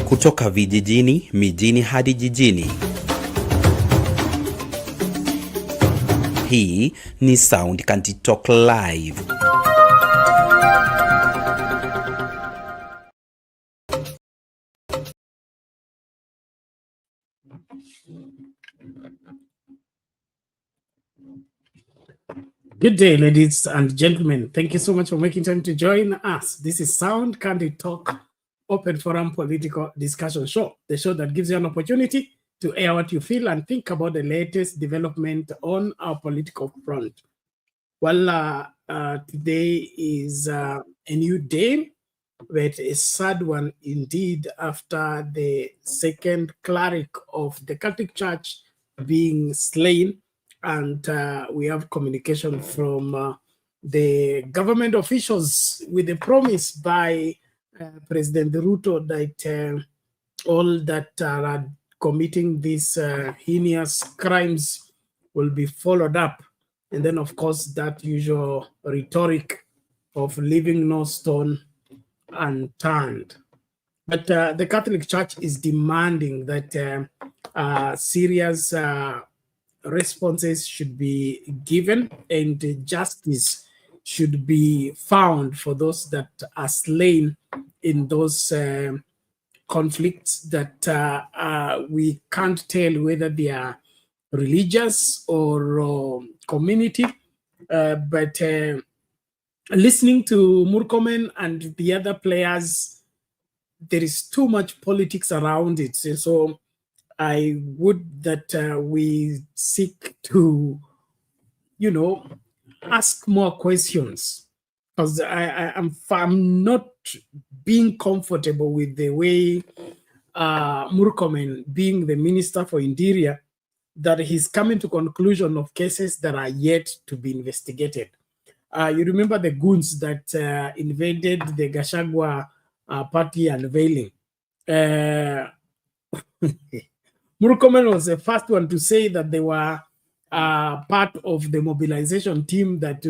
Kutoka vijijini, mijini hadi jijini. Hii ni Sound County Talk Live. Good day, ladies and gentlemen. Thank you so much for making time to join us. This is Sound County Talk, open forum political discussion show, the show that gives you an opportunity to air what you feel and think about the latest development on our political front. Well, today is a new day, but a sad one indeed after the second cleric of the Catholic Church being slain. And we have communication from the government officials with a promise by President Ruto that all that are committing these heinous crimes will be followed up. And then, of course, that usual rhetoric of leaving no stone unturned. But the Catholic Church is demanding that serious responses should be given and justice should be found for those that are slain in those conflicts that we can't tell whether they are religious or community. But listening to Murkomen and the other players, there is too much politics around it. So I would that we seek to, ask more questions, because I'm not being comfortable with the way Murkomen, being the Minister for Interior, that he's coming to conclusion of cases that are yet to be investigated. You remember the goons that invaded the Gachagua party unveiling. Murkomen was the first one to say that they were part of the mobilization team that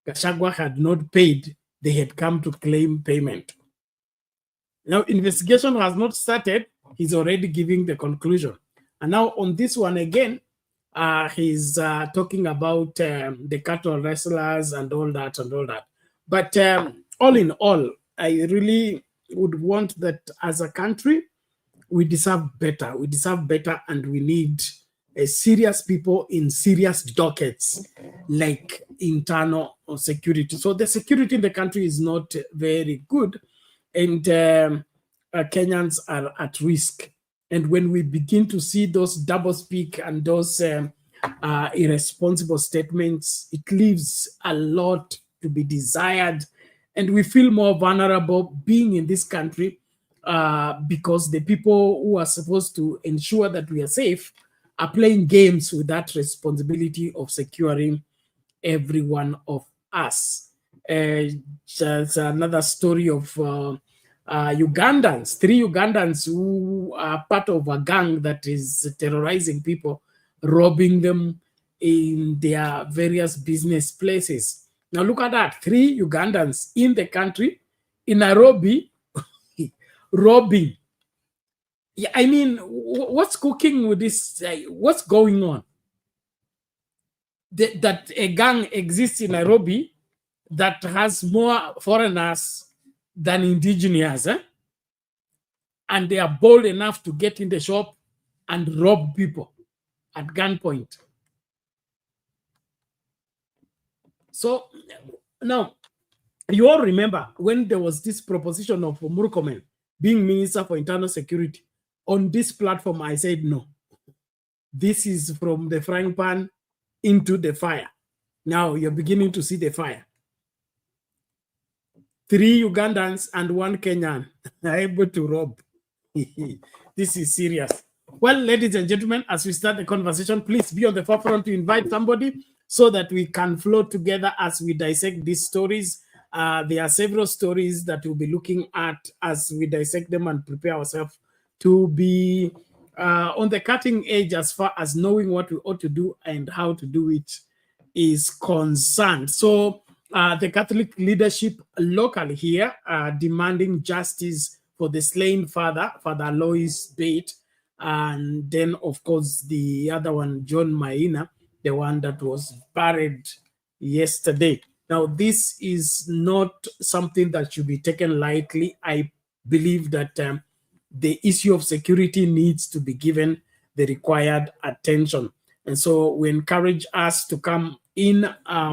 Gachagua had not paid. They had come to claim payment. Now, investigation has not started. He's already giving the conclusion. And now on this one again, he's talking about the cattle wrestlers and all that and all that. But all in all, I really would want that as a country, we deserve better. We deserve better, and we need serious people in serious dockets, like internal security. So the security in the country is not very good, and Kenyans are at risk. And when we begin to see those doublespeak and those irresponsible statements, it leaves a lot to be desired, and we feel more vulnerable being in this country. Because the people who are supposed to ensure that we are safe are playing games with that responsibility of securing every one of us. There's another story of Ugandans, 3 Ugandans who are part of a gang that is terrorizing people, robbing them in their various business places. Now look at that, 3 Ugandans in the country, in Nairobi, robbing. Yeah, I mean, what's cooking with this? What's going on? That a gang exists in Nairobi that has more foreigners than indigenous, and they are bold enough to get in the shop and rob people at gunpoint. So now, you all remember when there was this proposition of Murkomen being Minister for Internal Security. On this platform, I said, no. This is from the frying pan into the fire. Now you're beginning to see the fire. 3 Ugandans and 1 Kenyan are able to rob. This is serious. Well, ladies and gentlemen, as we start the conversation, please be on the forefront to invite somebody so that we can flow together as we dissect these stories. There are several stories that we'll be looking at as we dissect them and prepare ourselves to be on the cutting edge as far as knowing what we ought to do and how to do it is concerned. So the Catholic leadership locally here are demanding justice for the slain father, Father Allois Bett, and then, of course, the other one, John Maina, the one that was buried yesterday. Now, this is not something that should be taken lightly. I believe that the issue of security needs to be given the required attention. And so we encourage us to come in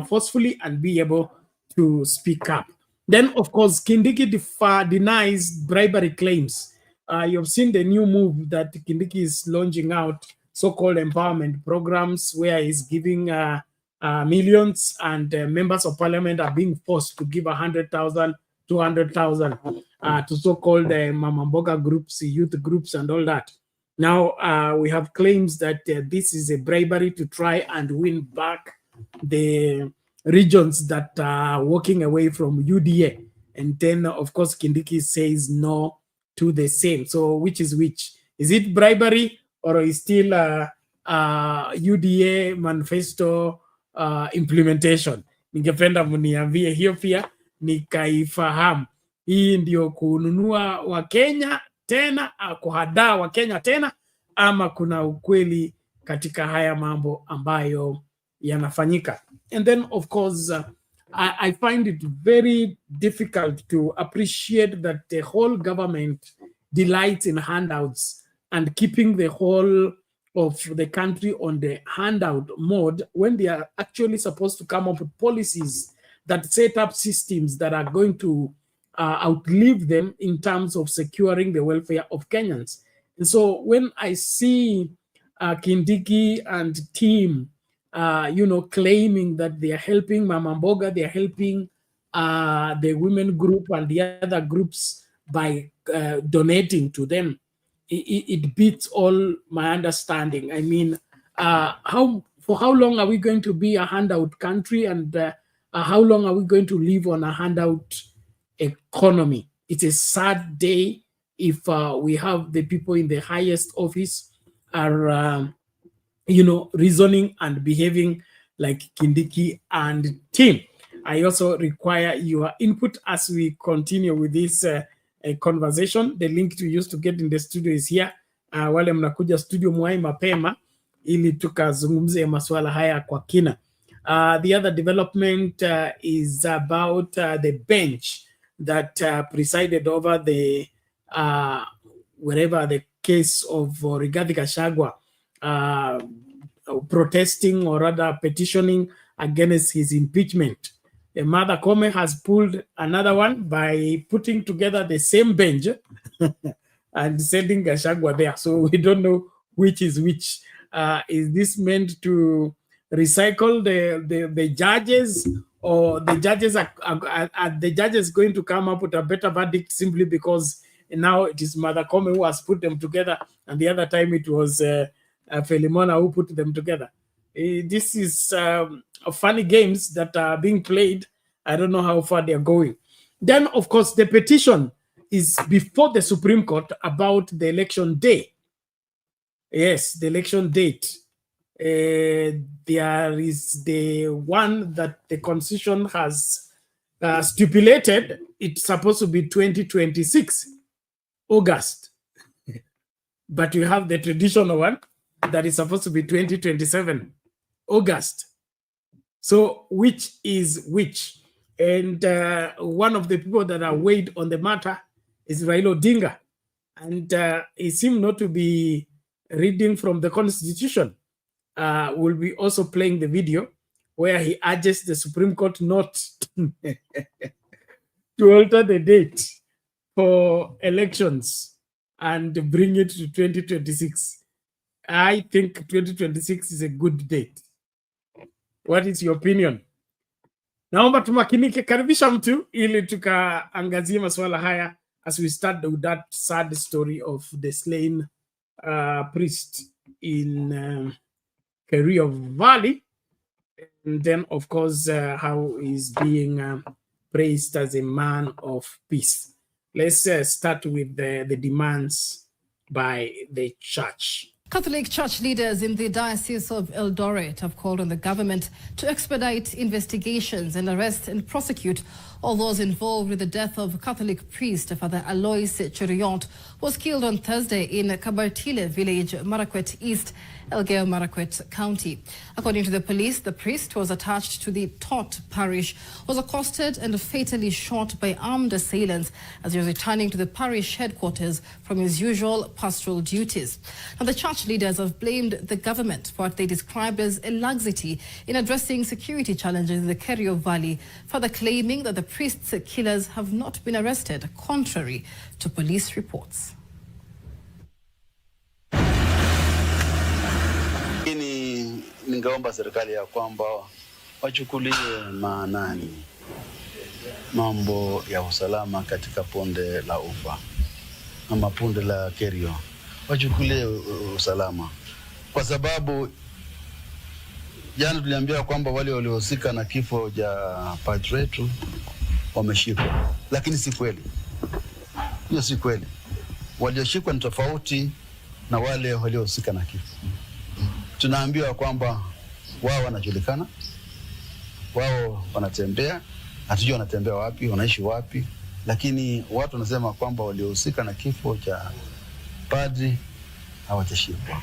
forcefully and be able to speak up. Then, of course, Kindiki denies bribery claims. You've seen the new move that Kindiki is launching out, so-called empowerment programs, where he's giving millions, and members of parliament are being forced to give 100,000, 200,000 to so-called Mama Mboga groups, youth groups, and all that. Now we have claims that this is a bribery to try and win back the regions that are walking away from UDA. And then, of course, Kindiki says no to the same. So which is which? Is it bribery, or is still UDA manifesto implementation? Ningependa mniambie hiyo pia nikaifahamu. Hii ndio kununua wa Kenya tena, kuhadaa wa Kenya tena, ama kuna ukweli katika haya mambo ambayo yanafanyika? And then, of course, I find it very difficult to appreciate that the whole government delights in handouts and keeping the whole of the country on the handout mode when they are actually supposed to come up with policies that set up systems that are going to outlive them in terms of securing the welfare of Kenyans. And so when I see Kindiki and team, claiming that they are helping Mama Mboga, they are helping the women group and the other groups by donating to them, it beats all my understanding. I mean, for how long are we going to be a handout country, and how long are we going to live on a handout economy? It's a sad day if we have the people in the highest office are reasoning and behaving like Kindiki and team. I also require your input as we continue with this conversation. The link to use to get in the studio is here. Wale mnakuja studio mwai mapema ili tukazungumze masuala haya kwa kina. The other development is about the bench that presided over the wherever the case of Rigathi Gachagua, protesting or rather petitioning against his impeachment. Mother Kome has pulled another one by putting together the same bench and sending Gachagua there. So we don't know which is which. Is this meant to recycle the judges, or the judges are the judges going to come up with a better verdict simply because now it is Mother Kome who has put them together, and the other time it was Felimona who put them together? This is funny games that are being played. I don't know how far they are going. Then, of course, the petition is before the Supreme Court about the election day. Yes, the election date. There is the one that the Constitution has stipulated. It's supposed to be 2026, August. But you have the traditional one that is supposed to be 2027, August. So which is which? And one of the people that are weighed on the matter is Raila Odinga. And he seemed not to be reading from the Constitution. We'll be also playing the video where he urges the Supreme Court not to alter the date for elections and bring it to 2026. I think 2026 is a good date. What is your opinion? Naomba tumakinike, karibisha mtu ili tukaangazie masuala haya as we start with that sad story of the slain priest in Kerio Valley, and then of course how he's being praised as a man of peace. Let's start with the demands by the church. Catholic Church leaders in the Diocese of Eldoret have called on the government to expedite investigations and arrest and prosecute all those involved with the death of Catholic priest Father Allois Bett, who was killed on Thursday in Kabartile village, Marakwet East, Elgeyo Marakwet County. According to the police, the priest, who was attached to the Tot parish, was accosted and fatally shot by armed assailants as he was returning to the parish headquarters from his usual pastoral duties. Now, the church leaders have blamed the government for what they described as a laxity in addressing security challenges in the Kerio Valley, further claiming that the priest's killers have not been arrested, contrary to police reports. Ningeomba serikali ya kwamba wachukulie maanani mambo ya usalama katika ponde la Ufa ama ponde la Kerio. Wachukulie usalama kwa sababu jana tuliambia kwamba wale waliohusika na kifo cha padre wetu wameshikwa, lakini si kweli. Hiyo si kweli. Walioshikwa ni tofauti na wale waliohusika na kifo. Tunaambiwa kwamba wao wanajulikana, wao wanatembea, hatujui wanatembea wapi, wanaishi wapi, lakini watu wanasema kwamba waliohusika na kifo cha padri hawatashikwa.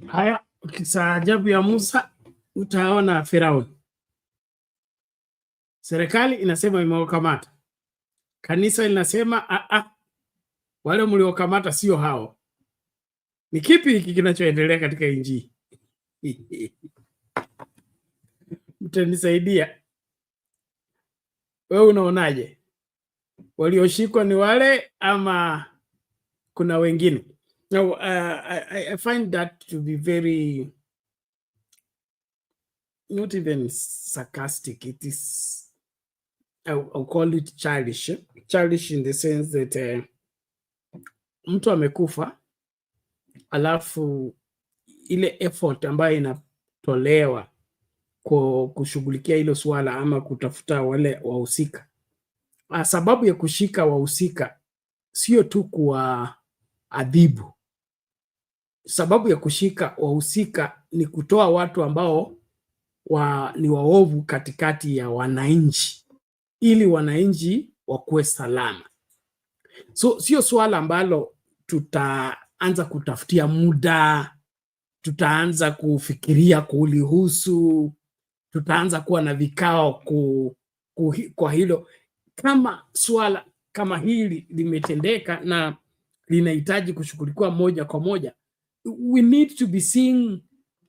Haya, ukisaajabu ya Musa utaona Firauni. Serikali inasema imewakamata, kanisa linasema wale mliokamata sio hao. Ni kipi hiki kinachoendelea katika injili? Mtanisaidia. Wewe unaonaje? Walioshikwa ni wale ama kuna wengine? Now, I find that to be very, not even sarcastic. It is, I'll call it childish. Childish in the sense that mtu amekufa, alafu ile effort ambayo inatolewa kwa kushughulikia hilo swala ama kutafuta wale wahusika. Sababu ya kushika wahusika sio tu kwa adhibu. Sababu ya kushika wahusika ni kutoa watu ambao ni waovu katikati ya wananchi, ili wananchi wakuwe salama. So sio swala ambalo tutaanza kutafutia muda, tutaanza kufikiria kulihusu, tutaanza kuwa na vikao kwa hilo. Kama swala kama hili limetendeka na linahitaji kushughulikiwa moja kwa moja, we need to be seeing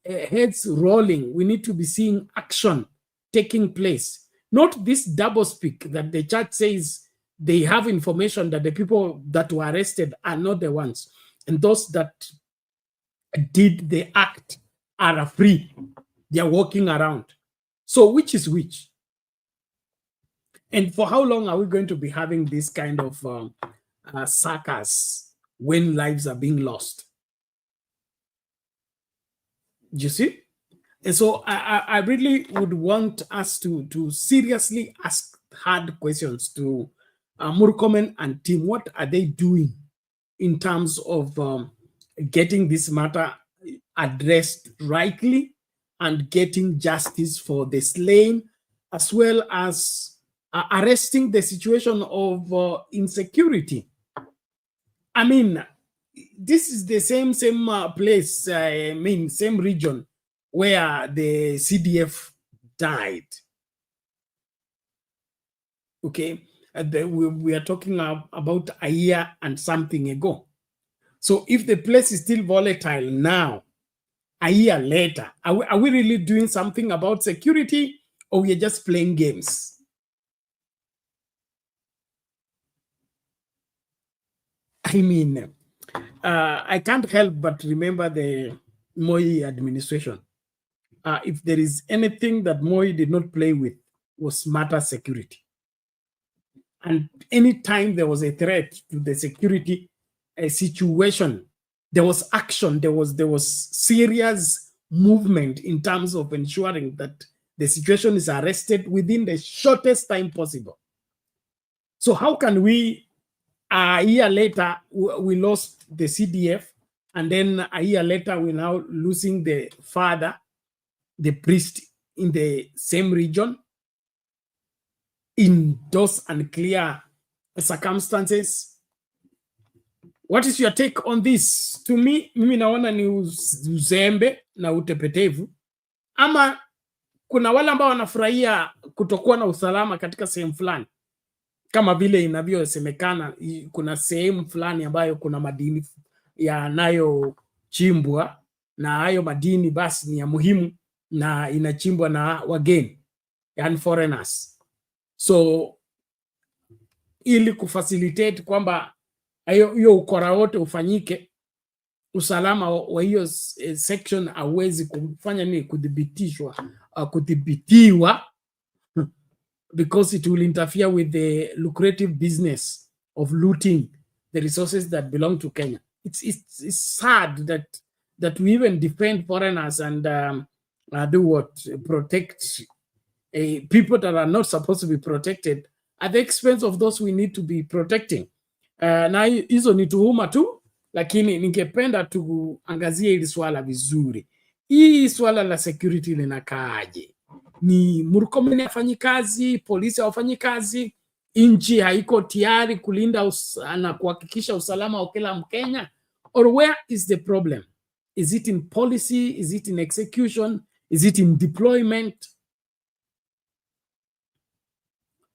heads rolling. We need to be seeing action taking place. Not this double speak that the church says they have information that the people that were arrested are not the ones, and those that did the act are free. They are walking around. So which is which? And for how long are we going to be having this kind of circus when lives are being lost? Do you see? And so I really would want us to seriously ask hard questions to Murkomen and team. What are they doing in terms of getting this matter addressed rightly and getting justice for the slain, as well as arresting the situation of insecurity? I mean, this is the same place, same region where the CDF died. Okay, we are talking about a year and something ago. So if the place is still volatile now, a year later, are we really doing something about security, or we are just playing games? I mean, I can't help but remember the Moi administration. If there is anything that Moi did not play with, was matter security. And anytime there was a threat to the security situation, there was action, there was serious movement in terms of ensuring that the situation is arrested within the shortest time possible. So how can we, a year later, we lost the CDF, and then a year later, we're now losing the father, the priest in the same region, in those unclear circumstances? What is your take on this? To me, mimi naona ni uzembe na utepetevu, ama kuna wale ambao wanafurahia kutokuwa na usalama katika sehemu fulani, kama vile inavyosemekana kuna sehemu fulani ambayo kuna madini yanayochimbwa, na hayo madini basi ni ya muhimu na inachimbwa na wageni, yani foreigners. So ili kufacilitate kwamba hiyo ukora wote ufanyike, usalama wa hiyo section hauwezi kufanya nini, kudhibitiwa, because it will interfere with the lucrative business of looting the resources that belong to Kenya. It's sad that we even defend foreigners and do what, protect people that are not supposed to be protected at the expense of those we need to be protecting. Na hizo ni tuhuma tu, lakini ningependa tuangazie hili swala vizuri. Hii swala la security linakaaje? Ni Murkomen hafanyi kazi, polisi hawafanyi kazi, nchi haiko tayari kulinda na kuhakikisha usalama wa kila Mkenya? Or where is the problem? Is it in policy? Is it in execution? Is it in deployment?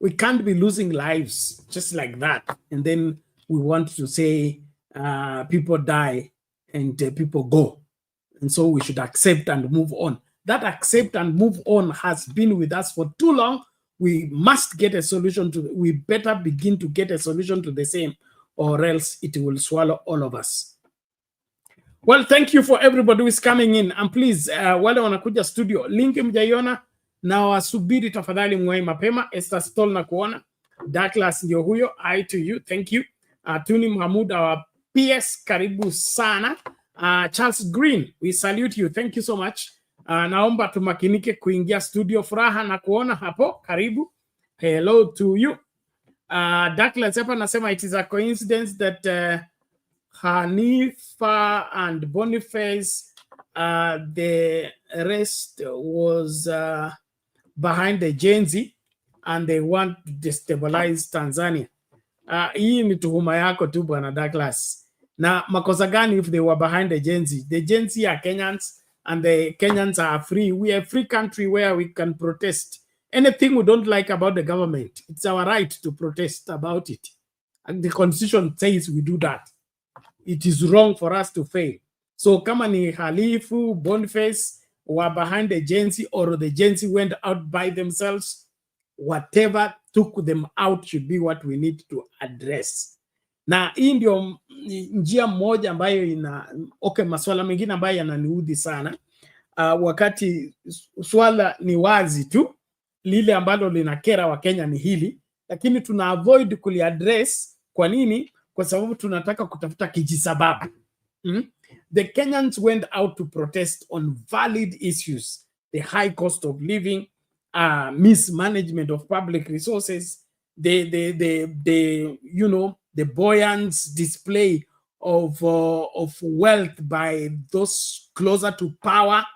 We can't be losing lives just like that, and then we want to say people die and people go, and so we should accept and move on. That accept and move on has been with us for too long. We must get a solution to. We better begin to get a solution to the same, or else it will swallow all of us. Well, thank you for everybody who is coming in, and please, wale wanakuja studio, link mjaiona na wasubiri tafadhali mwai mapema. Esther Stoll na kuona, Douglas ndio huyo, hi to you, thank you. Tuni Mahmud, our PS, karibu sana. Charles Green, we salute you, thank you so much. Naomba tumakinike kuingia studio. Furaha na kuona hapo, karibu, hello to you. Douglas hapa nasema it is a coincidence that Hanifa and Boniface, the rest was behind the Gen Z, and they want to destabilize Tanzania. Hii ni tuhuma yako tu bwana Douglas. Na makosa gani if they were behind the Gen Z? The Gen Z are Kenyans, and the Kenyans are free. We are a free country where we can protest anything we don't like about the government. It's our right to protest about it, and the constitution says we do that. It is wrong for us to fail. So kama ni Halifu, Boniface were behind the Gen Z, or the Gen Z went out by themselves, whatever took them out should be what we need to address. Na hii ndio njia moja ambayo maswala mengine ambayo yananiudhi sana. Wakati swala ni wazi tu, lile ambalo linakera wa Kenya ni hili, lakini tuna avoid kuliaddress. Kwa nini? Kwa sababu tunataka kutafuta kijisababu. The Kenyans went out to protest on valid issues: the high cost of living, mismanagement of public resources, the buoyant display of wealth by those closer to power.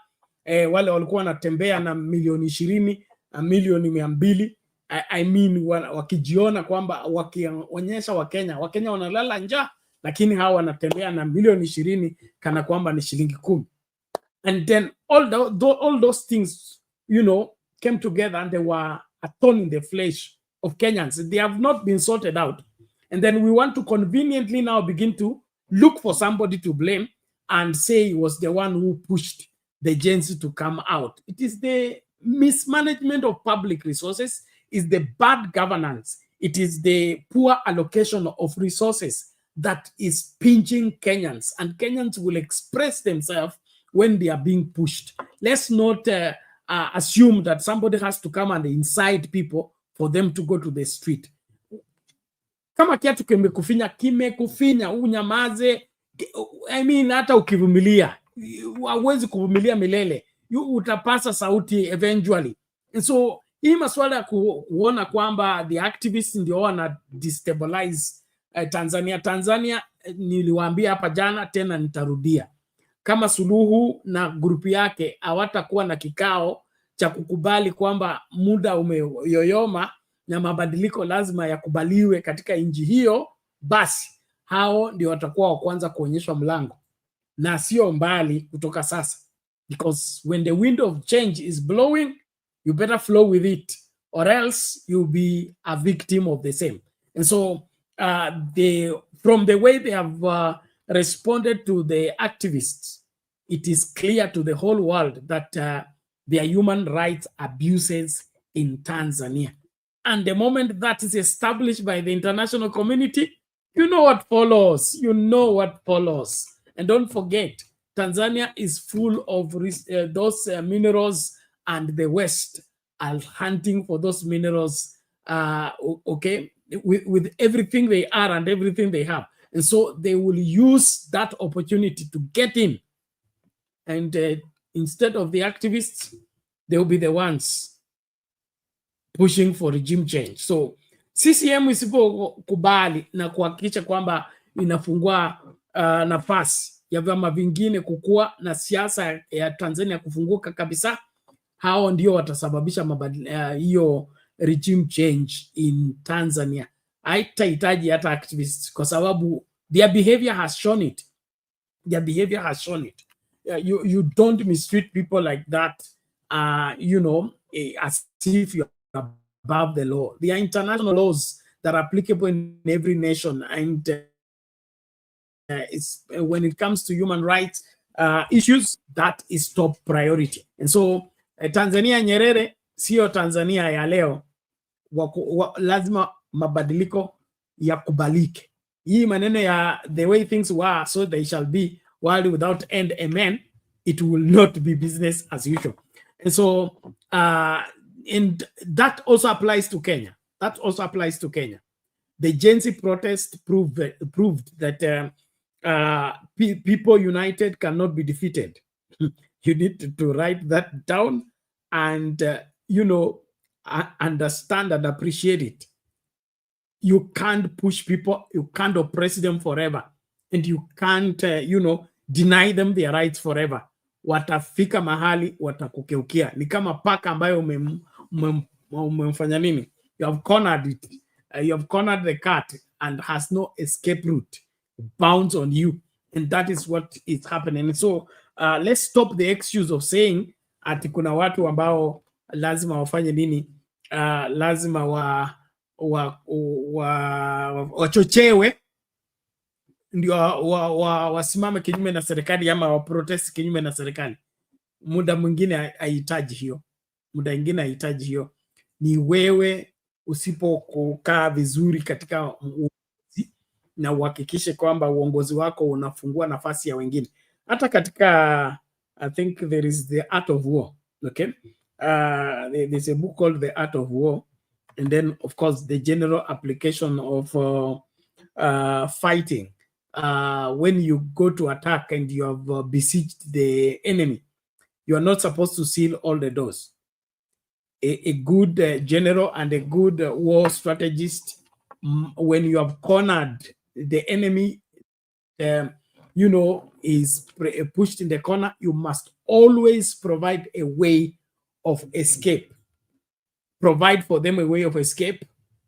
Wale walikuwa wanatembea na milioni 20, milioni 200. I mean, wakijiona kwamba wakionyesha Wakenya wanalala njaa, lakini hawa wanatembea na milioni 20 kana kwamba ni shilingi 10. And then all those things, came together, and they were a thorn in the flesh of Kenyans. They have not been sorted out. And then we want to conveniently now begin to look for somebody to blame and say he was the one who pushed the Gen Z to come out. It is the mismanagement of public resources, is the bad governance, it is the poor allocation of resources that is pinching Kenyans, and Kenyans will express themselves when they are being pushed. Let's not assume that somebody has to come and incite people for them to go to the street. Kama kiatu kimekufinya unyamaze. I mean, hata ukivumilia hauwezi kuvumilia milele, utapasa sauti eventually. And so hii masuala ya kuona kwamba the activists ndio wana destabilize Tanzania, niliwaambia hapa jana, tena nitarudia, kama Suluhu na grupu yake hawatakuwa na kikao cha kukubali kwamba muda umeyoyoma na mabadiliko lazima yakubaliwe katika nchi hiyo, basi hao ndio watakuwa wa kwanza kuonyeshwa mlango, na sio mbali kutoka sasa, because when the wind of change is blowing, you better flow with it, or else you'll be a victim of the same. And so from the way they have responded to the activists, it is clear to the whole world that there are human rights abuses in Tanzania. And the moment that is established by the international community, you know what follows. You know what follows. And don't forget, Tanzania is full of those minerals, and the West are hunting for those minerals, okay, with everything they are and everything they have. And so they will use that opportunity to get in. And instead of the activists, they will be the ones pushing for regime change. So CCM isipokubali na kuhakikisha kwamba inafungua nafasi ya vyama vingine kukua na siasa ya Tanzania kufunguka kabisa, hao ndio watasababisha hiyo regime change in Tanzania. Haitahitaji hata activists, kwa sababu their behavior has shown it. Their behavior has shown it. You don't mistreat people like that, you know, as if you're above the law. There are international laws that are applicable in every nation, and when it comes to human rights issues, that is top priority. And so Tanzania Nyerere sio Tanzania ya leo. Lazima mabadiliko yakubalike. Hii maneno ya the way things were, so they shall be, world without end, amen, it will not be business as usual. And so and that also applies to Kenya. That also applies to Kenya. The Gen Z protest proved that people united cannot be defeated. You need to write that down and you know, understand and appreciate it. You can't push people, you can't oppress them forever, and you can't you know, deny them their rights forever. Watafika mahali watakukeukia. Ni kama paka ambayo umemfanya nini? You have cornered it. You have cornered the cat and has no escape route. Bounds on you, and that is what is happening. So let's stop the excuse of saying ati kuna watu ambao lazima wafanye nini, lazima wachochewe ndio wasimame kinyume na serikali ama wa protest kinyume na serikali. Muda mwingine haihitaji hiyo. Muda mwingine haihitaji hiyo. Ni wewe usipokukaa vizuri katika na uhakikishe kwamba uongozi wako unafungua nafasi ya wengine. Hata katika I think there is the art of war, okay? There's a book called The Art of War, and then of course the general application of fighting. When you go to attack and you have besieged the enemy, you are not supposed to seal all the doors. A good general and a good war strategist, when you have cornered the enemy, you know, is pushed in the corner, you must always provide a way of escape. Provide for them a way of escape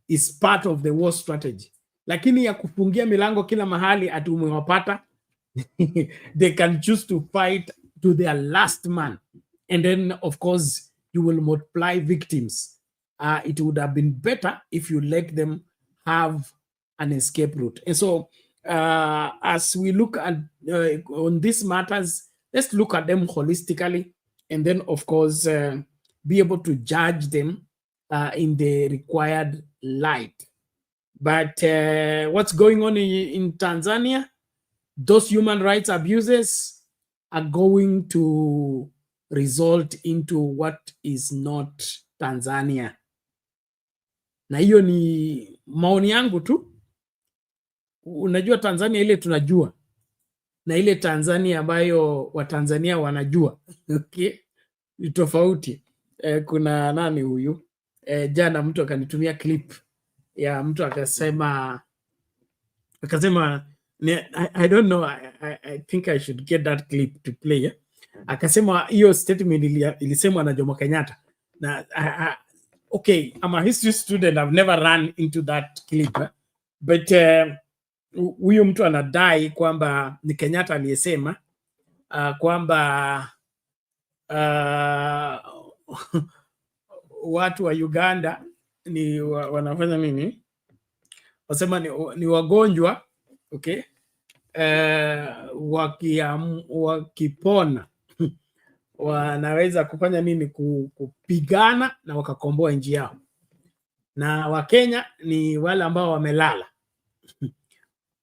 is part of the war strategy. Lakini ya kufungia milango kila mahali ati umewapata, they can choose to fight to their last man. And then, of course, you will multiply victims. It would have been better if you let them have an escape route. And so, as we look at on these matters, let's look at them holistically, and then, of course, be able to judge them in the required light. But what's going on in Tanzania, those human rights abuses are going to result into what is not Tanzania. Na hiyo ni maoni yangu tu. Unajua Tanzania ile tunajua na ile Tanzania ambayo Watanzania wanajua, okay, ni tofauti. Kuna nani huyu Jana mtu akanitumia clip ya mtu akasema I don't know, I think I should get that clip to play. Yeah? Akasema hiyo statement ilisemwa na Jomo Kenyatta. Na okay, I'm a history student, I've never run into that clip. But huyu mtu anadai kwamba ni Kenyatta aliyesema kwamba watu wa Uganda ni wanafanya nini? Wasema ni wagonjwa, okay? Wakipona wanaweza kufanya nini? Kupigana na wakakomboa nchi yao. Na Wakenya ni wale ambao wamelala.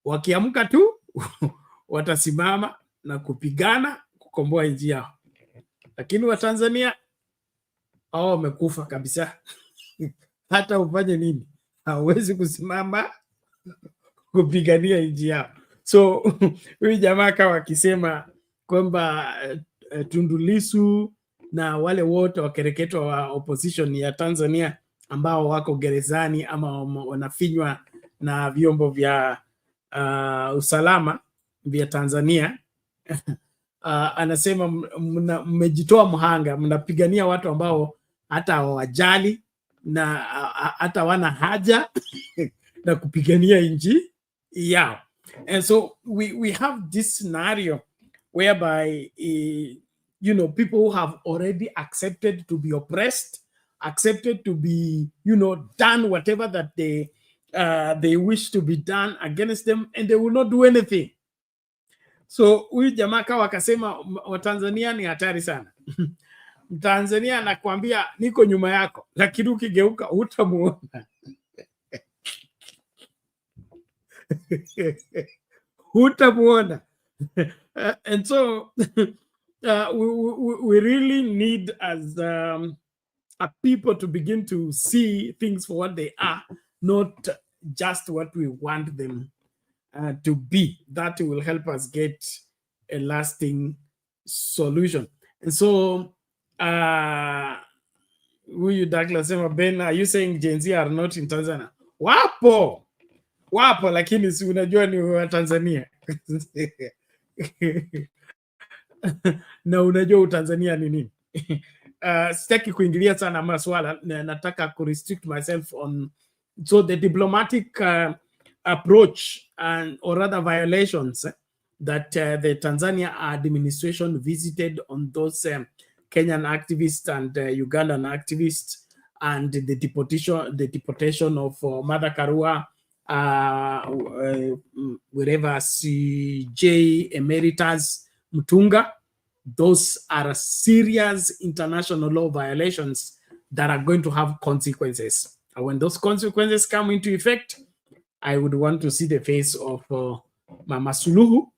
Wakiamka tu watasimama na kupigana kukomboa nchi yao. Lakini wa Tanzania hao wamekufa kabisa. Hata ufanye nini, hawezi kusimama kupigania nchi yao. So huyu jamaa kawa akisema kwamba Tundu Lissu na wale wote wakereketwa wa opposition ya Tanzania ambao wako gerezani ama wanafinywa na vyombo vya usalama vya Tanzania anasema mmejitoa mhanga, mnapigania watu ambao hata hawajali na hata wana haja na kupigania nchi yao. And so we have this scenario whereby you know, people who have already accepted to be oppressed, accepted to be, you know, done whatever that they wish to be done against them, and they will not do anything. So huyu jamaa kawa akasema Watanzania ni hatari sana. Mtanzania anakuambia niko nyuma yako, lakini ukigeuka hutamuona. Hutamuona. And so we really need as a people to begin to see things for what they are, not just what we want them to be. That will help us get a lasting solution. And so huyu Douglas sema, Ben, are you saying Gen Z are not in Tanzania? Wapo lakini si unajua ni wa Tanzania. Na unajua utanzania ni nini. Sitaki kuingilia sana maswala, nataka ku restrict myself on so the diplomatic approach and or rather violations that the Tanzania administration visited on those Kenyan activists and Ugandan activists, and the deportation of Mother Karua, wherever CJ Emeritus Mutunga. Those are serious international law violations that are going to have consequences. And when those consequences come into effect, I would want to see the face of Mama Suluhu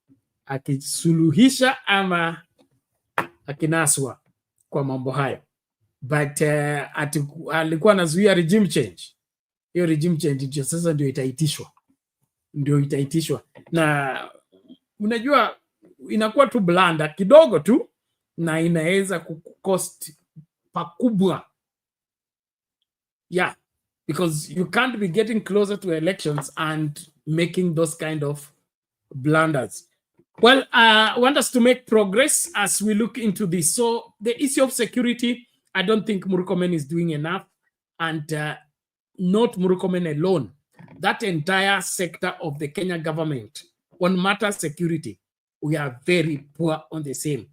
akisuluhisha ama akinaswa kwa mambo hayo. But alikuwa anazuia regime change. Hiyo regime change ndio sasa ndio itaitishwa. Na unajua inakuwa tu blanda kidogo tu na inaweza kucost pakubwa. Yeah, because you can't be getting closer to elections and making those kind of blunders. Well, I want us to make progress as we look into this. So the issue of security, I don't think Murkomen is doing enough, and not Murkomen alone. That entire sector of the Kenya government on matter security, we are very poor on the same.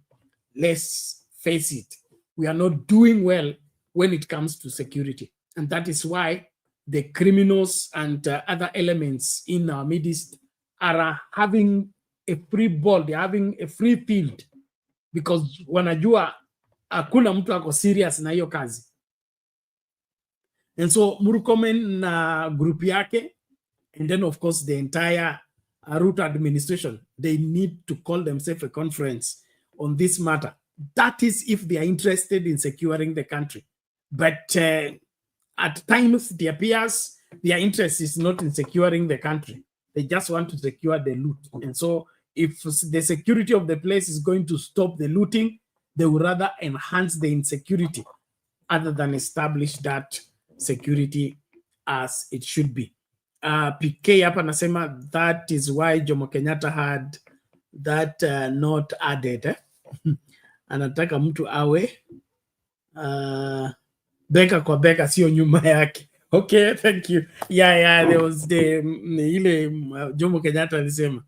Let's face it. We are not doing well when it comes to security. And that is why the criminals and other elements in our midst are having a free ball. They're having a free field because wanajua hakuna mtu ako serious na hiyo kazi. And so Murkomen na group yake, and then of course the entire root administration, they need to call themselves a conference on this matter. That is if they are interested in securing the country. But at times it appears their interest is not in securing the country. They just want to secure the loot. And so if the security of the place is going to stop the looting, they would rather enhance the insecurity other than establish that security as it should be. PK hapa nasema that is why Jomo Kenyatta had that not added. Anataka mtu awe beka kwa beka sio nyuma yake. Okay, thank you. Yeah, there was the ile Jomo Kenyatta alisema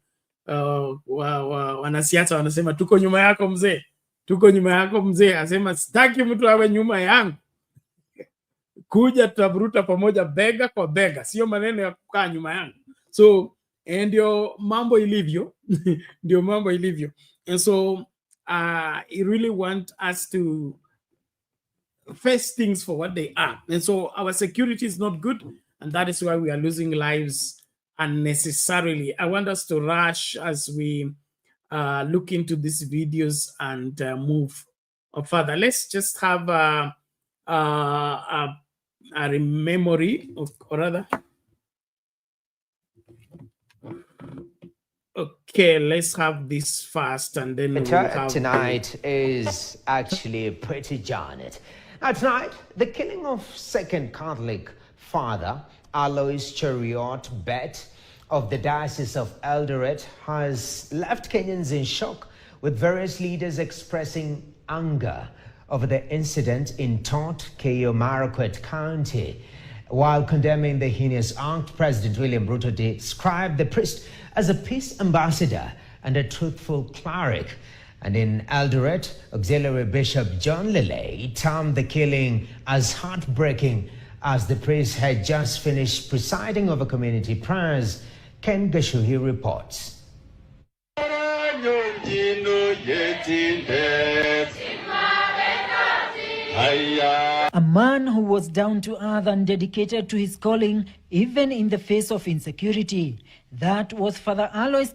wanasiasa wanasema tuko nyuma yako mzee. Tuko nyuma yako mzee. Asema sitaki mtu awe nyuma yangu. Kuja tutaburuta pamoja bega kwa bega. Sio maneno ya kukaa nyuma yangu. So, ndio mambo ilivyo. Ndio mambo ilivyo. And so, I really want us to face things for what they are. And so, our security is not good. And that is why we are losing lives unnecessarily. I want us to rush as we look into these videos and move further. Let's just have a memory, or rather. Okay, let's have this first and then we'll have tonight is actually pretty jarred. Now tonight, the killing of second Catholic father, Allois Bett of the Diocese of Eldoret has left Kenyans in shock, with various leaders expressing anger over the incident in Kerio Valley County. While condemning the heinous act, President William Ruto described the priest as a peace ambassador and a truthful cleric. And in Eldoret, Auxiliary Bishop John Lele termed the killing as heartbreaking, as the priest had just finished presiding over community prayers. Ken Gashuhi reports. A man who was down to earth and dedicated to his calling, even in the face of insecurity. That was Father Allois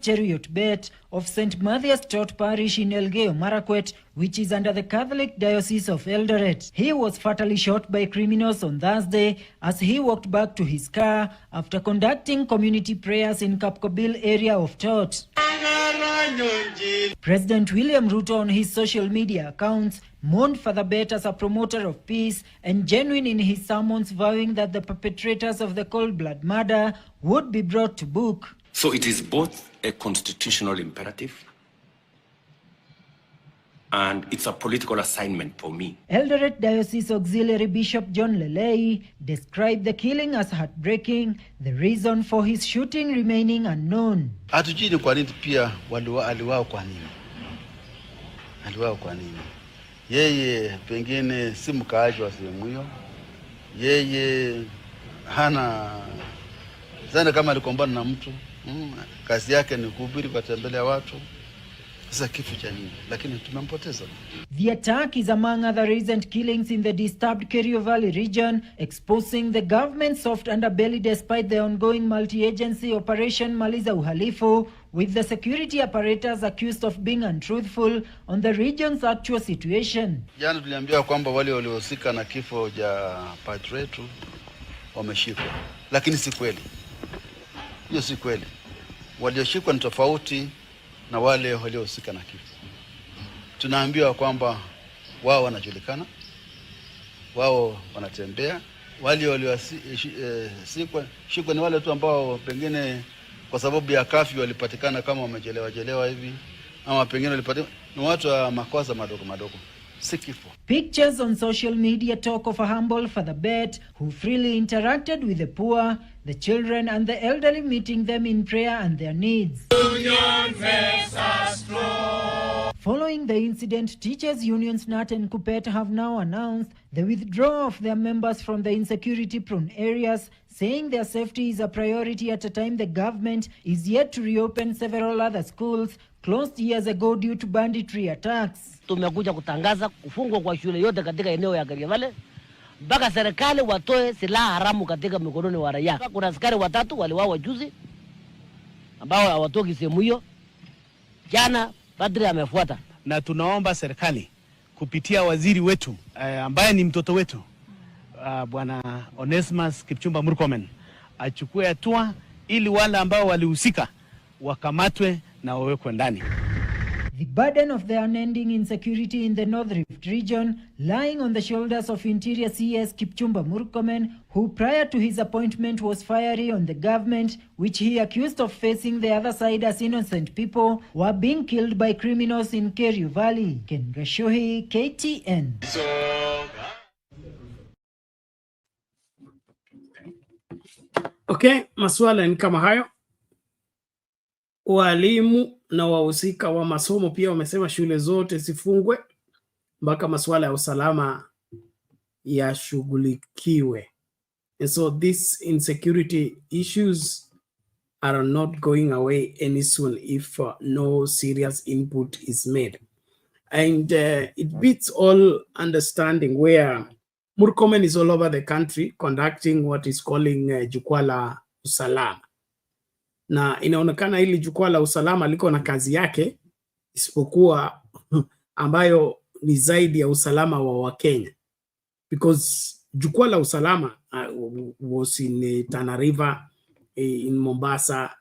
Bett of St. Mathias Church Parish in Elgeyo Marakwet, which is under the Catholic Diocese of Eldoret. He was fatally shot by criminals on Thursday as he walked back to his car after conducting community prayers in Kapkobil area of Church. President William Ruto on his social media accounts mourned Father Bett as a promoter of peace and genuine in his sermons, vowing that the perpetrators of the cold-blood murder would be brought to book. So it is both a constitutional imperative and it's a political assignment for me. Eldoret Diocese Auxiliary Bishop John Lele described the killing as heartbreaking, the reason for his shooting remaining unknown. Hatujui ni kwa nini pia aliwao kwa nini. Aliwao kwa nini. Yeye pengine si mkaaji wa sehemu hiyo. Yeye hana zana kama alikombana na mtu. Kazi yake ni kuhubiri kwa tembelea watu. Sasa kifo cha nini? Lakini tumempoteza. The attack is among other recent killings in the disturbed Kerio Valley region, exposing the government's soft underbelly despite the ongoing multi-agency operation Maliza Uhalifu, with the security apparatus accused of being untruthful on the region's actual situation. Jana tuliambiwa kwamba wale waliohusika na kifo cha padre wetu wameshikwa. Lakini si kweli. Hiyo si kweli. Walioshikwa ni tofauti na wale waliohusika na kifo. Tunaambiwa kwamba wao wanajulikana, wao wanatembea, wale walioshikwa ni wale tu ambao pengine kwa sababu ya kafyu walipatikana kama wamejelewa hivi, ama pengine walipatikana ni watu wa makosa madogo madogo. Pictures on social media talk of a humble Father Bett who freely interacted with the poor, the children and the elderly, meeting them in prayer and their needs. Following the incident, Teachers Unions NAT and KUPPET have now announced the withdrawal of their members from the insecurity-prone areas, saying their safety is a priority at a time the government is yet to reopen several other schools closed years ago due to banditry attacks. Tumekuja kutangaza kufungwa kwa shule yote katika eneo ya Kerio Valley mpaka serikali watoe silaha haramu katika mikononi wa raia. Kuna askari 3 waliuawa juzi ambao hawatoki sehemu hiyo. Jana padri amefuata, na tunaomba serikali kupitia waziri wetu ambaye ni mtoto wetu Bwana Onesmus Kipchumba Murkomen achukue hatua ili wale ambao walihusika wakamatwe na wawekwe ndani. the burden of the unending insecurity in the North Rift region lying on the shoulders of Interior CS Kipchumba Murkomen, who prior to his appointment was fiery on the government, which he accused of facing the other side as innocent people were being killed by criminals in Kerio Valley. Ken Gashuhi, KTN. Okay, masuala ni kama hayo. Walimu na wahusika wa masomo pia wamesema shule zote zifungwe mpaka masuala ya usalama yashughulikiwe. And so these insecurity issues are not going away any soon if no serious input is made. And it beats all understanding where Murkomen is all over the country conducting what is calling jukwaa la usalama. Na inaonekana hili jukwaa la usalama liko na kazi yake isipokuwa ambayo ni zaidi ya usalama wa Wakenya. Because jukwaa la usalama was in Tana River, in Mombasa,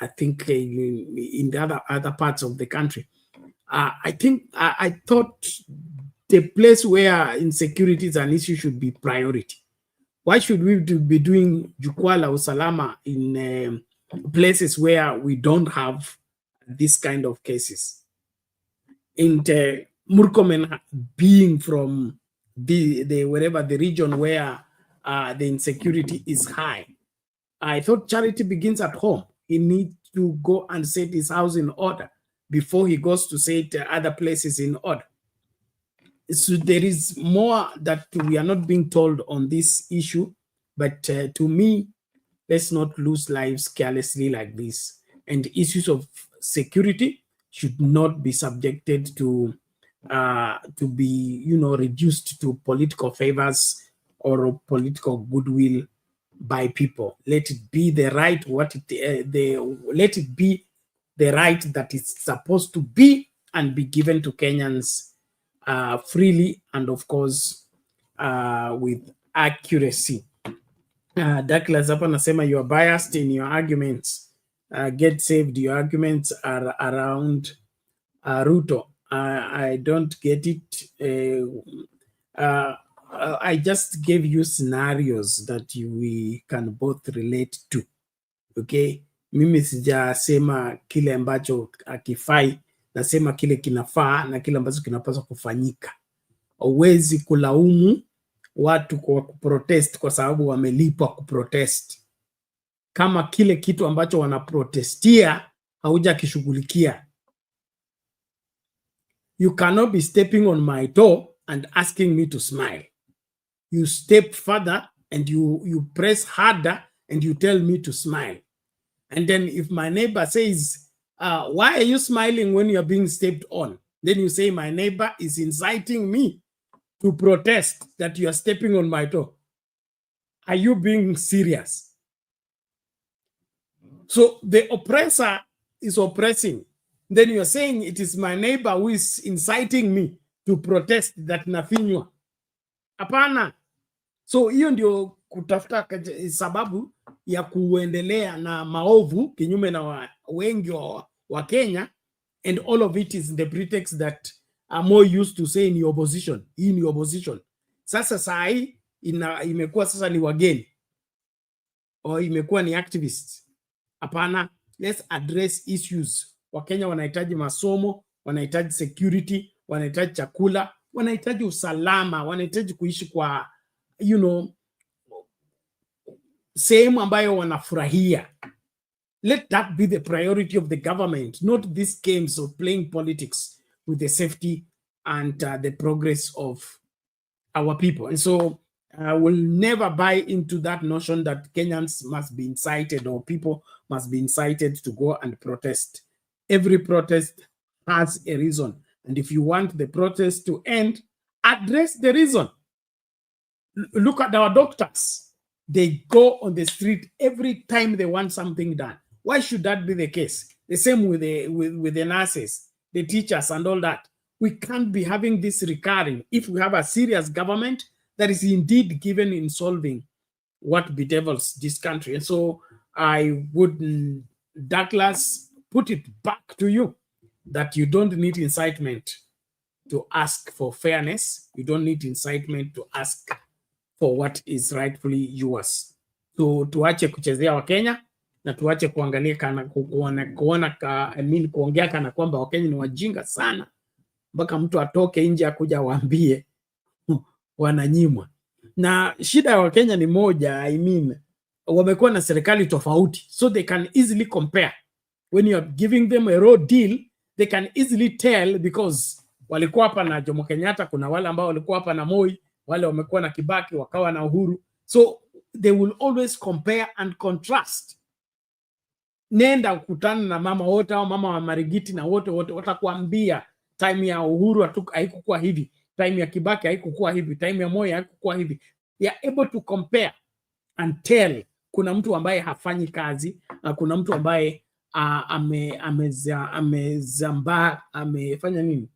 I think in the other parts of the country. I thought the place where insecurity is an issue should be priority. Why should we be doing jukwaa la usalama in places where we don't have this kind of cases? In Murkomen being from the wherever the region where the insecurity is high, I thought charity begins at home. He needs to go and set his house in order before he goes to set other places in order. So there is more that we are not being told on this issue, but to me, let's not lose lives carelessly like this. And issues of security should not be subjected to be, reduced to political favors or political goodwill by people. Let it be the right let it be the right that it's supposed to be and be given to Kenyans freely and of course with accuracy. Douglas hapa nasema you are biased in your arguments. Get saved. Your arguments are around Ruto. I don't get it. I just gave you scenarios that we can both relate to. Okay? Mimi sijasema kile ambacho akifai, nasema kile kinafaa na kile ambacho kinapaswa kufanyika. Huwezi kulaumu watu kwa kuprotest kwa sababu wamelipwa kuprotest, kama kile kitu ambacho wanaprotestia hauja kishughulikia. You cannot be stepping on my toe and asking me to smile. You step further and you press harder and you tell me to smile. And then if my neighbor says, why are you smiling when you're being stepped on? Then you say my neighbor is inciting me to protest that you are stepping on my toe. Are you being serious? So the oppressor is oppressing. Then you're saying it is my neighbor who is inciting me to protest that nafinywa. Hapana. So hiyo ndio kutafuta sababu ya kuendelea na maovu kinyume na wengi wa Kenya, and all of it is the pretext that are more used to say ni opposition. Hii ni opposition. Sasa saa hii imekuwa sasa ni wageni au imekuwa ni activists. Hapana, let's address issues. Wakenya wanahitaji masomo, wanahitaji security, wanahitaji chakula, wanahitaji usalama, wanahitaji kuishi kwa sehemu ambayo wanafurahia. Let that be the priority of the government, not these games of playing politics with the safety and the progress of our people. And so I will never buy into that notion that Kenyans must be incited or people must be incited to go and protest. Every protest has a reason. And if you want the protest to end, address the reason. Look at our doctors. They go on the street every time they want something done. Why should that be the case? The same with the nurses, the teachers and all that. We can't be having this recurring if we have a serious government that is indeed given in solving what bedevils this country. And so I would, Douglas, put it back to you. that you don't need incitement to ask for fairness. You don't need incitement to ask for what is rightfully yours. So tuache kuchezea Wakenya na tuache kuangalia kana kuongea kana kwamba Wakenya ni wajinga sana mpaka mtu atoke nje akuja waambie wananyimwa. Na shida ya Wakenya ni moja, wamekuwa na serikali tofauti, so they can easily compare. When you are giving them a raw deal, they can easily tell, because walikuwa hapa na Jomo Kenyatta, kuna wale ambao walikuwa hapa na Moi, wale wamekuwa na Kibaki, wakawa na Uhuru. So they will always compare and contrast. Nenda kukutana na mama wote au mama wa Marigiti na wote watakuambia time ya Uhuru haikukuwa hivi, time ya Kibaki haikukuwa hivi, time ya Moi haikukuwa hivi. They are able to compare and tell. Kuna mtu ambaye hafanyi kazi na kuna mtu ambaye amefanya nini?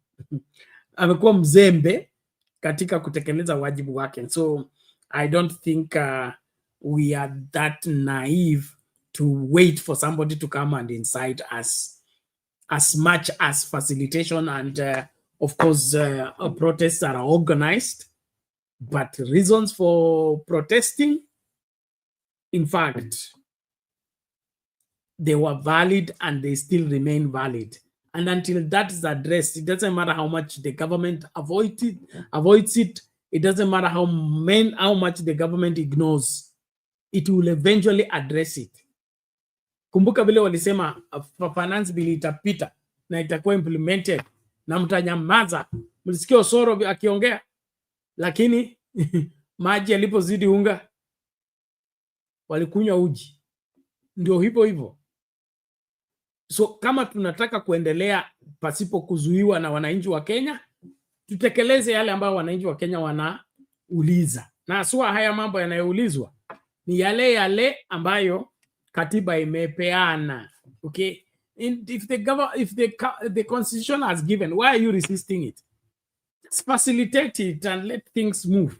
Amekuwa mzembe katika kutekeleza wajibu wake. So I don't think we are that naive to wait for somebody to come and incite us, as much as facilitation and of course protests are organized, but reasons for protesting, in fact, they were valid and they still remain valid. And until that is addressed, it doesn't matter how much the government avoids it. It doesn't matter how much the government ignores. It will eventually address it. Kumbuka vile walisema finance bill itapita na itakuwa implemented na mtanyamaza. Mlisikia Osoro akiongea, lakini maji yalipozidi unga walikunywa uji. Ndio hivyo. So kama tunataka kuendelea pasipo kuzuiwa na wananchi wa Kenya, tutekeleze yale ambayo wananchi wa Kenya wanauliza. Na sua haya mambo yanayoulizwa ni yale ambayo katiba imepeana. Okay? If the constitution has given, why are you resisting it? Just facilitate it and let things move.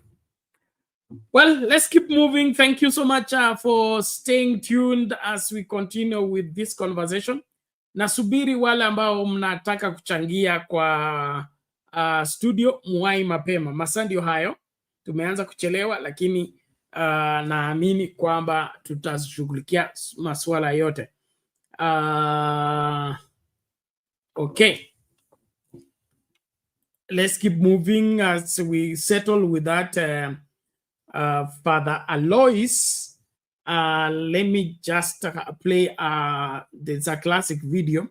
Well, let's keep moving. Thank you so much for staying tuned as we continue with this conversation. Nasubiri wale ambao mnataka kuchangia kwa studio, muwai mapema. Masaa ndio hayo. Tumeanza kuchelewa, lakini naamini kwamba tutashughulikia masuala yote. Okay. Let's keep moving as we settle with that Father Allois. Let me just play there's a classic video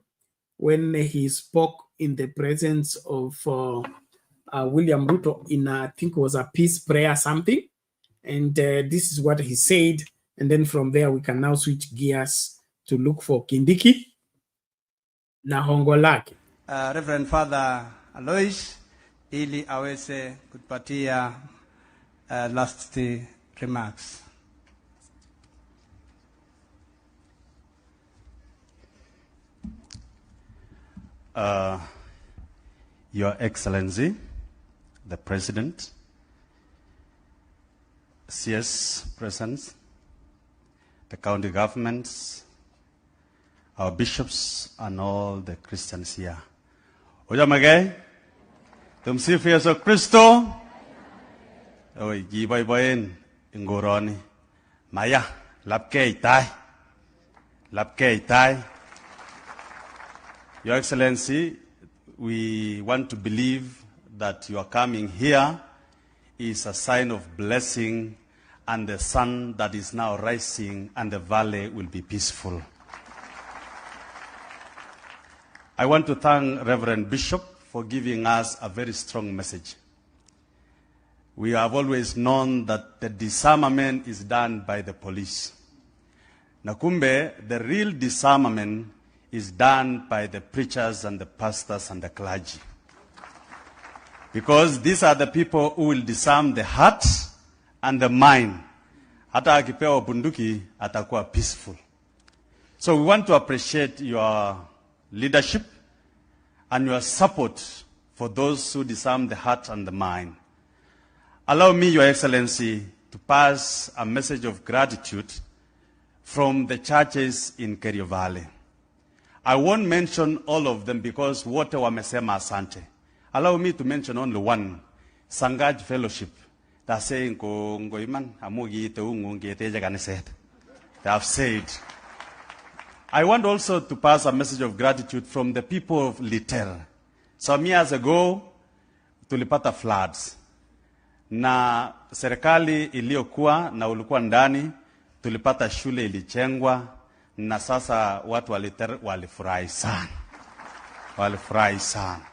when he spoke in the presence of William Ruto in I think it was a peace prayer something, and this is what he said, and then from there we can now switch gears to look for Kindiki na hongo lake. Reverend Father Allois ili aweze kutupatia last remarks. Your Excellency, the President, CS presence, the county governments, our bishops, and all the Christians here. Ujamage, tumsifu Yesu Kristo. Oi, gibaybayin ingoroni. Maya, lapke itai. Your Excellency, we want to believe that your coming here is a sign of blessing, and the sun that is now rising and the valley will be peaceful. I want to thank Reverend Bishop for giving us a very strong message. We have always known that the disarmament is done by the police. Nakumbe, the real disarmament is done by the preachers and the pastors and the clergy. Because these are the people who will disarm the heart and the mind. Hata akipewa bunduki atakuwa peaceful. So we want to appreciate your leadership and your support for those who disarm the heart and the mind. Allow me, Your Excellency, to pass a message of gratitude from the churches in Kerio Valley. I won't mention all of them because wote wamesema asante. Allow me to mention only one, Sangaj Fellowship. They're saying, they have said. I want also to pass a message of gratitude from the people of Litel. Some years ago, tulipata floods. Na serikali iliyokuwa na ulikuwa ndani, tulipata shule ilichengwa, na sasa watu walifurahi sana. Walifurahi sana.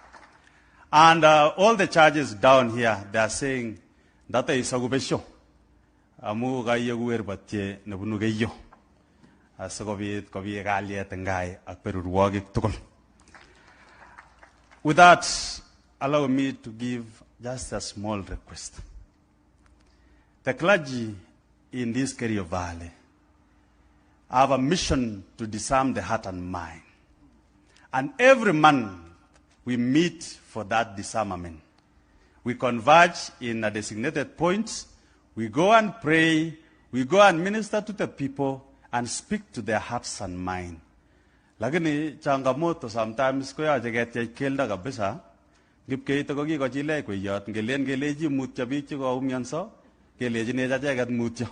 And all the churches down here, they are saying, data isagubesho. Amu gaiyo guerbatie nebunugeyo. Asagobit kobi galie tengai akperuruwagik tukul. With that, allow me to give just a small request. The clergy in this Kerio Valley have a mission to disarm the heart and mind. And every month we meet for that disarmament. We converge in a designated points. We go and pray. We go and minister to the people and speak to their hearts and mind. Lakini changamoto sometimes ko yache ketech keldo kabisa. Ngipkeito ko kikochilech kweyot ngelen kelechi mutyo biik che koumionso kelechine acheket mutyo.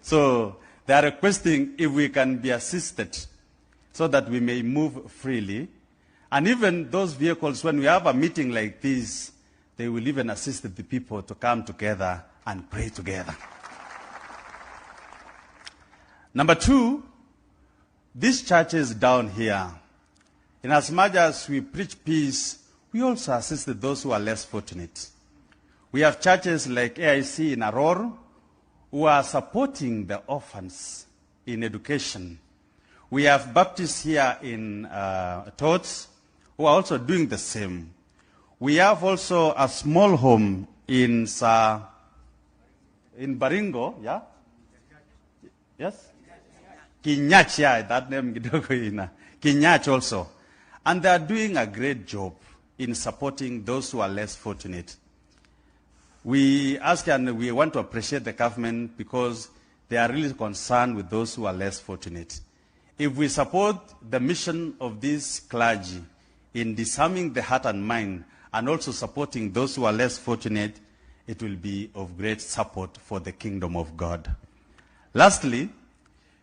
So they are requesting if we can be assisted so that we may move freely. And even those vehicles, when we have a meeting like this, they will even assist the people to come together and pray together. Number two, these churches down here, in as much as we preach peace, we also assist those who are less fortunate. We have churches like AIC in Aror who are supporting the orphans in education. We have Baptists here in Tots who are also doing the same. We have also a small home in Baringo, yeah? Yes? Kinyach, yeah, that name, Kinyach also. And they are doing a great job in supporting those who are less fortunate. We ask and we want to appreciate the government because they are really concerned with those who are less fortunate. If we support the mission of this clergy in disarming the heart and mind and also supporting those who are less fortunate, it will be of great support for the kingdom of God. Lastly,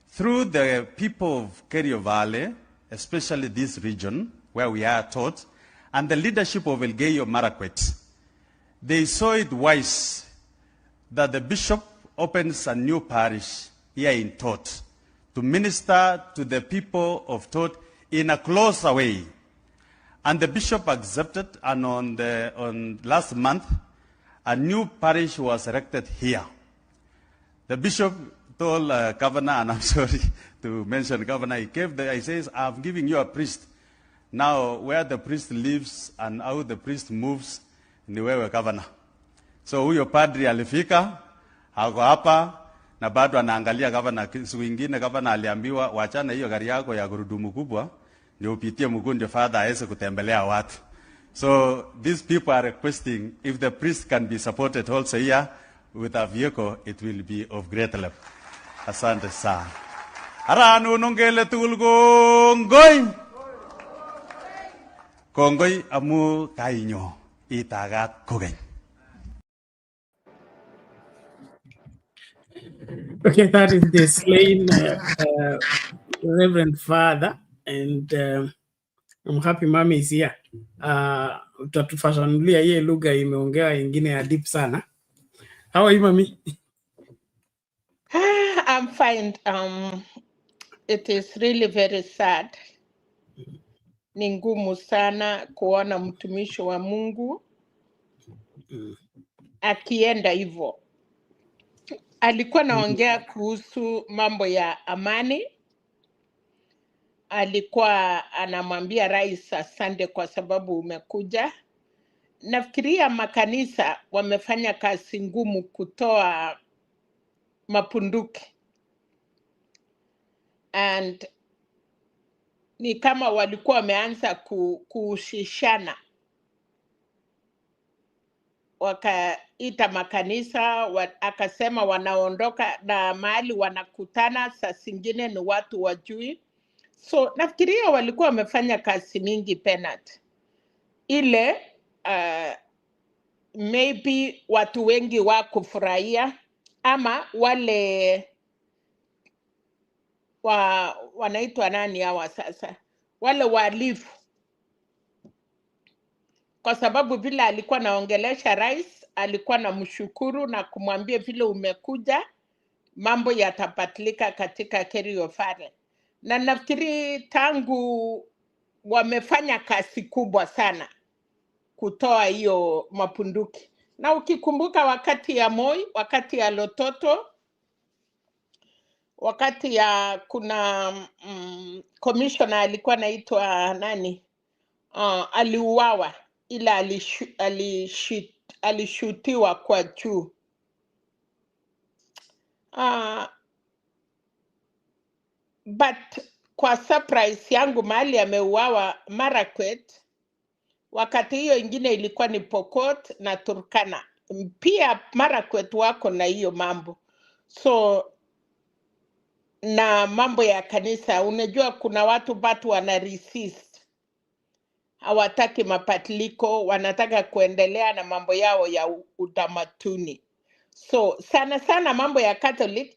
through the people of Kerio Valley, especially this region where we are taught, and the leadership of Elgeyo Marakwet, they saw it wise that the bishop opens a new parish here in Tot to minister to the people of Tot in a closer way. And the bishop accepted, and on last month, a new parish was erected here. The bishop told governor, and I'm sorry to mention governor, he says, I'm giving you a priest. Now, where the priest lives and how the priest moves, ni wewe governor. So huyo padri alifika, hako hapa, na bado anaangalia governor. Siku ingine governor aliambiwa, wachana hiyo gari yako ya gurudumu kubwa, ndio upitie mguu ndio father aweze kutembelea watu. So these people are requesting, if the priest can be supported also here with a vehicle, it will be of great help. Asante sana. Aranu nungele tulgongoi. Kongoi amu kainyo itagat kogeng. Okay, that is the slain Reverend Father, and I'm happy Mami is here. Utatufafanulia ye lugha imeongea ingine ya deep sana. How are you, Mami? I'm fine. It is really very sad. Ni ngumu sana kuona mtumishi wa Mungu akienda hivyo. Alikuwa naongea kuhusu mambo ya amani. Alikuwa anamwambia rais asante kwa sababu umekuja. Nafikiria makanisa wamefanya kazi ngumu kutoa mapunduki. And ni kama walikuwa wameanza kushishana. wakaita makanisa, akasema wanaondoka na mahali wanakutana, saa zingine ni watu wajui. So nafikiria walikuwa wamefanya kazi mingi penat. Ile maybe watu wengi wakufurahia, ama wale wanaitwa nani hawa sasa, wale walifu, kwa sababu vile alikuwa naongelesha rais, alikuwa na mshukuru na kumwambia vile umekuja, mambo yatapatilika katika Kerio Valley. Na nafikiri tangu wamefanya kazi kubwa sana kutoa hiyo mapunduki. Na ukikumbuka wakati ya Moi, wakati ya Lototo, wakati ya kuna commissioner alikuwa anaitwa nani, aliuawa, ila alishutiwa kwa juu. But kwa surprise yangu mahali ameuawa Marakwet, wakati hiyo ingine ilikuwa ni Pokot na Turkana. Pia Marakwet wako na hiyo mambo. So na mambo ya kanisa, unajua kuna watu wana resist, hawataki mabadiliko, wanataka kuendelea na mambo yao ya utamaduni. So sana sana mambo ya Catholic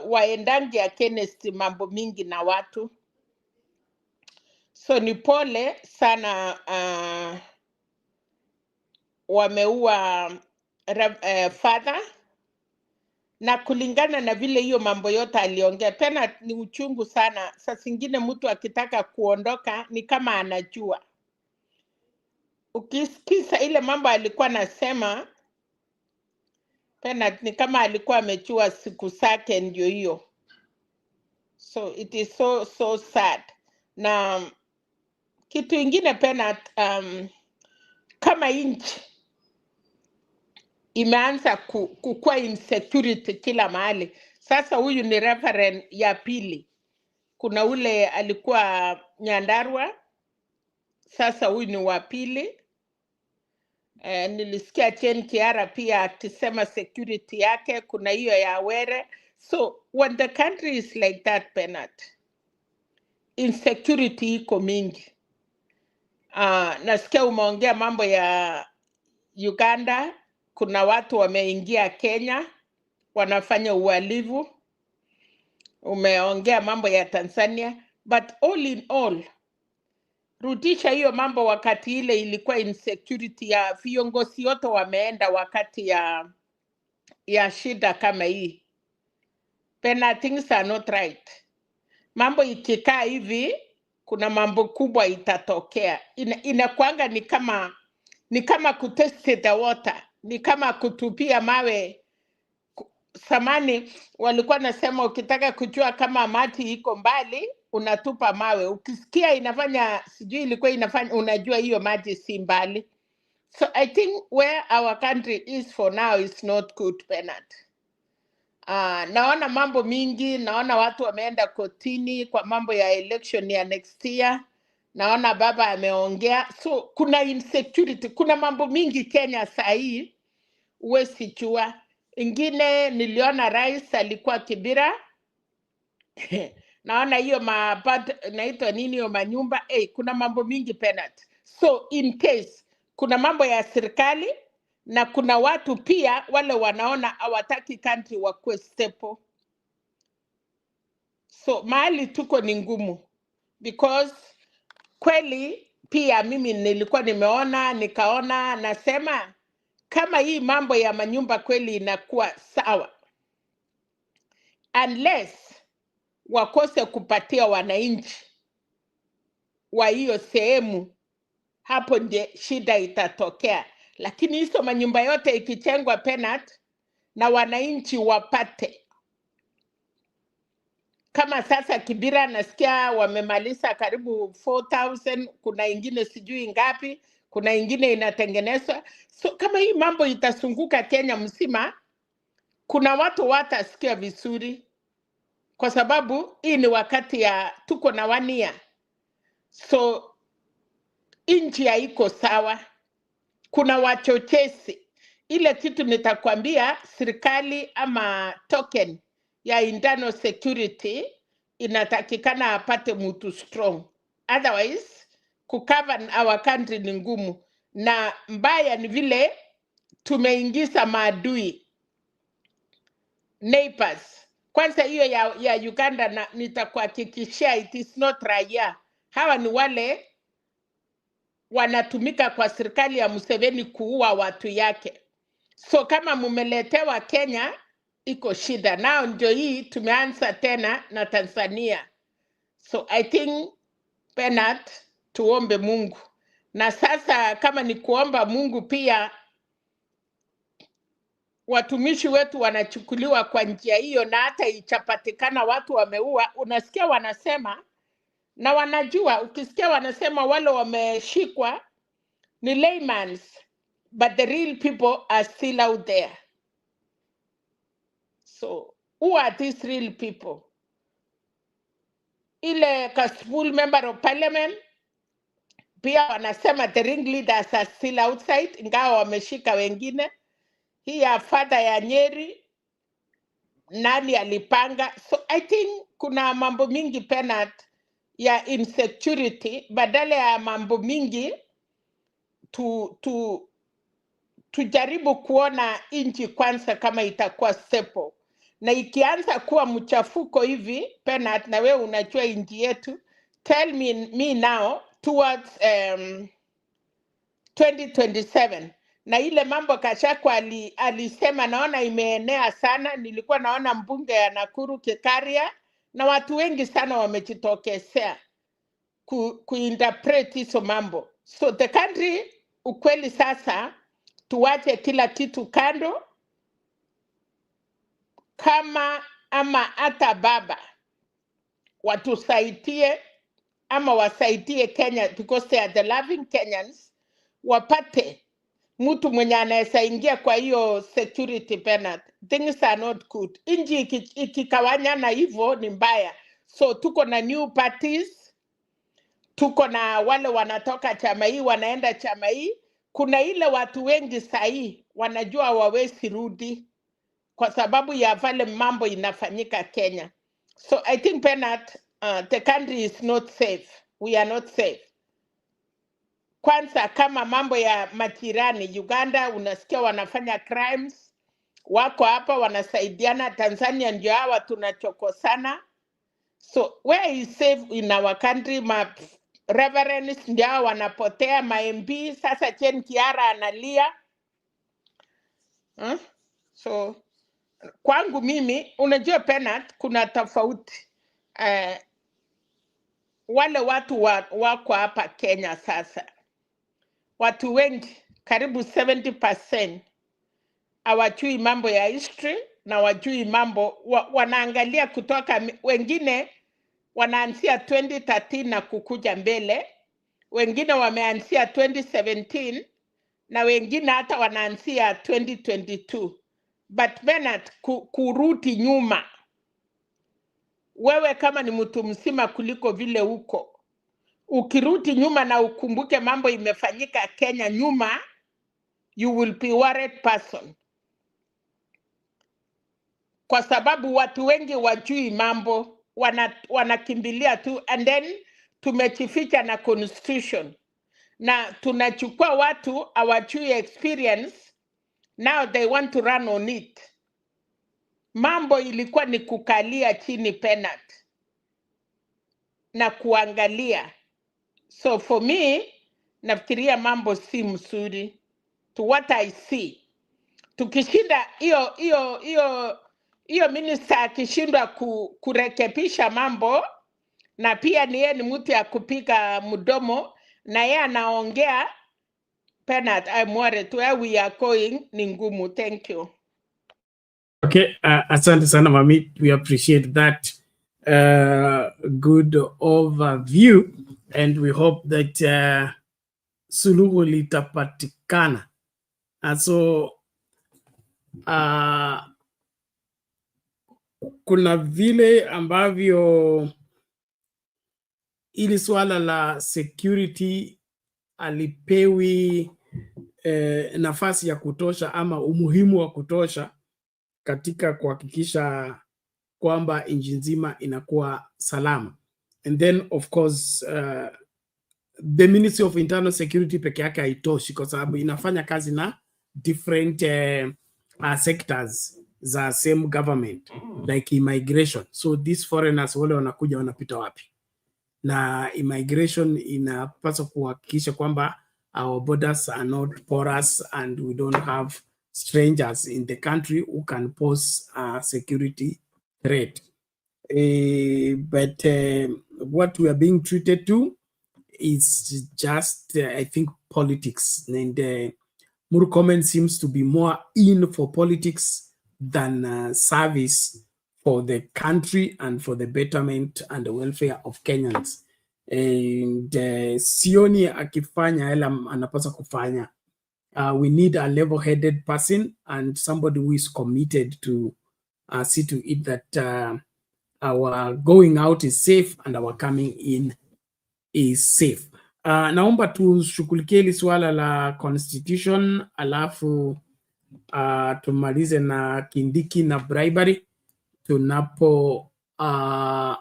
waendangi against mambo mingi na watu. So ni pole sana wameua father, na kulingana na vile hiyo mambo yote aliongea, tena ni uchungu sana. Saa zingine mtu akitaka kuondoka ni kama anajua. Ukisikiza ile mambo alikuwa nasema, tena ni kama alikuwa amechua siku zake ndio hiyo. So it is so sad. Na kitu ingine pena, kama inchi imeanza kukua insecurity kila mahali. Sasa huyu ni referent ya pili. Kuna ule alikuwa Nyandarua, sasa huyu ni wa pili. Nilisikia Chen Kiara pia akisema security yake, kuna hiyo ya Were. So when the country is like that, Penat, insecurity iko mingi. Nasikia umeongea mambo ya Uganda, kuna watu wameingia Kenya wanafanya uhalifu. Umeongea mambo ya Tanzania, but all in all, rudisha hiyo mambo wakati ile ilikuwa insecurity ya viongozi wote wameenda wakati ya shida kama hii. Pena things are not right. Mambo ikikaa hivi, kuna mambo kubwa itatokea. Inakuanga ni kama kutest the water, ni kama kutupia mawe. Samani walikuwa nasema ukitaka kujua kama maji iko mbali, unatupa mawe. Ukisikia inafanya, sijui ilikuwa inafanya, unajua hiyo maji si mbali. So I think where our country is for now is not good, Bernard. Naona mambo mingi, naona watu wameenda kotini kwa mambo ya election ya next year. Naona baba ameongea. So kuna insecurity, kuna mambo mingi Kenya saa hii huwezi jua. Ingine niliona rais alikuwa Kibira. Naona hiyo naitwa nini hiyo manyumba. Kuna mambo mingi Penat. So in case kuna mambo ya serikali na kuna watu pia wale wanaona hawataki country wakuwe stable. So mahali tuko ni ngumu, because kweli pia mimi nilikuwa nikaona nasema kama hii mambo ya manyumba kweli inakuwa sawa, unless wakose kupatia wananchi wa hiyo sehemu, hapo ndio shida itatokea. Lakini hizo manyumba yote ikichengwa Penat na wananchi wapate. Kama sasa Kibira nasikia wamemaliza karibu 4,000, kuna ingine sijui ngapi, kuna ingine inatengenezwa. So kama hii mambo itasunguka Kenya mzima, kuna watu watasikia vizuri, kwa sababu hii ni wakati ya tuko na 1 year. So nchi haiko sawa. Kuna wachochezi. ile kitu nitakwambia, serikali ama token ya internal security inatakikana apate mtu strong, otherwise kucover our country ni ngumu. Na mbaya ni vile tumeingiza maadui neighbors. Kwanza hiyo ya Uganda, na nitakuhakikishia it is not raia. Hawa ni wale wanatumika kwa serikali ya Museveni kuua watu yake. So kama mumeletewa Kenya, iko shida. Nao ndio hii tumeanza tena na Tanzania. So I think Bernard, tuombe Mungu. Na sasa kama ni kuomba Mungu pia, watumishi wetu wanachukuliwa kwa njia hiyo, na hata ichapatikana watu wameua, unasikia wanasema, na wanajua, ukisikia wanasema wale wameshikwa ni layman's, but the real people are still out there. So who are these real people? Ile Kasipul member of parliament pia wanasema the ringleaders are still outside, ingawa wameshika wengine. Hii ya father ya Nyeri, nani alipanga? So I think kuna mambo mingi Bernard ya insecurity. Badala ya mambo mingi tujaribu kuona inchi kwanza kama itakuwa stable. Na ikianza kuwa mchafuko hivi Bernard, na wewe unajua inchi yetu, tell me now towards 2027. Na ile mambo Gachagua alisema, naona imeenea sana. Nilikuwa naona mbunge ya Nakuru Kikaria na watu wengi sana wamejitokezea kuinterpret hizo mambo. So the country, ukweli sasa tuwache kila kitu kando, kama ama hata baba watusaidie ama wasaidie Kenya, because they are the loving Kenyans, wapate mtu mwenye anaweza ingia kwa hiyo security. Bernard, things are not good. Inji ikikawanyana hivyo ni mbaya. So tuko na new parties, tuko na wale wanatoka chama hii wanaenda chama hii. Kuna ile watu wengi sahi wanajua wawezi rudi kwa sababu ya vale mambo inafanyika Kenya. So I think Bernard, the country is not safe. We are not safe. Kwanza kama mambo ya majirani, Uganda unasikia wanafanya crimes, wako hapa wanasaidiana. Tanzania ndio hawa tunachokosana. So where is safe in our country? Ma reverends ndio hawa wanapotea, ma MP. Sasa Chen Kiara analia. So kwangu mimi, unajua Bernard, kuna tofauti. Wale watu wako hapa Kenya sasa, watu wengi karibu 70% hawajui mambo ya history na wajui mambo wanaangalia kutoka, wengine wanaanzia 2013 na kukuja mbele, wengine wameanzia 2017 na wengine hata wanaanzia 2022. But Bernard, kurudi nyuma, wewe kama ni mtu mzima kuliko vile uko, ukirudi nyuma na ukumbuke mambo imefanyika Kenya nyuma, you will be worried person. Kwa sababu watu wengi wajui mambo, wanakimbilia tu, and then tumechificha na constitution. Na tunachukua watu hawajui experience, now they want to run on it. Mambo ilikuwa ni kukalia chini Bernard na kuangalia. So for me, nafikiria mambo si mzuri. To what I see, tukishinda hiyo minister akishindwa kurekebisha mambo, na pia ni yeye ni mtu ya kupiga mdomo na yeye anaongea, Bernard, I'm worried where we are going ni ngumu. Thank you. Okay, asante sana Mami, we appreciate that good overview, and we hope that suluhu litapatikana. So kuna vile ambavyo ili swala la security alipewi nafasi ya kutosha ama umuhimu wa kutosha katika kuhakikisha kwamba nchi nzima inakuwa salama. And then of course the Ministry of Internal Security peke yake haitoshi, kwa sababu inafanya kazi na different sectors za same government like immigration. So these foreigners wale wanakuja wanapita wapi? Na immigration inapaswa kuhakikisha kwamba our borders are not porous and we don't have strangers in the country who can pose a security threat. But what we are being treated to is just, I think, politics. And Murkomen seems to be more in for politics than service for the country and for the betterment and the welfare of Kenyans. And sioni akifanya ela anapaswa kufanya. We need a level-headed person and somebody who is committed to see to it that our going out is safe and our coming in is safe. Naomba tushughulikie hili swala la constitution, alafu tumalize na Kindiki na Bribery tunapo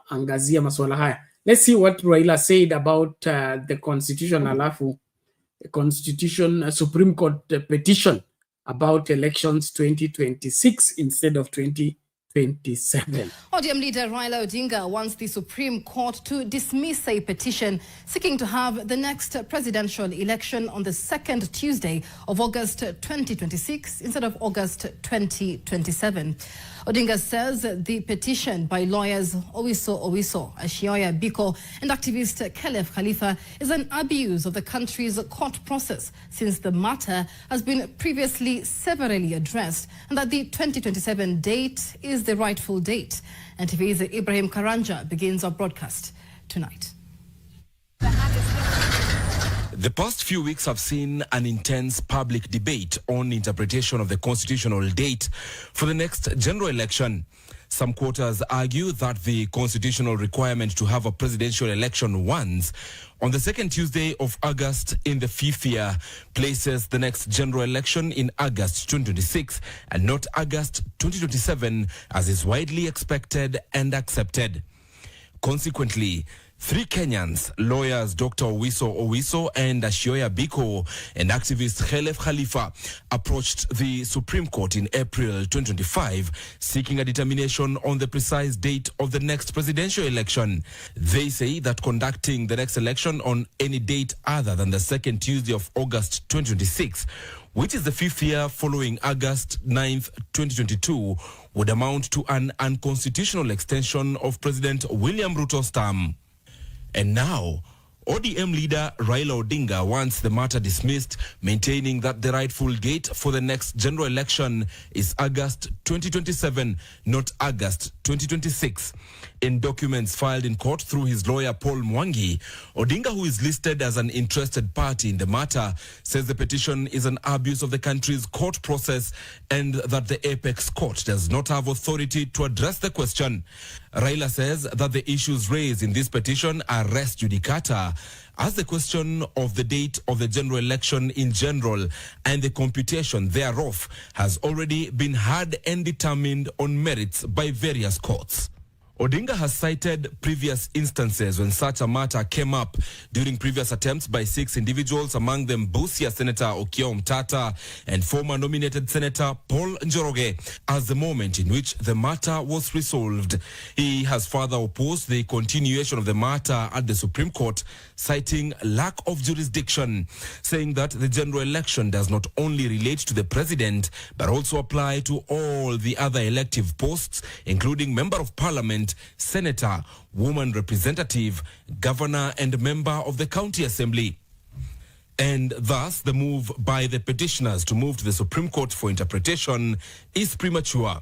angazia masuala haya. Let's see what Raila said about the constitution, alafu constitution Supreme Court petition about elections 2026 instead of 2027. ODM leader Raila Odinga wants the Supreme Court to dismiss a petition seeking to have the next presidential election on the second Tuesday of August 2026 instead of August 2027. Odinga says the petition by lawyers Owiso, Ashioya Biko, and activist Kerio Khalifa is an abuse of the country's court process, since the matter has been previously severally addressed, and that the 2027 date is the rightful date. And TV's Ibrahim Karanja begins our broadcast tonight. The past few weeks have seen an intense public debate on interpretation of the constitutional date for the next general election. Some quarters argue that the constitutional requirement to have a presidential election once on the second Tuesday of August in the fifth year places the next general election in August 2026 and not August 2027 as is widely expected and accepted. Consequently, three Kenyans, lawyers Dr. Owiso and Ashioya Biko and activist Kerio Khalifa, approached the Supreme Court in April 2025 seeking a determination on the precise date of the next presidential election. They say that conducting the next election on any date other than the second Tuesday of August 2026, which is the fifth year following August 9th, 2022, would amount to an unconstitutional extension of President William Ruto's term. And now, ODM leader Raila Odinga wants the matter dismissed, maintaining that the rightful date for the next general election is August 2027, not August 2026. In documents filed in court through his lawyer Paul Mwangi, Odinga, who is listed as an interested party in the matter, says the petition is an abuse of the country's court process and that the apex court does not have authority to address the question. Raila says that the issues raised in this petition are res judicata, as the question of the date of the general election in general and the computation thereof has already been heard and determined on merits by various courts. Odinga has cited previous instances when such a matter came up during previous attempts by 6 individuals, among them Busia Senator Okiya Omtata and former nominated Senator Paul Njoroge, as the moment in which the matter was resolved. He has further opposed the continuation of the matter at the Supreme Court, citing lack of jurisdiction, saying that the general election does not only relate to the president, but also apply to all the other elective posts, including Member of Parliament, Senator, woman representative, governor, and member of the county assembly. And thus, the move by the petitioners to move to the Supreme Court for interpretation is premature.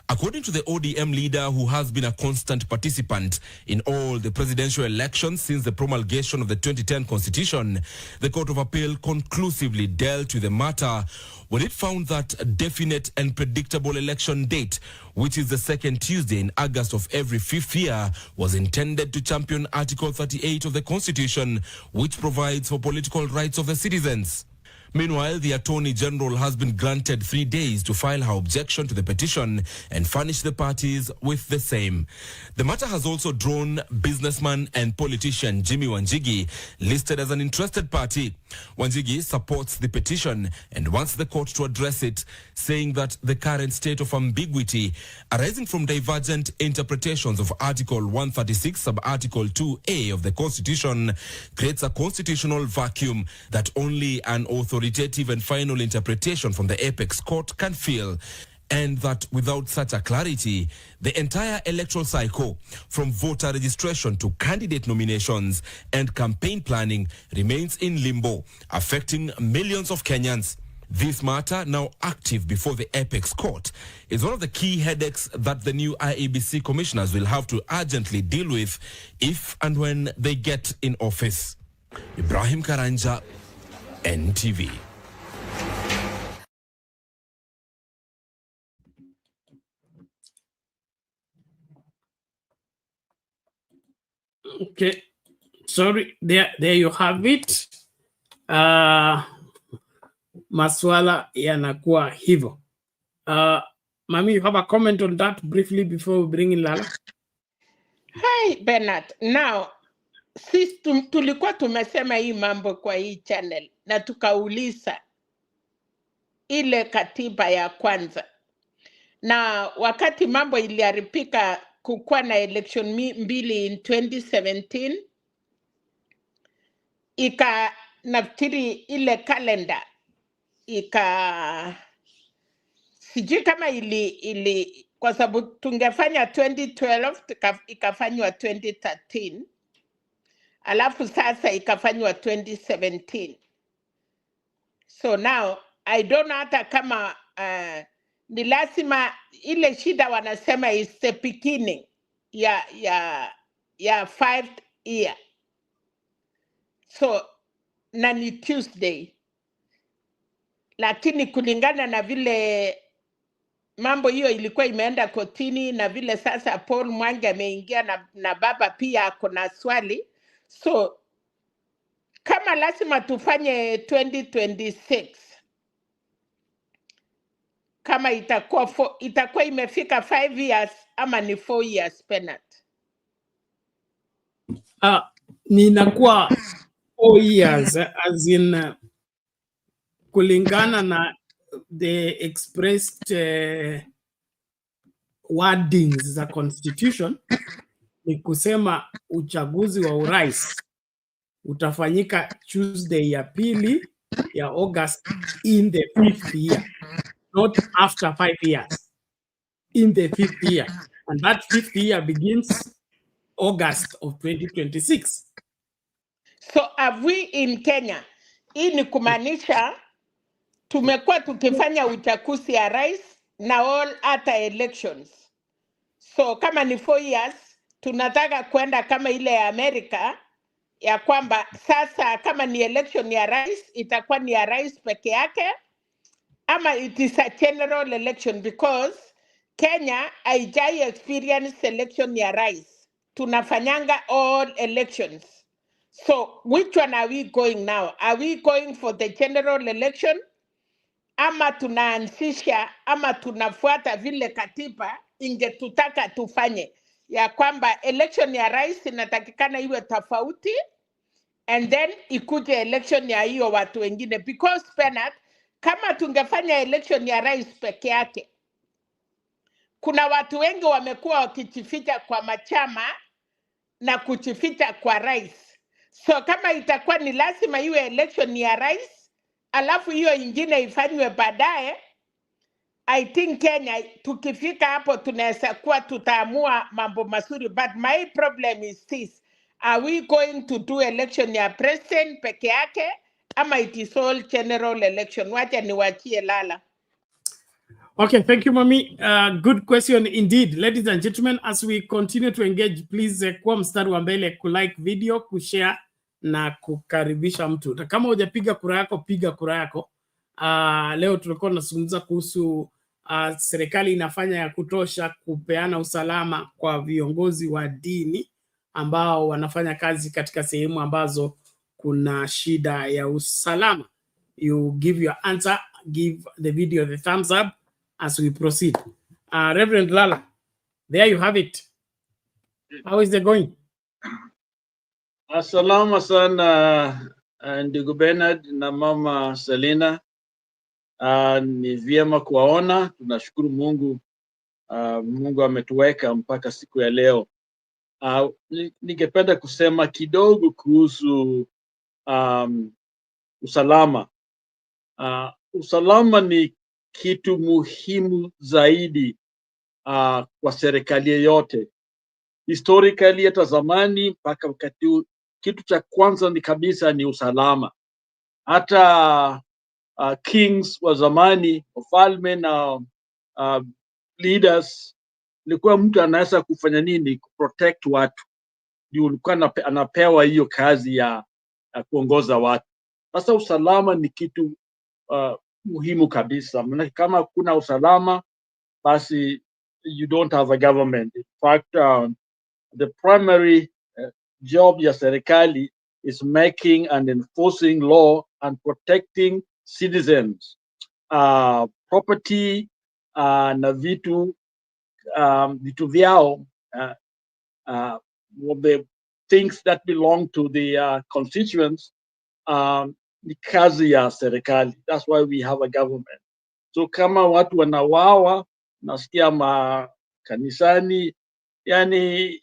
According to the ODM leader, who has been a constant participant in all the presidential elections since the promulgation of the 2010 Constitution, the Court of Appeal conclusively dealt with the matter when it found that a definite and predictable election date, which is the second Tuesday in August of every fifth year, was intended to champion Article 38 of the Constitution, which provides for political rights of the citizens. Meanwhile, the Attorney General has been granted 3 days to file her objection to the petition and furnish the parties with the same. The matter has also drawn businessman and politician Jimmy Wanjigi, listed as an interested party. Wanjigi supports the petition and wants the court to address it, saying that the current state of ambiguity arising from divergent interpretations of Article 136 sub-Article 2A of the Constitution creates a constitutional vacuum that only an authoritative and final interpretation from the apex court can fill, and that without such a clarity, the entire electoral cycle, from voter registration to candidate nominations and campaign planning, remains in limbo, affecting millions of Kenyans. This matter, now active before the apex court, is one of the key headaches that the new IEBC commissioners will have to urgently deal with if and when they get in office. Ibrahim Karanja, NTV. Okay, sorry, there you have it. Maswala yanakuwa hivyo. Mami, you have a comment on that briefly before we bring in Lala? Hi, Bernard. Now, sisi tulikuwa tumesema hii mambo kwa hii channel na tukauliza ile katiba ya kwanza. Na wakati mambo iliharibika kukuwa na election mbili in 2017, nafikiri ile calendar sijui kama ili kwa sababu tungefanya 2012 ikafanywa 2013, alafu sasa ikafanywa 2017. So now I don't know hata kama ni lazima ile shida wanasema is the beginning ya 5th year. So na ni Tuesday, lakini kulingana na vile mambo hiyo ilikuwa imeenda kotini na vile sasa Paul Mwangi ameingia na baba pia ako na swali. So kama lazima tufanye 2026, kama itakuwa imefika 5 years ama ni 4 years penalty? Ninakuwa 4 years as in kulingana na the expressed wordings za constitution, ni kusema uchaguzi wa urais utafanyika Tuesday ya pili ya August in the 5th year, not after 5 years, in the 5th year, and that 5th year begins August of 2026. So have we in Kenya, hii ni kumaanisha tumekuwa tukifanya uchaguzi ya rais na all other elections. So kama ni 4 years, tunataka kwenda kama ile ya Amerika, ya kwamba sasa kama ni election ya rais, itakuwa ni ya rais peke yake, ama it is a general election, because Kenya haijai experience election ya rais. Tunafanyanga all elections. So which one are we going now? Are we going for the general election? Ama tunaanzisha ama tunafuata vile katiba ingetutaka tufanye, ya kwamba election ya rais inatakikana iwe tofauti, and then ikuje election ya hiyo watu wengine, because Bernard, kama tungefanya election ya rais peke yake, kuna watu wengi wamekuwa wakijificha kwa machama na kujificha kwa rais. So kama itakuwa ni lazima iwe election ya rais, alafu hiyo ingine ifanywe baadaye, I think Kenya tukifika hapo tunaweza kuwa tutaamua mambo mazuri. But my problem is this: are we going to do election ya president peke yake ama it is all general election? Wacha niwachie Lala. Okay, thank you, Mami. Good question indeed. Ladies and gentlemen, as we continue to engage, please kuwa mstari wa mbele, kulike video, kushare na kukaribisha mtu. Na kama hujapiga kura yako, piga kura yako. Leo tulikuwa tunazungumza kuhusu serikali inafanya ya kutosha kupeana usalama kwa viongozi wa dini ambao wanafanya kazi katika sehemu ambazo kuna shida ya usalama. you give your answer, give the video the thumbs up as we proceed. Reverend Lala, there you have it. How is it going? Salama sana ndugu Bernard na mama Selina. Ni vyema kuwaona, tunashukuru Mungu. Mungu ametuweka mpaka siku ya leo. Ningependa kusema kidogo kuhusu usalama. Usalama ni kitu muhimu zaidi kwa serikali yote. Historically hata zamani mpaka wakati huu, kitu cha kwanza ni kabisa ni usalama. Hata kings wa zamani, wafalme na leaders, ilikuwa mtu anaweza kufanya nini? Kuprotect watu. Ndio ulikuwa anapewa hiyo kazi ya kuongoza watu. Sasa usalama ni kitu muhimu kabisa. Maana kama kuna usalama, basi you don't have a government. In fact, the primary job ya serikali is making and enforcing law and protecting citizens, property na vitu vyao, the things that belong to the constituents, ni kazi ya serikali. That's why we have a government. So kama watu wanawawa, nasikia makanisani, yani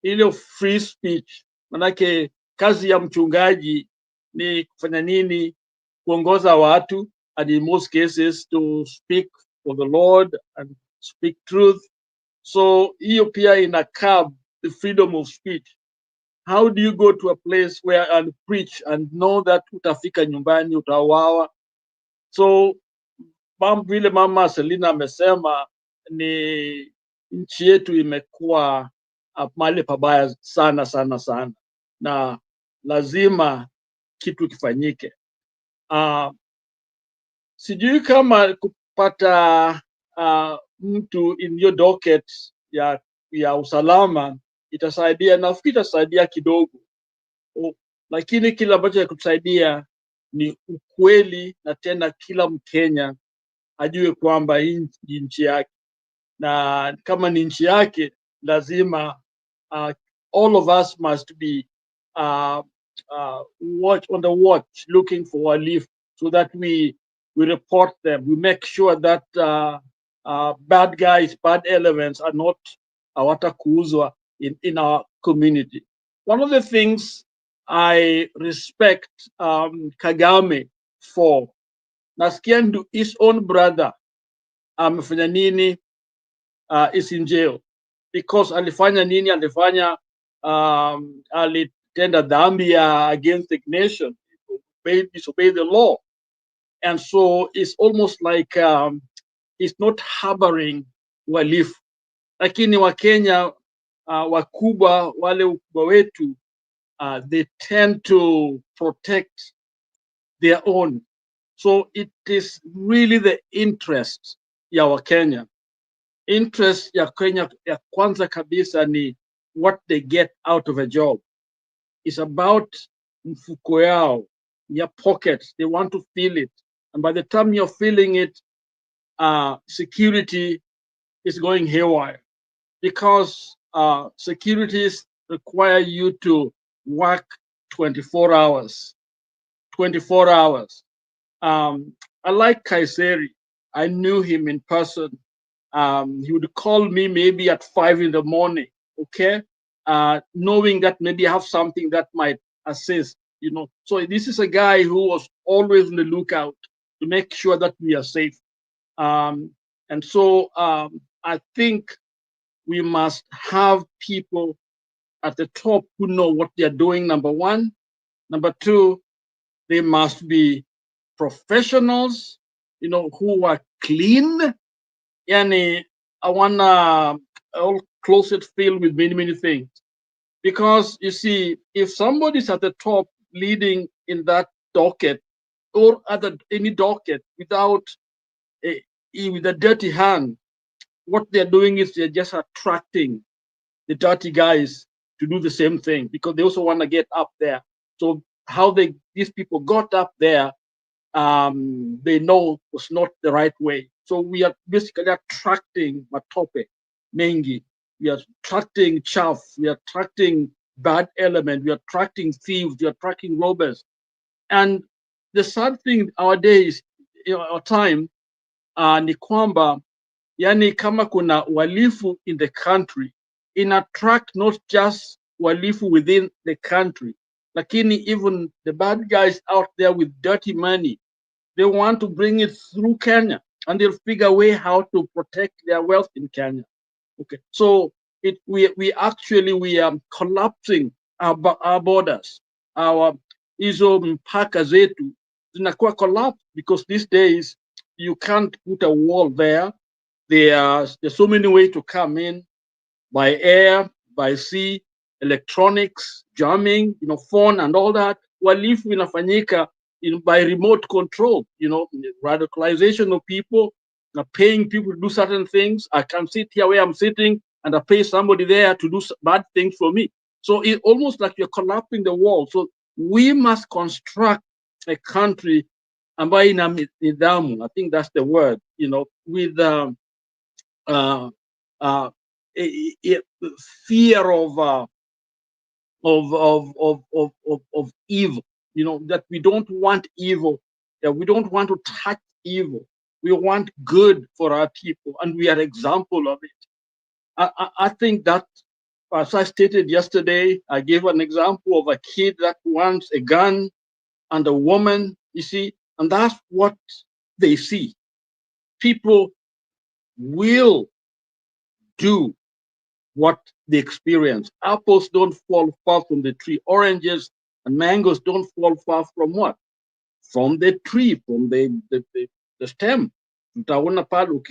ile free speech, manake kazi ya mchungaji ni kufanya nini? Kuongoza watu, and in most cases to speak for the Lord and speak truth. So hiyo pia ina curb the freedom of speech. How do you go to a place where and preach and know that utafika nyumbani utawawa? So vile mama Selina amesema, ni nchi yetu imekuwa mahali pabaya sana sana sana, na lazima kitu kifanyike. Sijui kama kupata mtu in your docket ya usalama itasaidia. Nafikiri itasaidia kidogo, lakini kile ambacho kutusaidia ni ukweli, na tena kila Mkenya ajue kwamba hii ni nchi yake, na kama ni nchi yake lazima all of us must be on the watch, looking for a leaf, so that we report them. We make sure that bad guys, bad elements are not hawatakuuzwa in our community. One of the things I respect Kagame for, nasikia his own brother amefanya nini, is in jail because alifanya nini? Alifanya alitenda dhambi against the nation, disobey the law, and so it's almost like he's not harboring uhalifu. Lakini Wakenya wakubwa, wale ukubwa wetu, they tend to protect their own. So it is really the interest ya Wakenya. Interest ya Kenya ya kwanza kabisa ni what they get out of a job. It's about mfuko yao, your pockets. They want to feel it. And by the time you're feeling it, security is going haywire, because securities require you to work 24 hours. 24 hours. I like Kaiseri. I knew him in person. He would call me maybe at 5 in the morning, okay? Knowing that maybe I have something that might assist, you know. So this is a guy who was always on the lookout to make sure that we are safe. And so I think we must have people at the top who know what they're doing, number one. Number two, they must be professionals, you know, who are clean. Yani, I want all closet filled with many, many things. Because you see, if somebody's at the top leading in that docket or any docket without with a dirty hand, what they're doing is they're just attracting the dirty guys to do the same thing, because they also want to get up there. So how these people got up there, they know was not the right way. So we are basically attracting matope, mengi. We are attracting chaff. We are attracting bad element. We are attracting thieves. We are attracting robbers. And the sad thing nowadays, our time, ni kwamba, yani kama kuna walifu in the country, in attract not just walifu within the country, lakini even the bad guys out there with dirty money, they want to bring it through Kenya, and they'll figure a way how to protect their wealth in Kenya. Okay, so we are collapsing our borders, our hizo mpaka zetu zinakuwa collapsed because these days you can't put a wall there. There's so many ways to come in, by air, by sea, electronics, jamming, phone and all that. Walifu inafanyika by remote control, radicalization of people, paying people to do certain things. I can sit here where I'm sitting and I pay somebody there to do bad things for me. So it's almost like you're collapsing the wall. So we must construct a country ambayo ina nidhamu, I think that's the word, with fear of evil, that we don't want evil, that we don't want to touch evil. We want good for our people, and we are example of it. I think that, as I stated yesterday, I gave an example of a kid that wants a gun and a woman, you see, and that's what they see. People will do what they experience. Apples don't fall far from the tree. Oranges and mangoes don't fall far from what? From the tree, from the stem. Utaona pale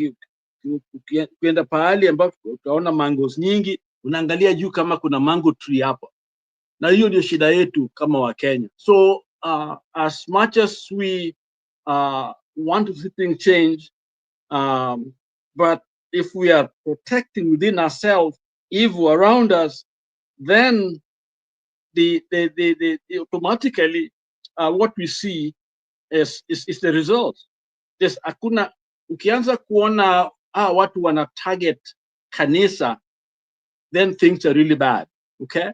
ukienda pahali ambapo utaona mangoes nyingi, unaangalia juu kama kuna mango tree hapa. Na hiyo ndio shida yetu kama wa Kenya. So as much as we want to see things change, but if we are protecting within ourselves evil around us, then the automatically what we see is the result. There's akuna ukianza kuona watu wana target kanisa, then things are really bad. Okay,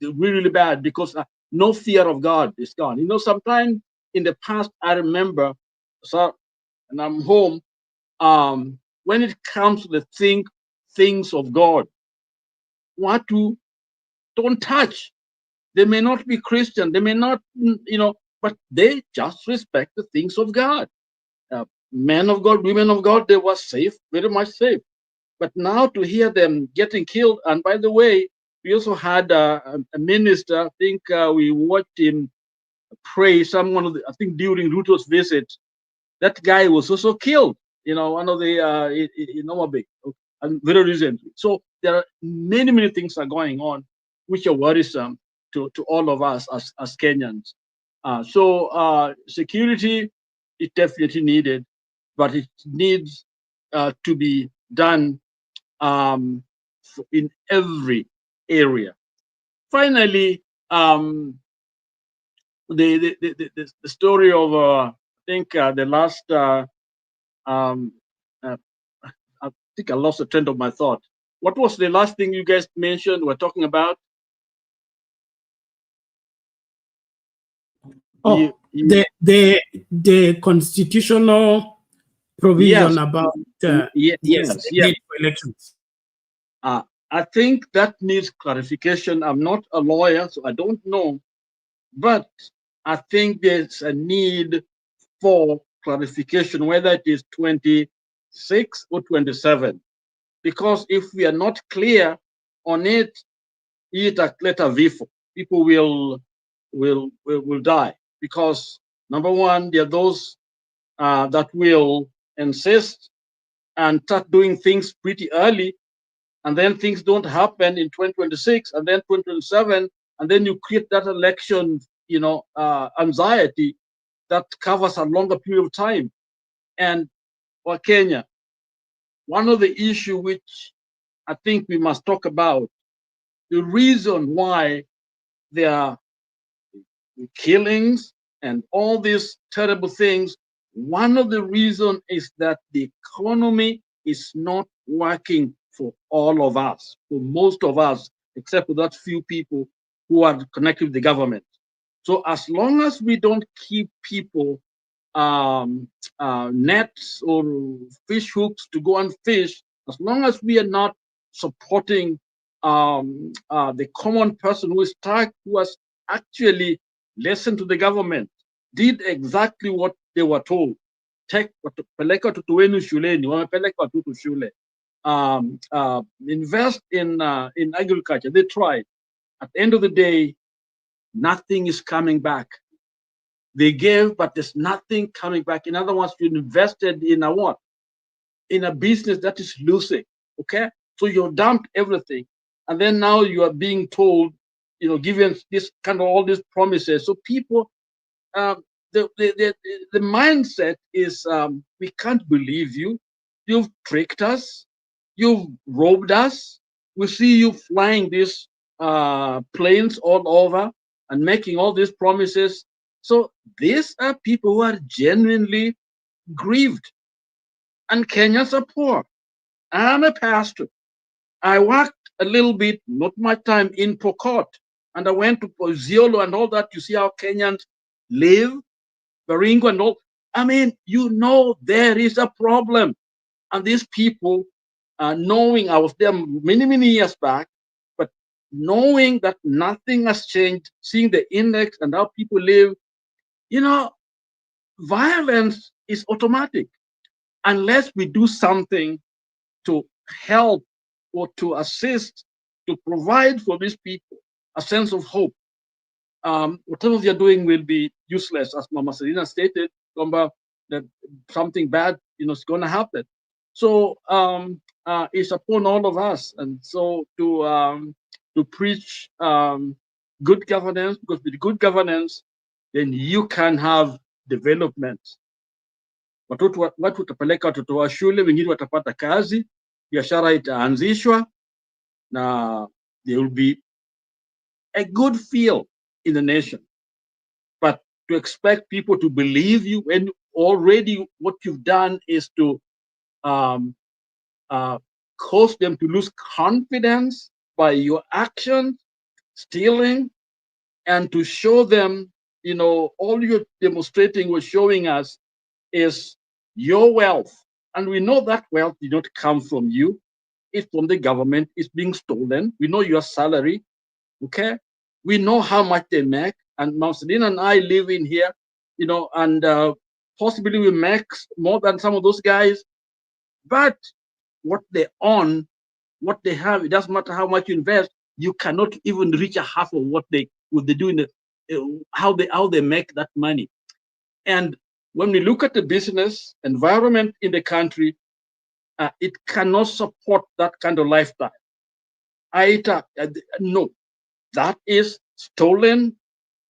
they're really bad because no fear of God is gone. Sometimes in the past I remember, and I'm home, when it comes to the things of God, watu don't touch. They may not be Christian, they may not, but they just respect the things of God. Men of God, women of God, they were safe, very much safe. But now to hear them getting killed, and by the way, we also had a minister, I think we watched him pray, I think during Ruto's visit, that guy was also killed, one of the, in Omabe, and very recently. So there are many things are going on, which are worrisome to all of us as Kenyans. So security is definitely needed, but it needs to be done in every area. Finally, the story of I think the last I think I lost the trend of my thought. What was the last thing you guys mentioned? We're talking about. The constitutional provision about yes. for elections. I think that needs clarification. I'm not a lawyer, so I don't know, but I think there's a need for clarification, whether it is 26 or 27, because if we are not clear on it, people will die, because number one, there are those that will insist and start doing things pretty early, and then things don't happen in 2026 and then 2027, and then you create that election anxiety that covers a longer period of time. And for Kenya, one of the issues which I think we must talk about, the reason why there are killings, and all these terrible things, one of the reasons is that the economy is not working for all of us, for most of us, except for that few people who are connected with the government. So as long as we don't keep people nets or fish hooks to go and fish, as long as we are not supporting the common person who has actually listened to the government, did exactly what they were told. Peleka watoto wenu shuleni, wamepeleka watoto shule. Invest in agriculture. They tried. At the end of the day, nothing is coming back. They gave, but there's nothing coming back. In other words, you invested in a what? In a business that is losing. Okay, so you dumped everything, and then now you are being told, given this kind of all these promises. So people, the mindset is, we can't believe you. You've tricked us. You've robbed us. We see you flying these planes all over and making all these promises. So these are people who are genuinely grieved. And Kenyans are poor. I'm a pastor. I worked a little bit, not my time, in Pokot. And I went to Poziolo and all that. You see how Kenyans live, Baringo and all. I mean, there is a problem. And these people, knowing I was there many, many years back, but knowing that nothing has changed, seeing the index and how people live, violence is automatic unless we do something to help or to assist, to provide for these people a sense of hope. Whatever they are doing will be useless, as Mama Selina stated, that something bad, is going to happen. So it's upon all of us, and so to preach good governance, because with good governance, then you can have development. Watu watapeleka watoto wa shule, wengine watapata kazi, biashara itaanzishwa, na there will be a good feel in the nation. But to expect people to believe you when already what you've done is to cause them to lose confidence by your actions, stealing, and to show them, all you're demonstrating or showing us is your wealth. And we know that wealth did not come from you. It's from the government. It's being stolen. We know your salary. Okay? We know how much they make. And Marcelina and I live in here, and possibly we make more than some of those guys. But what they own, what they have, it doesn't matter how much you invest, you cannot even reach a half of what they do in how they make that money. And when we look at the business environment in the country, it cannot support that kind of lifestyle. No, that is stolen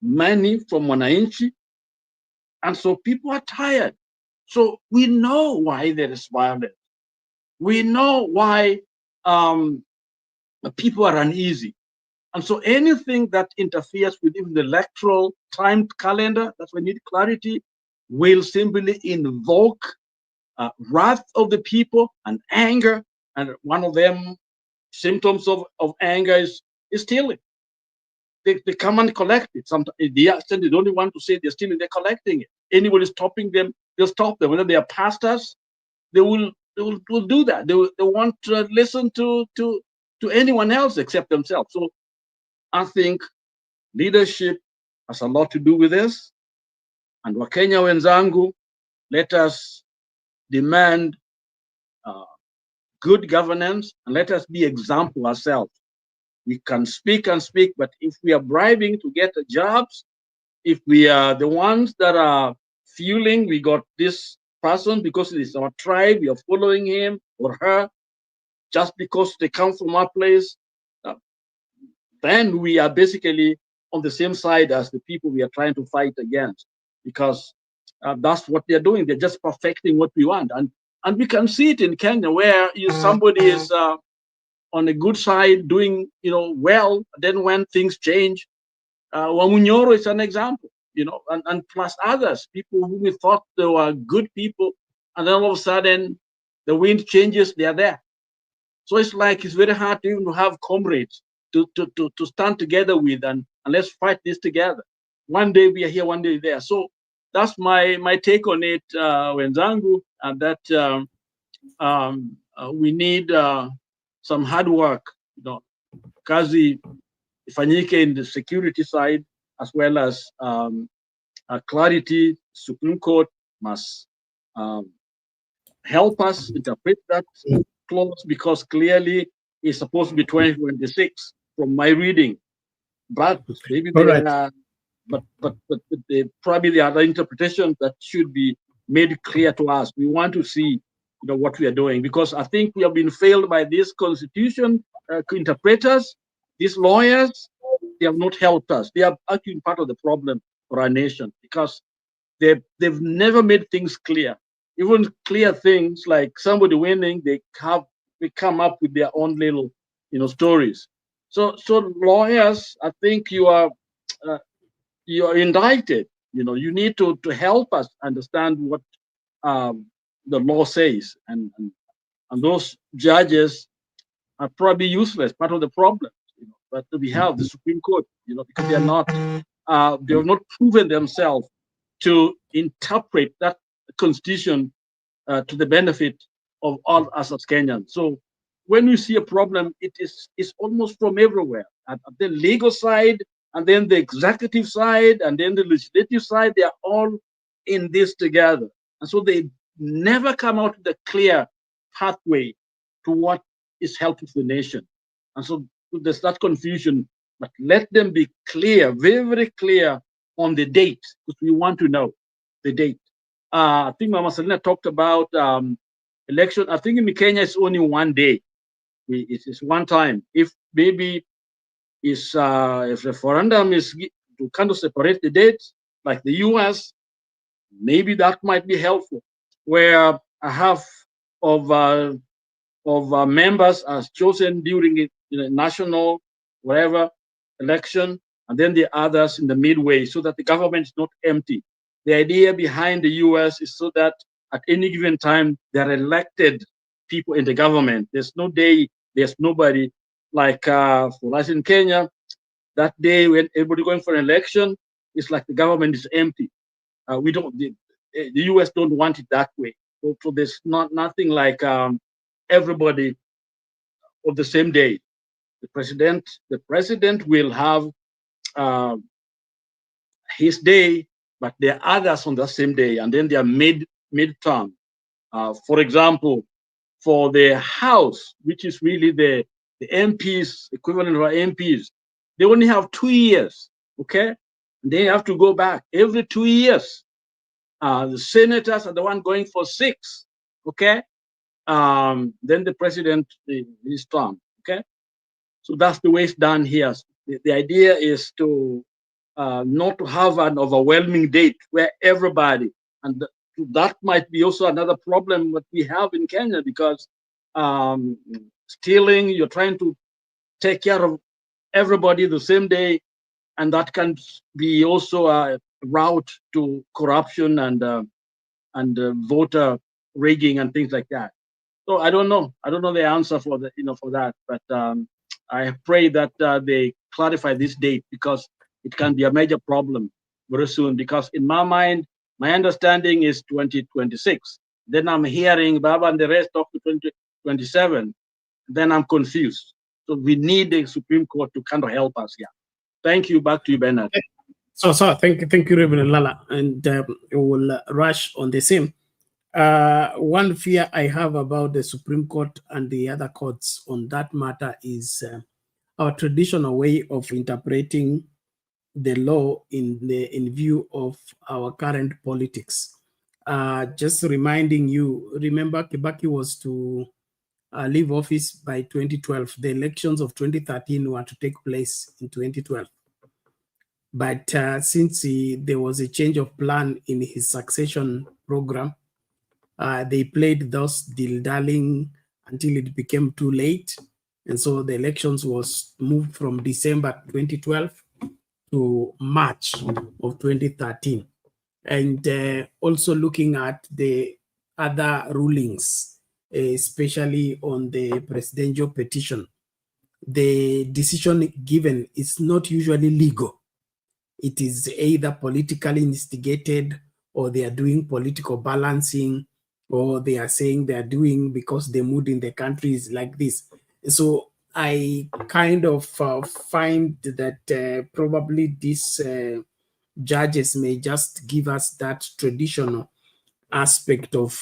money from Wananchi, and so people are tired. So we know why there is violence. We know why people are uneasy. And so anything that interferes with even the electoral timed calendar, that's when we need clarity, will simply invoke wrath of the people and anger. And one of them symptoms of anger is stealing. They come and collect it. Sometimes the accent, they don't even want to say they're stealing, they're collecting it. Anybody stopping them, they'll stop them. Whether they are pastors, they will do that. They want to listen to anyone else except themselves. So I think leadership has a lot to do with this. And Wakenya wenzangu, let us demand good governance, and let us be example ourselves. We can speak and speak, but if we are bribing to get jobs, if we are the ones that are fueling, we got this person because it is our tribe, we are following him or her, just because they come from our place, then we are basically on the same side as the people we are trying to fight against, because that's what they're doing. They're just perfecting what we want. And we can see it in Kenya, where somebody is on a good side doing well, then when things change, Wamunyoro is an example, you know, and plus others, people who we thought they were good people, and then all of a sudden the wind changes, they are there. So it's like it's very hard to even have comrades to stand together with and let's fight this together. One day we are here, one day there. So that's my take on it, Wenzangu, and that we need some hard work, you know, kazi ifanyike in the security side as well as clarity. Supreme Court must help us interpret that clause, because clearly it's supposed to be 2026 from my reading, but maybe there are, but probably there are other interpretations that should be made clear to us. We want to see, you know, what we are doing, because I think we have been failed by these constitution interpreters, these lawyers. They have not helped us. They are actually part of the problem for our nation, because they've never made things clear. Even clear things like somebody winning, they come up with their own little, you know, stories. So lawyers, I think you are indicted. You know, you need to help us understand what the law says, and those judges are probably useless, part of the problem. You know, but we have the Supreme Court, you know, because they have not proven themselves to interpret that constitution to the benefit of all us as Kenyans. So when we see a problem, it's almost from everywhere, at the legal side, and then the executive side, and then the legislative side. They are all in this together, and so they never come out with a clear pathway to what is helpful to the nation. And so there's that confusion, but let them be clear, very, very clear on the date, because we want to know the date. I think Mama Selina talked about election. I think in Kenya it's only one day. It's one time. If maybe if referendum is to kind of separate the dates, like the US, maybe that might be helpful, where a half of members are chosen during a national whatever election, and then the others in the midway, so that the government is not empty. The idea behind the US is so that at any given time there are elected people in the government. There's no day, there's nobody. Like for us in Kenya, that day when everybody going for an election, it's like the government is empty. We don't. The US don't want it that way. So there's nothing like everybody on the same day. The president will have his day, but there are others on the same day, and then they are midterm. For example, for the House, which is really the MPs, equivalent of our MPs, they only have 2 years, okay? And they have to go back every 2 years. The senators are the one going for 6, okay? Then the president, his term, okay? So that's the way it's done here. The idea is to not to have an overwhelming date where everybody, and that might be also another problem that we have in Kenya, because stealing, you're trying to take care of everybody the same day, and that can be also a route to corruption and voter rigging and things like that. So I don't know the answer for that, but I pray that they clarify this date, because it can be a major problem very soon. Because in my mind, my understanding is 2026. Then I'm hearing Baba and the rest talk to 2027. Then I'm confused. So we need the Supreme Court to kind of help us here. Thank you. Back to you, Bernard. So thank you, Reverend Lala, and we will rush on the same. One fear I have about the Supreme Court and the other courts on that matter is our traditional way of interpreting the law in view of our current politics. Just reminding you, remember Kibaki was to leave office by 2012. The elections of 2013 were to take place in 2012. But since there was a change of plan in his succession program, they played thus dilly-dallying until it became too late. And so the elections was moved from December 2012 to March of 2013. And also looking at the other rulings, especially on the presidential petition, the decision given is not usually legal. It is either politically instigated, or they are doing political balancing, or they are saying they are doing because the mood in the country is like this. So I kind of find that probably these judges may just give us that traditional aspect of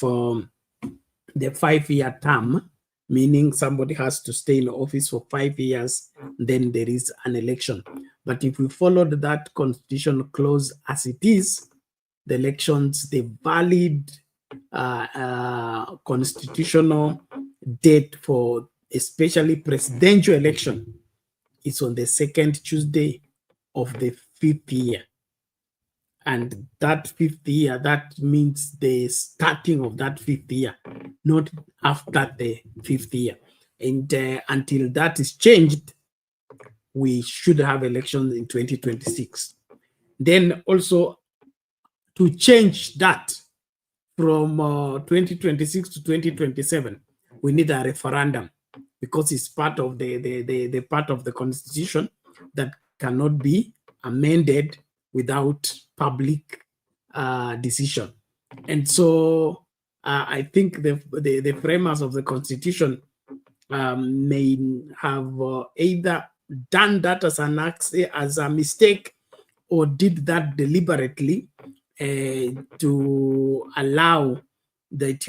the 5-year term, meaning somebody has to stay in office for 5 years, then there is an election. But if we followed that constitutional clause as it is, the elections, the valid constitutional date for especially presidential election is on the second Tuesday of the 5th year. And that 5th year, that means the starting of that 5th year, not after the 5th year. And until that is changed, we should have elections in 2026. Then also to change that from 2026 to 2027, we need a referendum, because it's part of the part of the constitution that cannot be amended without public decision. And so I think the framers of the constitution may have either done that as a mistake, or did that deliberately to allow that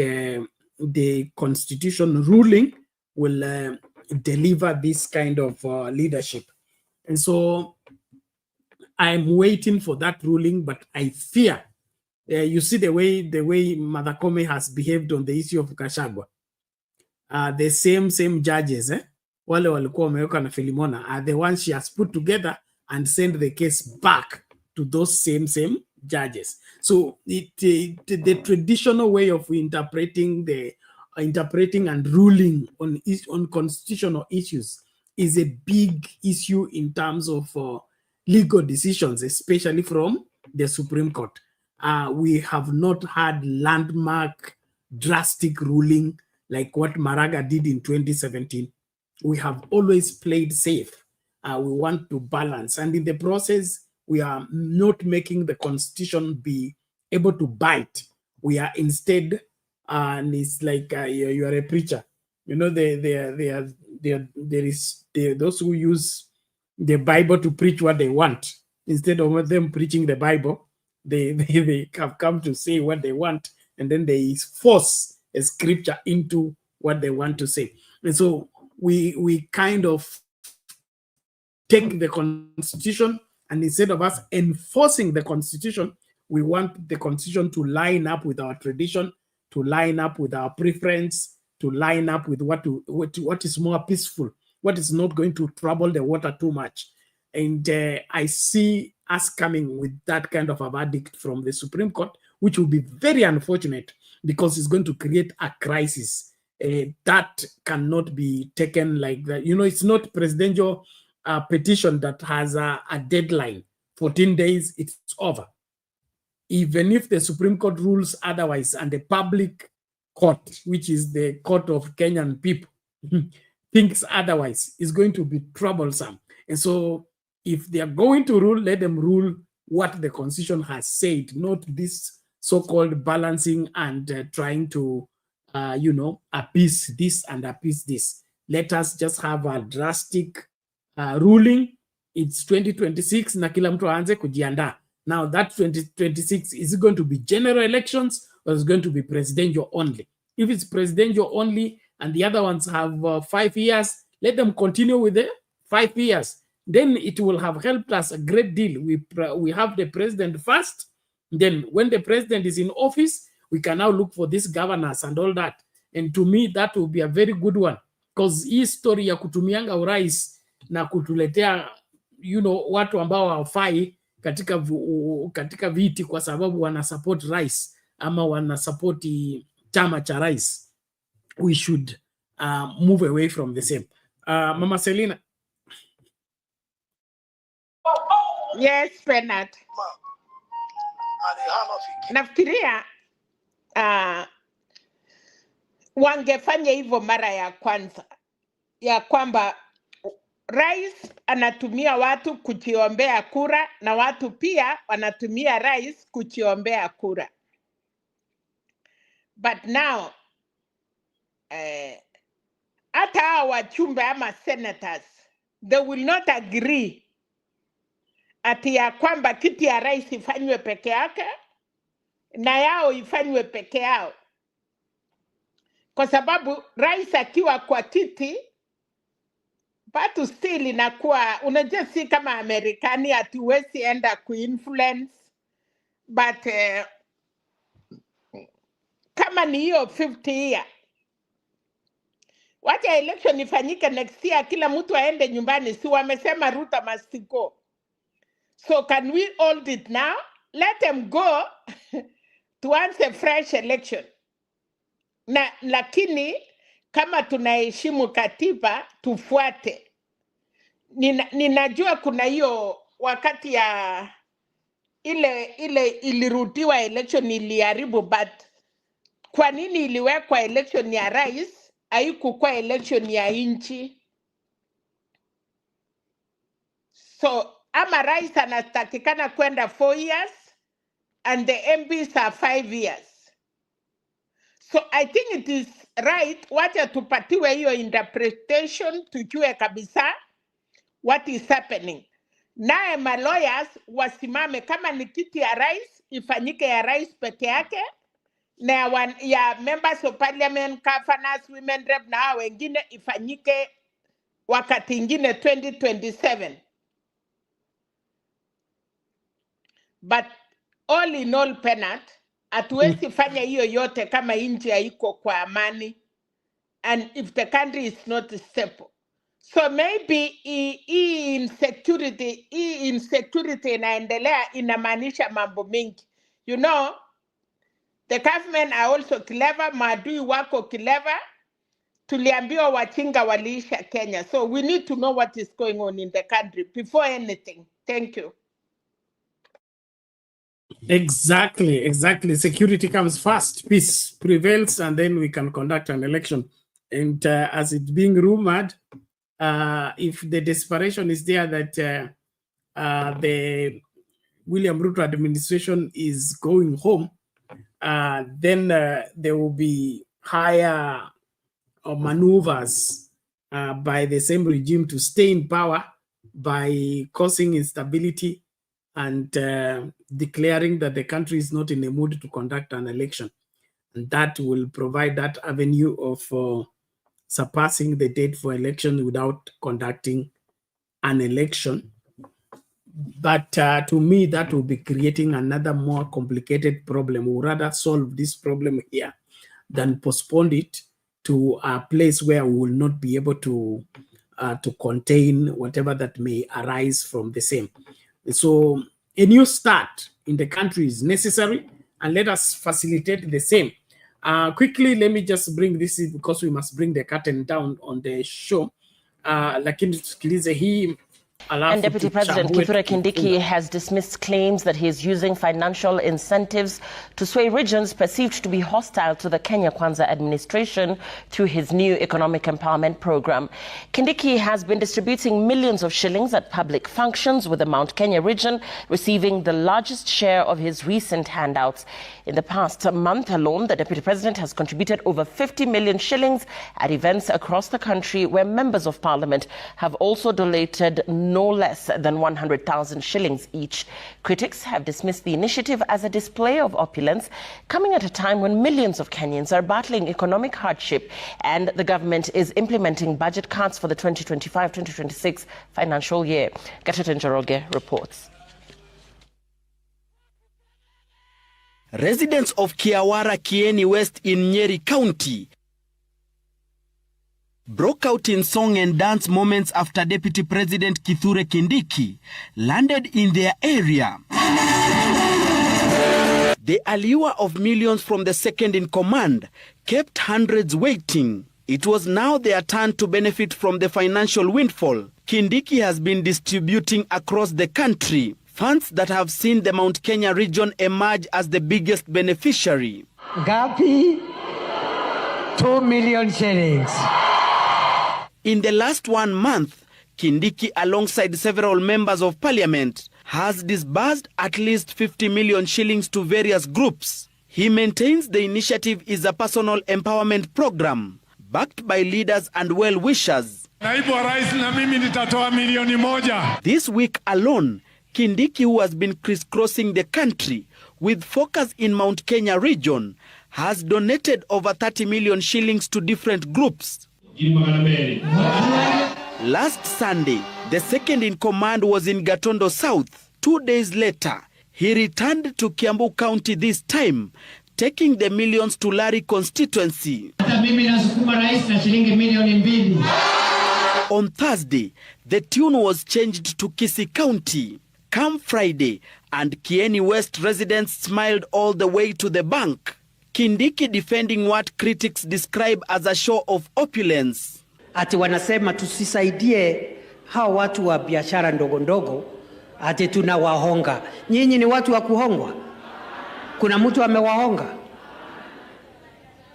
the constitution ruling will deliver this kind of leadership. And so I'm waiting for that ruling, but I fear, you see the way Martha Koome has behaved on the issue of Gachagua. The same judges, wale walikuwa wameweka na Filimona, are the ones she has put together and sent the case back to those same judges. So the traditional way of interpreting and ruling on constitutional issues is a big issue in terms of legal decisions, especially from the Supreme Court. We have not had landmark drastic ruling like what Maraga did in 2017. We have always played safe. We want to balance, and in the process, we are not making the constitution be able to bite. We are instead, and it's like you are a preacher. You know, there is those who use the Bible to preach what they want. Instead of them preaching the Bible, they have come to say what they want, and then they force a scripture into what they want to say. And so we kind of take the constitution, and instead of us enforcing the constitution, we want the constitution to line up with our tradition, to line up with our preference, to line up with what is more peaceful, what is not going to trouble the water too much. And I see us coming with that kind of a verdict from the Supreme Court, which will be very unfortunate, because it's going to create a crisis that cannot be taken like that. You know, it's not presidential petition that has a deadline. 14 days, it's over. Even if the Supreme Court rules otherwise, and the public court, which is the court of Kenyan people, thinks otherwise, it's going to be troublesome. And so if they are going to rule, let them rule what the Constitution has said, not this so-called balancing and trying to, appease this and appease this. Let us just have a drastic ruling. It's 2026, na kila mtu aanze kujiandaa. Now that 2026, is it going to be general elections, or is it going to be presidential only? If it's presidential only and the other ones have 5 years, let them continue with the 5 years. Then it will have helped us a great deal. We have the president first. Then when the president is in office, we can now look for these governors and all that. And to me, that will be a very good one. Because hii story ya kutumianga urais na kutuletea, watu ambao hawafai katika viti kwa sababu wana support rais ama wana support chama cha rais, we should move away from the same. Mama Selina. Yes, Bernard. Nafikiria wangefanya hivyo mara ya kwanza, ya kwamba rais anatumia watu kujiombea kura na watu pia wanatumia rais kujiombea kura. But now hata hao wachumbe ama senators, they will not agree ati ya kwamba kiti ya rais ifanywe peke yake na yao ifanywe peke yao, kwa sababu rais akiwa kwa kiti bado still inakuwa, unajua si kama Amerikani hatuwezi enda kuinfluence, but kama ni hiyo 50 year, wacha election ifanyike next year, kila mtu aende nyumbani, si wamesema Ruto must go. So can we hold it now? Let them go towards a fresh election. Na lakini kama tunaheshimu katiba tufuate. Ninajua kuna hiyo wakati ya ile ilirudiwa election iliharibu, but kwa nini iliwekwa election ya rais haikukuwa election ya nchi? So ama rais anatakikana kwenda 4 years and the MPs are 5 years. So I think it is right, wacha tupatiwe hiyo interpretation, tujue kabisa what is happening. Nae ma lawyers wasimame, kama ni kiti ya rais ifanyike ya rais peke yake, na ya members of parliament, governors, women rep na wengine ifanyike wakati ingine 2027. But all in all, Penat, hatuwezi fanya hiyo yote kama nchi haiko kwa amani, and if the country is not stable. So maybe insecurity inaendelea inamaanisha mambo mengi. You know, the government are also clever, maadui wako clever. Tuliambiwa wachinga waliisha Kenya. So we need to know what is going on in the country before anything. Thank you. Exactly. Security comes first, peace prevails, and then we can conduct an election. And as it's being rumored, if the desperation is there that the William Ruto administration is going home, then there will be higher maneuvers by the same regime to stay in power by causing instability and declaring that the country is not in the mood to conduct an election. And that will provide that avenue of surpassing the date for election without conducting an election. But to me, that will be creating another more complicated problem. We would rather solve this problem here than postpone it to a place where we will not be able to contain whatever that may arise from the same. So a new start in the country is necessary, and let us facilitate the same. Quickly, let me just bring this in because we must bring the curtain down on the show. Lakini tusikilize hii. And Deputy President Kithure Kindiki has dismissed claims that he is using financial incentives to sway regions perceived to be hostile to the Kenya Kwanza administration through his new economic empowerment program. Kindiki has been distributing millions of shillings at public functions, with the Mount Kenya region receiving the largest share of his recent handouts. In the past month alone, the Deputy President has contributed over 50 million shillings at events across the country, where members of parliament have also donated no less than 100,000 shillings each. Critics have dismissed the initiative as a display of opulence, coming at a time when millions of Kenyans are battling economic hardship and the government is implementing budget cuts for the 2025-2026 financial year. Gatete Njoroge reports. Residents of Kiawara, Kieni West in Nyeri County broke out in song and dance moments after Deputy President Kithure Kindiki landed in their area. The allure of millions from the second in command kept hundreds waiting. It was now their turn to benefit from the financial windfall Kindiki has been distributing across the country. funds that have seen the Mount Kenya region emerge as the biggest beneficiary. Gapi, 2 million shillings. In the last 1 month, Kindiki, alongside several members of parliament, has disbursed at least 50 million shillings to various groups. He maintains the initiative is a personal empowerment program backed by leaders and well-wishers. This week alone, Kindiki, who has been crisscrossing the country with focus in Mount Kenya region, has donated over 30 million shillings to different groups. Last Sunday, the second in command was in Gatondo South. 2 days later, he returned to Kiambu County this time, taking the millions to Lari constituency. On Thursday, the tune was changed to Kisii County. Come Friday, and Kieni West residents smiled all the way to the bank. Kindiki defending what critics describe as a show of opulence. Ati wanasema tusisaidie hao watu wa biashara ndogo ndogo, ati tunawahonga. Nyinyi ni watu wa kuhongwa? Kuna mtu amewahonga?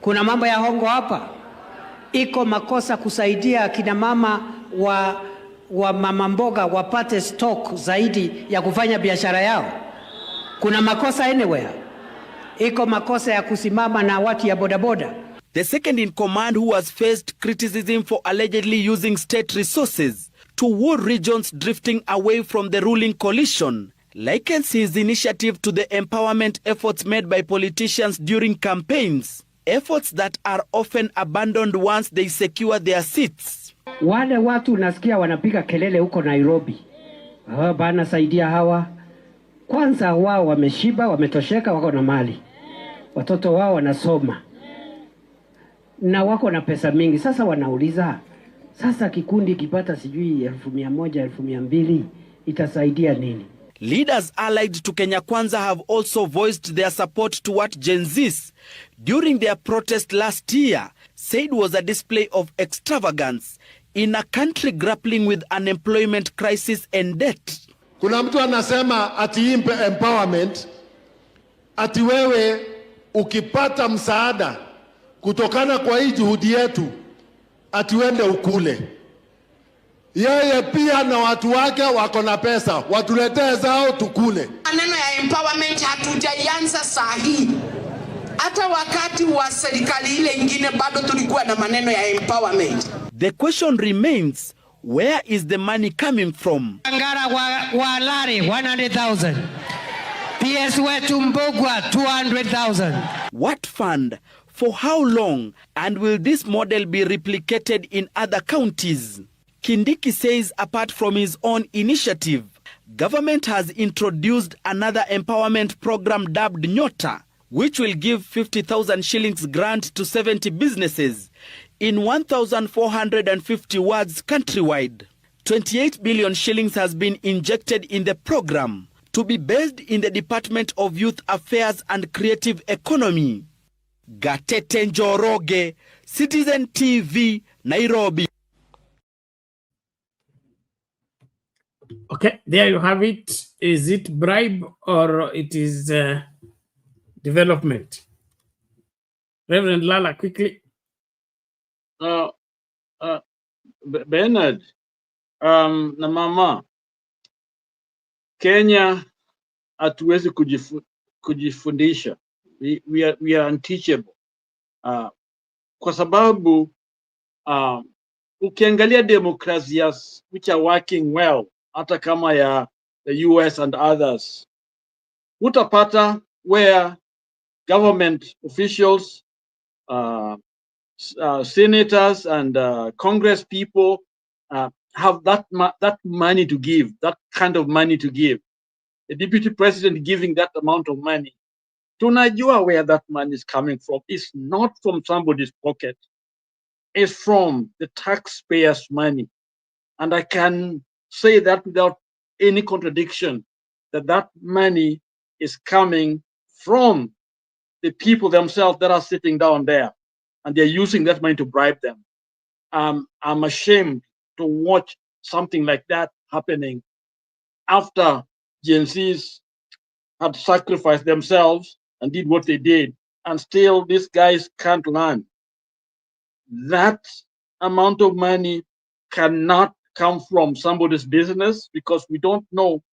Kuna mambo ya hongo hapa? Iko makosa kusaidia akina mama wa mama mboga wapate stock zaidi ya kufanya biashara yao? Kuna makosa anywhere? Iko makosa ya kusimama na watu ya bodaboda? The second in command, who has faced criticism for allegedly using state resources to ward regions drifting away from the ruling coalition, likens his initiative to the empowerment efforts made by politicians during campaigns, efforts that are often abandoned once they secure their seats. Wale watu unasikia wanapiga kelele huko Nairobi, bana saidia hawa. Kwanza wao wameshiba, wametosheka, wako na mali. Watoto wao wanasoma na wako na pesa mingi. Sasa wanauliza, sasa kikundi kipata sijui 100,000, 200,000 itasaidia nini? Leaders allied to Kenya Kwanza have also voiced their support to what Gen Zs, during their protest last year, said was a display of extravagance in a country grappling with unemployment crisis and debt. Kuna mtu anasema ati empowerment, ati wewe ukipata msaada kutokana kwa hii juhudi yetu, ati wende ukule. Yeye pia na watu wake wako na pesa, watuletee zao tukule. Maneno ya empowerment hatujaianza saa hii. Hata wakati wa serikali ile ingine bado tulikuwa na maneno ya empowerment. The question remains, where is the money coming from? Angara wa Lari 100,000. PS wetu Mbogwa 200,000. What fund? For how long? And will this model be replicated in other counties? Kindiki says apart from his own initiative, government has introduced another empowerment program dubbed Nyota, which will give 50,000 shillings grant to 70 businesses in 1,450 wards countrywide. 28 billion shillings has been injected in the program to be based in the Department of Youth Affairs and Creative Economy. Gatete Njoroge, Citizen TV, Nairobi. Okay, there you have it. Is it bribe or it is development? Reverend Lala, quickly. Bernard, na mama, Kenya hatuwezi kujifundisha. We are unteachable. Kwa sababu ukiangalia democracies which are working well, hata kama ya the US and others, utapata where government officials, senators and Congress people have that money to give, that kind of money to give. The deputy president giving that amount of money. Tunajua where that money is coming from. It's not from somebody's pocket. It's from the taxpayers' money. And I can say that without any contradiction, that money is coming from the people themselves that are sitting down there. And they're using that money to bribe them. I'm ashamed to watch something like that happening after Gen Zs had sacrificed themselves and did what they did, and still these guys can't learn. That amount of money cannot come from somebody's business because we don't know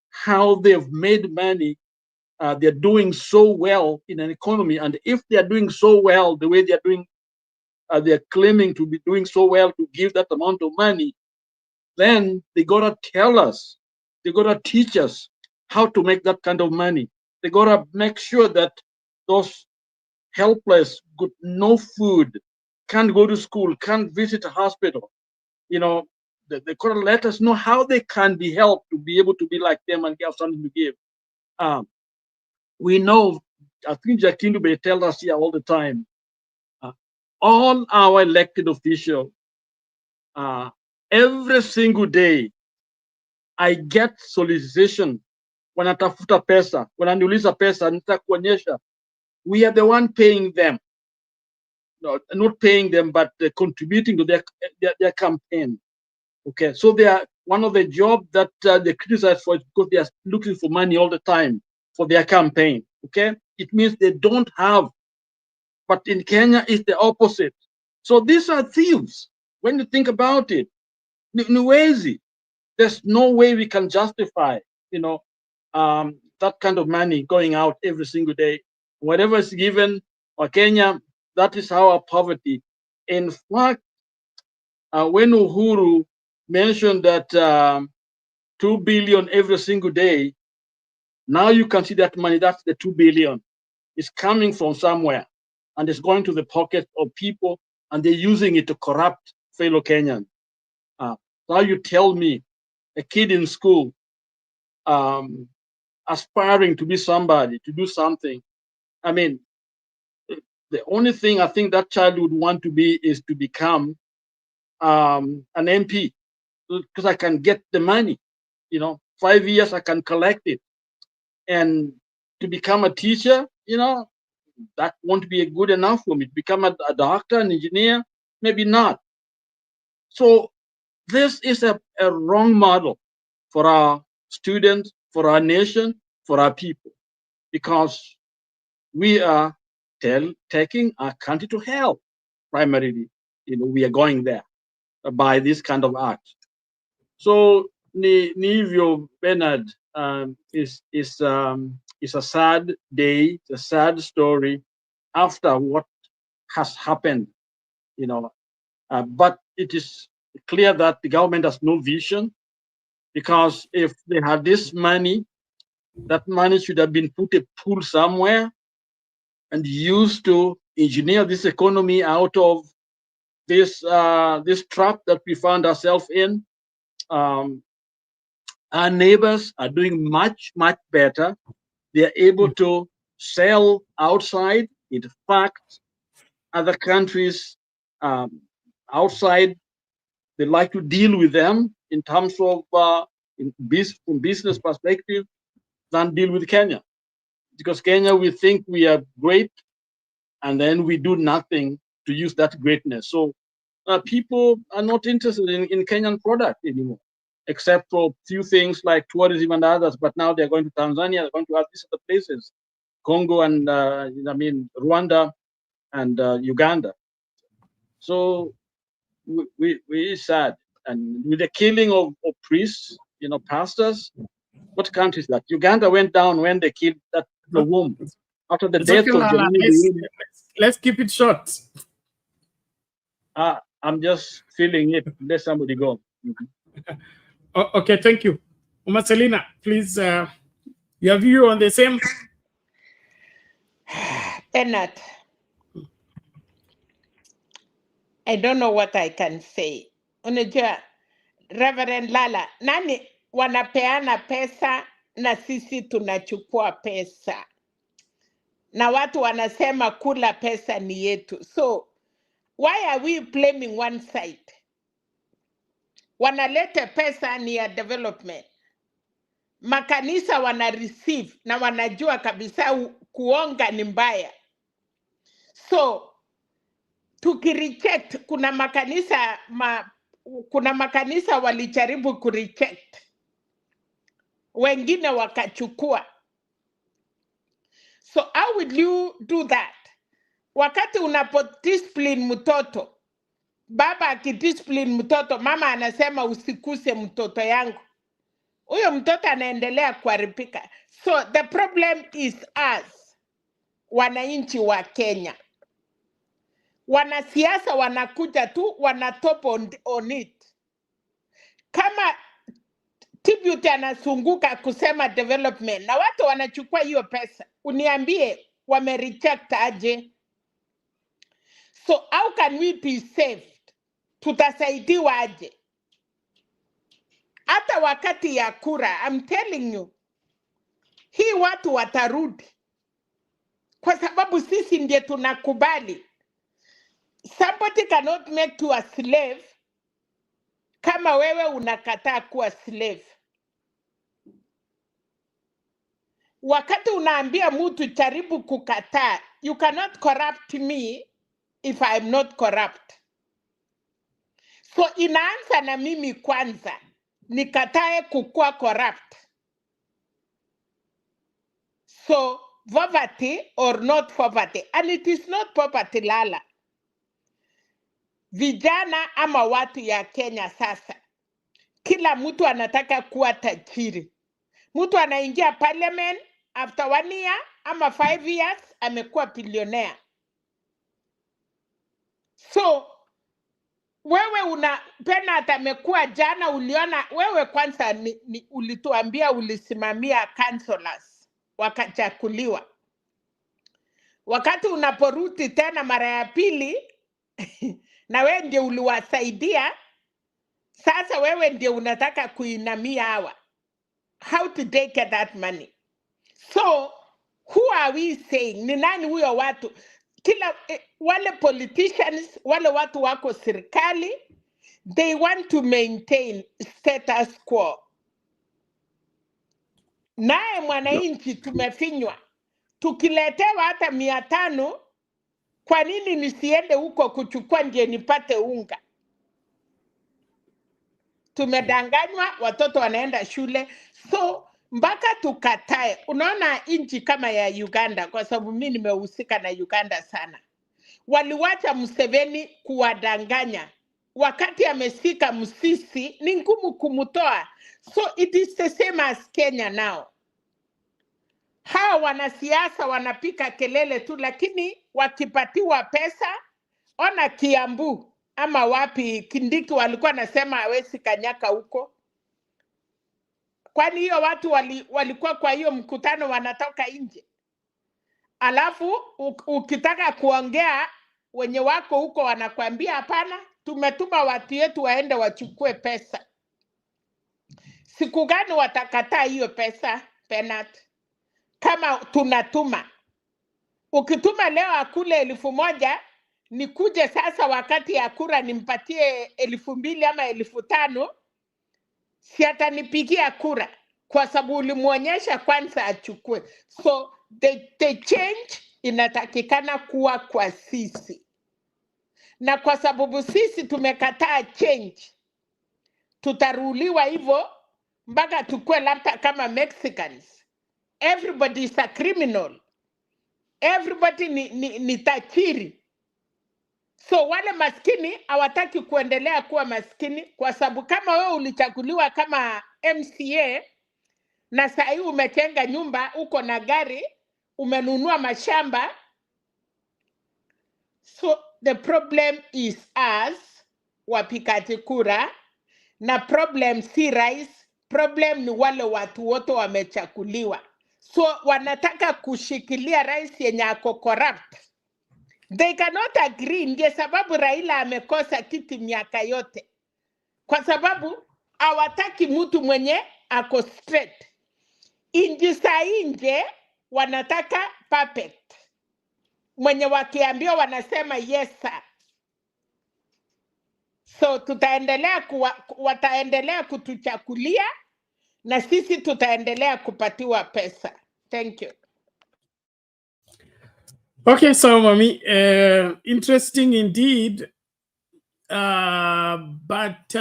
how they've made money. They're doing so well in an economy, and if they are doing so well the way they are doing, they're claiming to be doing so well to give that amount of money, then they gotta tell us, they gotta teach us how to make that kind of money. They gotta make sure that those helpless, got no food, can't go to school, can't visit a hospital, you know, they gotta let us know how they can be helped to be able to be like them and have something to give. We know, I think Jakindube tells us here all the time, all our elected officials, every single day, I get solicitation wanatafuta pesa, wananiuliza pesa, nitakuonyesha. We are the one paying them. No, not paying them, but contributing to their campaign. Okay, so they are one of the jobs that they criticize for is because they are looking for money all the time for their campaign. Okay, it means they don't have, but in Kenya it's the opposite. So these are thieves. When you think about it, Nwezi, there's no way we can justify, that kind of money going out every single day. Whatever is given or Kenya, that is our poverty. In fact, when Uhuru mentioned that 2 billion every single day, now you can see that money, that's the 2 billion. It's coming from somewhere and it's going to the pocket of people and they're using it to corrupt fellow Kenyans. Now you tell me a kid in school aspiring to be somebody, to do something. I mean, the only thing I think that child would want to be is to become an MP, because I can get the money, 5 years I can collect it. And to become a teacher, that won't be good enough for me. To become a doctor, an engineer, maybe not. So this is a wrong model for our students, for our nation, for our people, because we are taking our country to hell, primarily. We are going there by this kind of act. So Nivio Bernard is a sad day, it's a sad story after what has happened, but it is clear that the government has no vision, because if they had this money, that money should have been put a pool somewhere and used to engineer this economy out of this trap that we found ourselves in. Our neighbors are doing much, much better. They are able to sell outside. In fact, other countries outside, they like to deal with them in terms of from business perspective than deal with Kenya. Because Kenya, we think we are great, and then we do nothing to use that greatness. So people are not interested in Kenyan product anymore, except for a few things like tourism and others. But now they're going to Tanzania, they're going to these other places, Congo and Rwanda and Uganda. So we sad. And with the killing of priests, pastors, what country is that? Uganda went down when they killed the womb. After the death of the let's keep it short. I'm just feeling it. Let somebody go. Okay, thank you. Selina, please, your view on the same? Bernard, I don't know what I can say. Unajua, Reverend Lala, nani wanapeana pesa na sisi tunachukua pesa, na watu wanasema kula pesa ni yetu. So why are we blaming one side? Wanaleta pesa ni ya development. Makanisa wana receive na wanajua kabisa kuonga ni mbaya. So tukireject, kuna makanisa walijaribu kureject wengine wakachukua. So how will you do that? Wakati unapodiscipline mtoto, baba akidiscipline mtoto, mama anasema usikuse mtoto yangu, huyo mtoto anaendelea kuharibika. So the problem is us, wananchi wa Kenya. Wanasiasa wanakuja tu, wanatop on it. Kama tribute anasunguka kusema development na watu wanachukua hiyo pesa, uniambie wamereject aje? So how can we be saved? Tutasaidiwa aje? Hata wakati ya kura, I'm telling you, hii watu watarudi, kwa sababu sisi ndiye tunakubali. Somebody cannot make you a slave kama wewe unakataa kuwa slave. Wakati unaambia mtu jaribu kukataa, you cannot corrupt me if I'm not corrupt. So inaanza na mimi kwanza, nikatae kukua corrupt. So poverty or not poverty, and it is not poverty lala. Vijana ama watu ya Kenya sasa, kila mtu anataka kuwa tajiri. Mtu anaingia parliament after 1 year ama 5 years amekuwa billionaire. So wewe unapenda atamekuwa jana, uliona wewe kwanza ulituambia ulisimamia councillors wakachakuliwa. Wakati unaporuti tena mara ya pili na wewe ndio uliwasaidia, sasa wewe ndio unataka kuinamia hawa. How to take that money? So who are we saying? Ni nani huyo watu? Kila wale politicians, wale watu wako serikali, they want to maintain status quo. Naye mwananchi tumefinywa. Tukiletewa hata 500, kwa nini nisiende huko kuchukua ndiye nipate unga? Tumedanganywa, watoto wanaenda shule. So mpaka tukatae. Unaona nchi kama ya Uganda, kwa sababu mimi nimehusika na Uganda sana, waliwacha Museveni kuwadanganya. Wakati amesika msisi, ni ngumu kumutoa. So it is the same as Kenya now. Hawa wanasiasa wanapika kelele tu, lakini wakipatiwa pesa, ona Kiambu ama wapi Kindiki walikuwa nasema hawezi kanyaka huko. Kwani hiyo watu walikuwa kwa hiyo mkutano wanatoka nje. Alafu ukitaka kuongea wenye wako huko wanakuambia hapana, tumetuma watu yetu waende wachukue pesa. Siku gani watakataa hiyo pesa, Penat? Kama tunatuma. Ukituma leo akule 1,000, nikuje sasa wakati ya kura nimpatie 2,000 ama 5,000, si atanipigia kura kwa sababu ulimuonyesha kwanza achukue. So the change inatakikana kuwa kwa sisi. Na kwa sababu sisi tumekataa change, tutaruliwa hivyo mpaka tukue labda kama Mexicans. Everybody is a criminal. Everybody ni tajiri. So wale maskini hawataki kuendelea kuwa maskini, kwa sababu kama wewe ulichaguliwa kama MCA na sasa hivi umejenga nyumba, uko na gari, umenunua mashamba. So the problem is us, wapikaji kura, na problem si rais, problem ni wale watu wote wamechaguliwa. So wanataka kushikilia rais yenye ako corrupt. They cannot agree. Ndiye sababu Raila amekosa kiti miaka yote, kwa sababu hawataki mtu mwenye ako straight. Inji saa nje wanataka perfect, mwenye wakiambiwa wanasema yes sir. So wataendelea kutuchakulia na sisi tutaendelea kupatiwa pesa. Thank you. Okay, so Mami, interesting indeed. But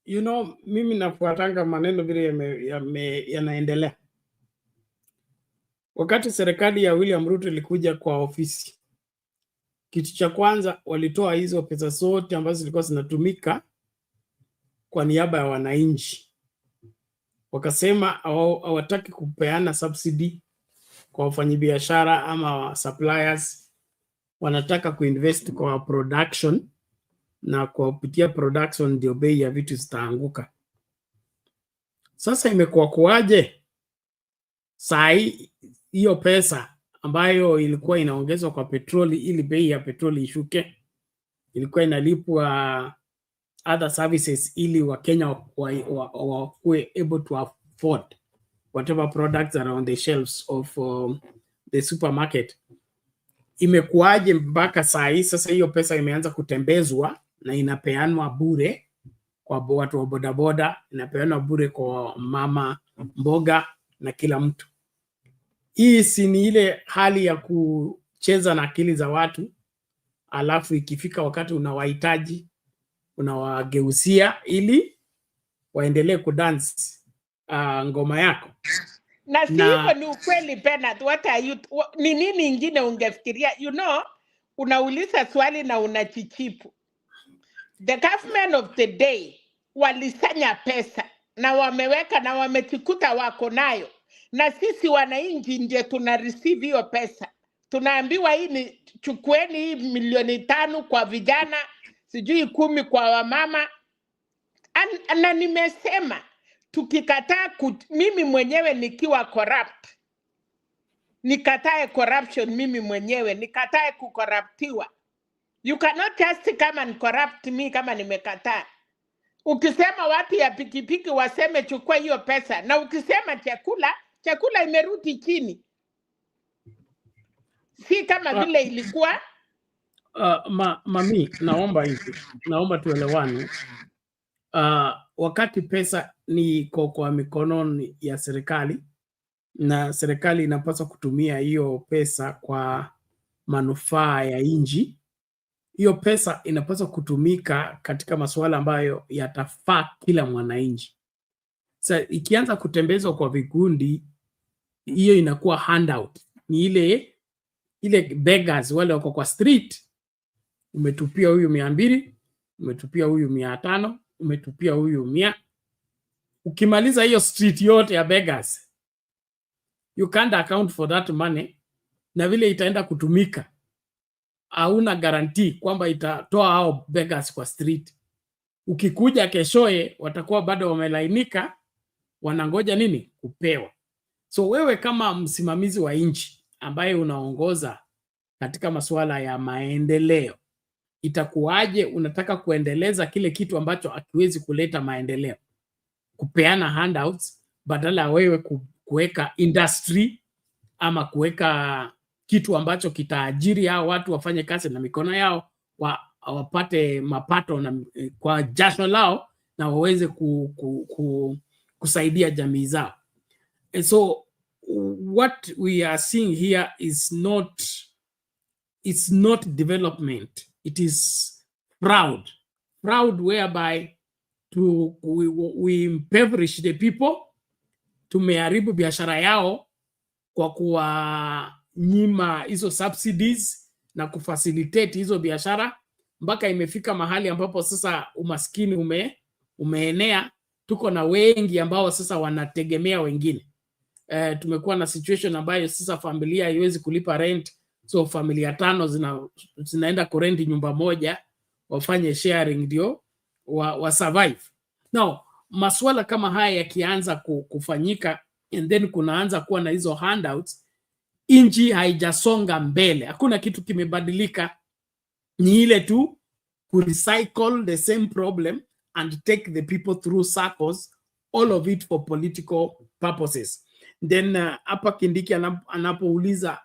You know, mimi nafuatanga maneno vile yanaendelea. Wakati serikali ya William Ruto ilikuja kwa ofisi, kitu cha kwanza walitoa hizo pesa zote ambazo zilikuwa zinatumika kwa niaba ya wananchi. Wakasema hawataki kupeana subsidy kwa wafanyabiashara ama suppliers, wanataka kuinvest kwa production, na kwa kupitia production ndio bei ya vitu zitaanguka. Sasa imekuwa kuaje? Saa hiyo pesa ambayo ilikuwa inaongezwa kwa petroli ili bei ya petroli ishuke, ilikuwa inalipwa other services ili Wakenya wakuwe able to afford whatever products are on the shelves of the supermarket. Imekuaje mpaka saa hii sasa hiyo pesa imeanza kutembezwa na inapeanwa bure kwa watu wa bodaboda, inapeanwa bure kwa mama mboga na kila mtu? Hii si ni ile hali ya kucheza na akili za watu, alafu ikifika wakati unawahitaji unawageusia ili waendelee kudance ngoma yako? Na si hivyo ni ukweli Bernard, ni nini ingine ungefikiria? You know, unauliza swali na unachichipu. The government of the day walisanya pesa na wameweka na wamechikuta wako nayo, na sisi wananchi ndio tuna receive hiyo pesa. Tunaambiwa hii ni chukueni hii milioni 5 kwa vijana, sijui 10 kwa wamama. Na nimesema tukikataa, mimi mwenyewe nikiwa corrupt, nikatae corruption mimi mwenyewe, nikatae kukorruptiwa. You cannot just come and corrupt me kama nimekataa. Ukisema watu ya pikipiki waseme chukua hiyo pesa, na ukisema chakula imerudi chini. Si kama vile ilikuwa. Mami, naomba tuelewane. Wakati pesa ni kwa mikononi ya serikali na serikali inapaswa kutumia hiyo pesa kwa manufaa ya nchi, hiyo pesa inapaswa kutumika katika masuala ambayo yatafaa kila mwananchi. Sasa ikianza kutembezwa kwa vikundi, hiyo inakuwa handout. Ni ile beggars wale wako kwa street, umetupia huyu 200, umetupia huyu 500, umetupia huyu 100. Ukimaliza hiyo street yote ya beggars, you can't account for that money, na vile itaenda kutumika hauna guarantee kwamba itatoa hao beggars kwa street. Ukikuja keshoe watakuwa bado wamelainika, wanangoja nini? Kupewa. So wewe kama msimamizi wa nchi ambaye unaongoza katika masuala ya maendeleo, itakuwaje unataka kuendeleza kile kitu ambacho hakiwezi kuleta maendeleo, kupeana handouts badala ya wewe kuweka industry ama kuweka kitu ambacho kitaajiri hao watu wafanye kazi na mikono yao, wapate mapato na kwa jasho lao, na waweze kusaidia jamii zao. And so what we are seeing here is not development. It is fraud whereby we impoverish the people. Tumeharibu biashara yao kwa kuwanyima hizo subsidies na kufacilitate hizo biashara, mpaka imefika mahali ambapo sasa umaskini umeenea. Tuko na wengi ambao sasa wanategemea wengine. Tumekuwa na situation ambayo sasa familia haiwezi kulipa rent, so familia 5 zinaenda kurenti nyumba moja, wafanye sharing ndio wa survive. Now, masuala kama haya yakianza kufanyika, and then kunaanza kuwa na hizo handouts, nchi haijasonga mbele, hakuna kitu kimebadilika. Ni ile tu kurecycle the same problem and take the people through circles, all of it for political purposes. Then hapa Kindiki anapouliza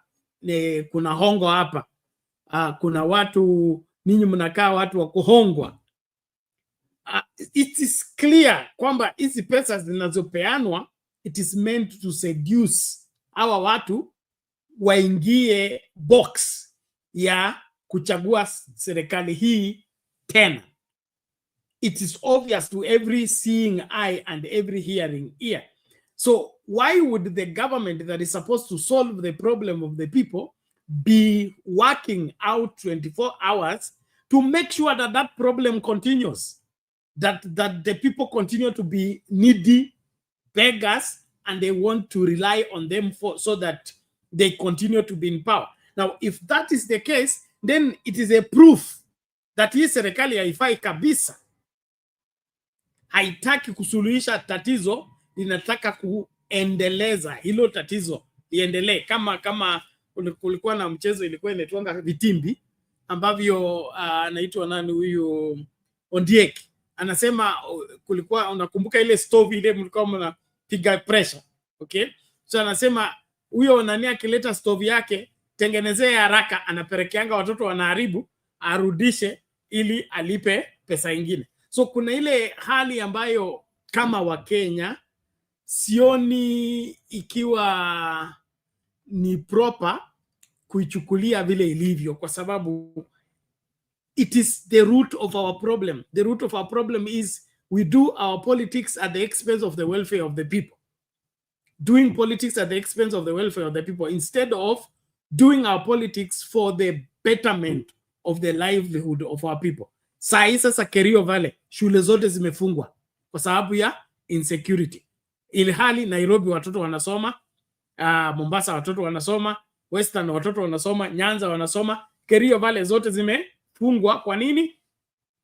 kuna hongo hapa, kuna watu, ninyi mnakaa watu wa kuhongwa. It is clear kwamba hizi pesa zinazopeanwa, it is meant to seduce hawa watu waingie box ya kuchagua serikali hii tena. it is obvious to every seeing eye and every hearing ear. So why would the government that is supposed to solve the problem of the people be working out 24 hours to make sure that that problem continues, that the people continue to be needy, beggars, and they want to rely on them for so that they continue to be in power? Now, if that is the case, then it is a proof that hii serikali haifai kabisa, haitaki kusuluhisha tatizo, linataka kuendeleza hilo tatizo liendelee. Kama kulikuwa na mchezo ilikuwa inaitwa vitimbi, ambavyo anaitwa nani huyu Ondiek anasema, kulikuwa unakumbuka ile stove ile mlikuwa mnapiga pressure, okay? So anasema huyo nani akileta stove yake tengenezee haraka, anapelekeanga watoto wanaharibu, arudishe ili alipe pesa ingine. So kuna ile hali ambayo kama Wakenya sioni ikiwa ni proper kuichukulia vile ilivyo, kwa sababu it is the root of our problem. The root of our problem is we do our politics at the expense of the welfare of the people. Doing politics at the expense of the welfare of the people instead of doing our politics for the betterment of the livelihood of our people. Saa hii sasa Kerio Valley shule zote zimefungwa kwa sababu ya insecurity. Ilhali Nairobi watoto wanasoma, Mombasa watoto wanasoma, Western watoto wanasoma, Nyanza wanasoma, Kerio Valley zote zimefungwa. Kwa nini?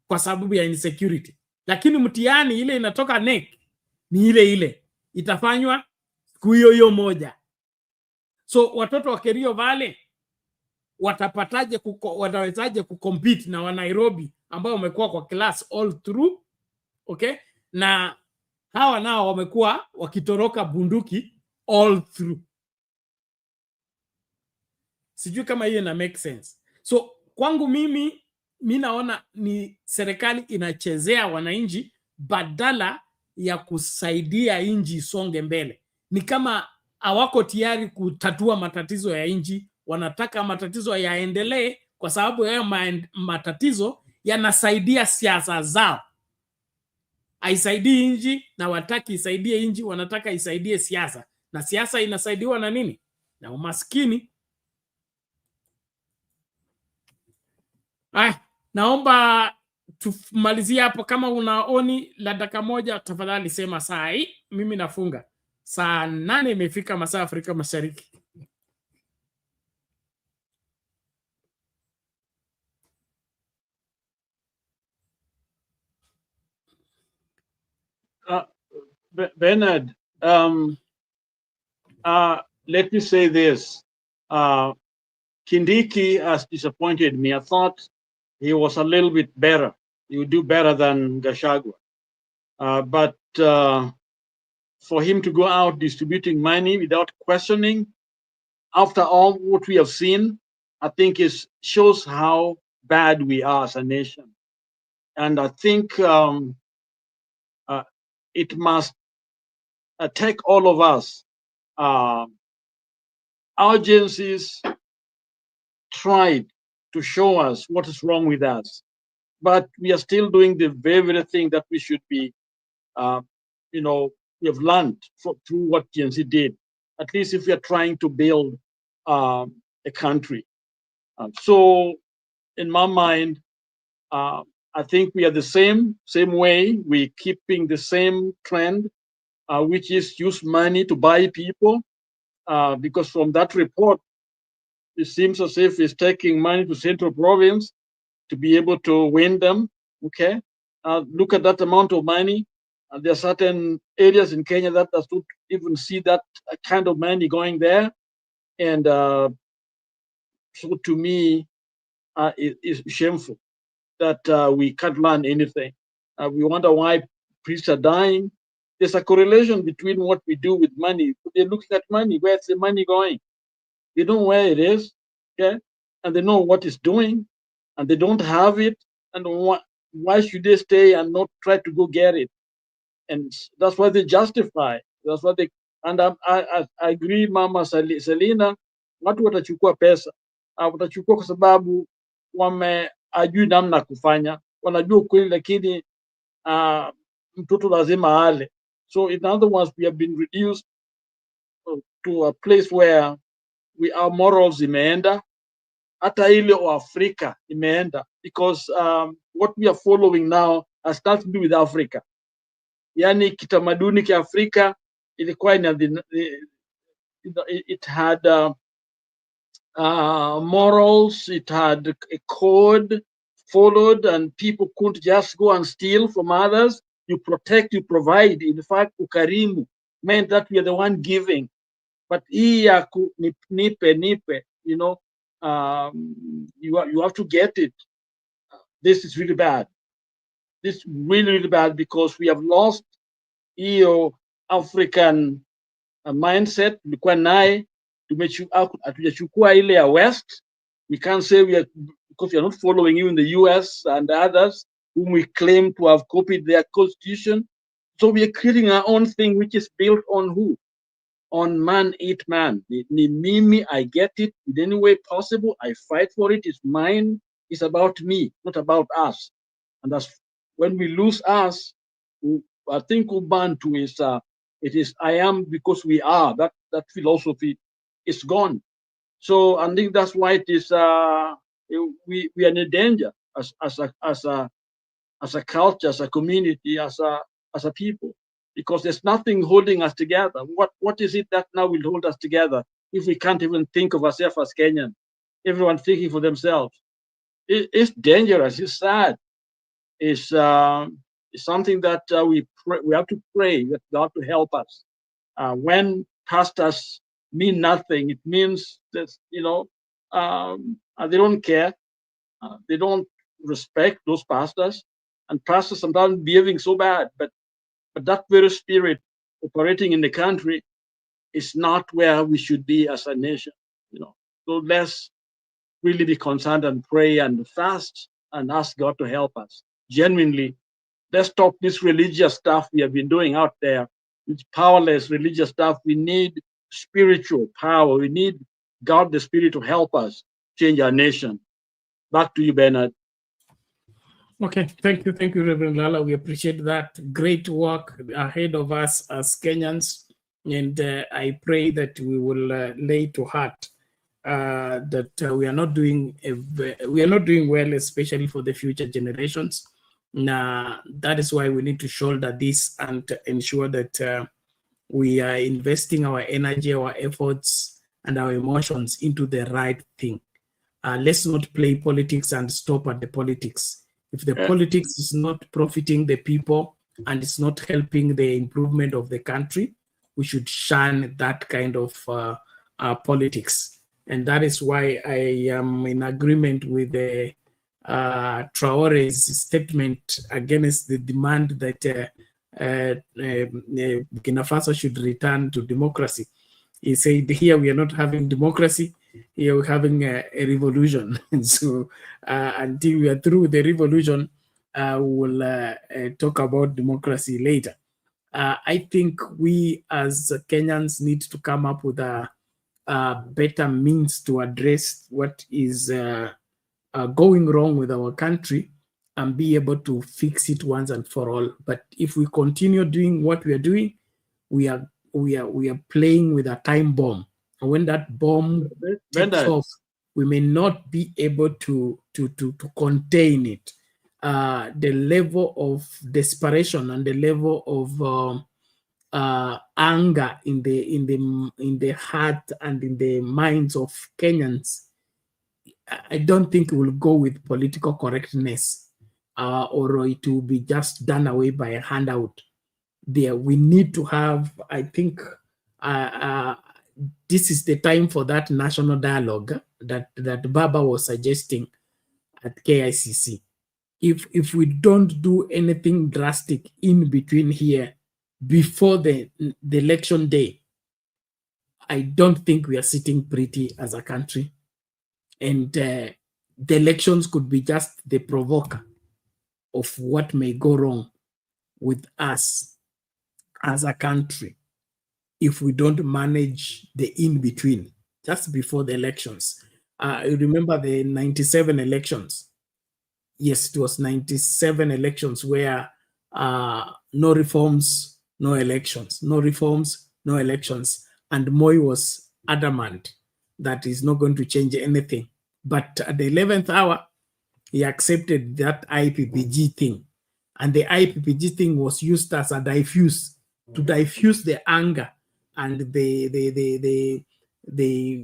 Kwa sababu ya insecurity. Lakini mtihani ile inatoka NEC ni ile ile, itafanywa siku hiyo moja. So watoto wa Kerio Valley watawezaje kucompete na wa Nairobi ambao wamekuwa kwa class all through, okay? Na hawa nao wamekuwa wakitoroka bunduki all through. Sijui kama hiyo ina make sense. So kwangu mimi naona ni serikali inachezea wananchi badala ya kusaidia nchi isonge mbele. Ni kama hawako tayari kutatua matatizo ya nchi, wanataka matatizo yaendelee kwa sababu hayo matatizo yanasaidia siasa zao. Haisaidii nchi na wataki isaidie nchi, wanataka isaidie siasa. Na siasa inasaidiwa na nini? Na umaskini. Naomba tumalizie hapo. Kama unaoni la dakika moja, tafadhali sema saa hii. Mimi nafunga. Saa 8 imefika masaa Afrika Mashariki. Bernard, let me say this. Kindiki has disappointed me. I thought he was a little bit better. He would do better than Gachagua. But for him to go out distributing money without questioning, after all what we have seen, I think it shows how bad we are as a nation. And I think it must take all of us. Agencies tried to show us what is wrong with us, but we are still doing the very thing that we should be, we have learned through what GNC did, at least if we are trying to build a country. So in my mind, I think we are the same way. We're keeping the same trend, which is use money to buy people, because from that report, it seems as if it's taking money to Central Province to be able to win them, okay? Look at that amount of money. There are certain areas in Kenya that does not even see that kind of money going there. And so to me, it is shameful that we can't learn anything. We wonder why priests are dying. There's a correlation between what we do with money. They're looking at money. Where's the money going? They know where it is, okay? And they know what it's doing, and they don't have it. And why should they stay and not try to go get it? And that's why they justify. That's what they. And I agree, Mama Selina. Watu watachukua pesa, watachukua kwa sababu ajui namna kufanya, wanajua ukweli, lakini mtoto lazima ale. So in other words, we have been reduced to a place where our morals imeenda, hata ile wa Africa imeenda, because what we are following now has nothing to do with Africa. Yani kitamaduni kia Afrika ilikuwa it had morals, it had a code followed, and people couldn't just go and steal from others. You protect, you provide. In fact, ukarimu meant that we are the one giving. But nipe, you know, you have to get it. This is really bad. This is really, really bad, because we have lost African mindset. Tulikuwa naye, hatujachukua ile ya West. We can't say we are, because we are not following you in the US and others whom we claim to have copied their constitution. So we are creating our own thing, which is built on who? On man eat man. Ni mimi, I get it in any way possible. I fight for it. It's mine. It's about me, not about us. And that's when we lose us. I think Ubuntu is it is I am because we are. That philosophy is gone. So I think that's why it is we are in danger as a culture, as a community, as a people, because there's nothing holding us together. What is it that now will hold us together if we can't even think of ourselves as Kenyan? Everyone thinking for themselves. It's dangerous. It's sad. It's something that we have to pray that God to help us. When pastors mean nothing, it means that, you know, they don't care. They don't respect those pastors, and pastors sometimes behaving so bad. But that very spirit operating in the country is not where we should be as a nation. You know, so let's really be concerned and pray and fast and ask God to help us. Genuinely, let's stop this religious stuff we have been doing out there. It's powerless religious stuff. We need spiritual power. We need God, the Spirit, to help us change our nation. Back to you, Bernard. Okay, thank you, Reverend Lala. We appreciate that. Great work ahead of us as Kenyans, and I pray that we will lay to heart that we are not doing well, especially for the future generations. Now, that is why we need to shoulder this and ensure that we are investing our energy, our efforts, and our emotions into the right thing. Let's not play politics and stop at the politics. If the politics is not profiting the people and it's not helping the improvement of the country, we should shun that kind of politics. And that is why I am in agreement with the Traore's statement against the demand that Burkina Faso should return to democracy. He said, here we are not having democracy, here we're having a revolution. And so until we are through with the revolution, we'll talk about democracy later. I think we as Kenyans need to come up with a better means to address what is going wrong with our country and be able to fix it once and for all. But if we continue doing what we are doing, we are playing with a time bomb. And when that bomb takes off, we may not be able to contain it. The level of desperation and the level of anger in the heart and in the minds of Kenyans, I don't think it will go with political correctness, or it will be just done away by a handout. There, we need to have, I think, this is the time for that national dialogue that Baba was suggesting at KICC. If we don't do anything drastic in between here before the election day, I don't think we are sitting pretty as a country. And the elections could be just the provoker of what may go wrong with us as a country if we don't manage the in-between just before the elections. You remember the 97 elections. Yes, it was 97 elections where no reforms, no elections, no reforms, no elections. And Moi was adamant that he's not going to change anything. But at the 11th hour, he accepted that IPPG thing. And the IPPG thing was used as a diffuse, to diffuse the anger and the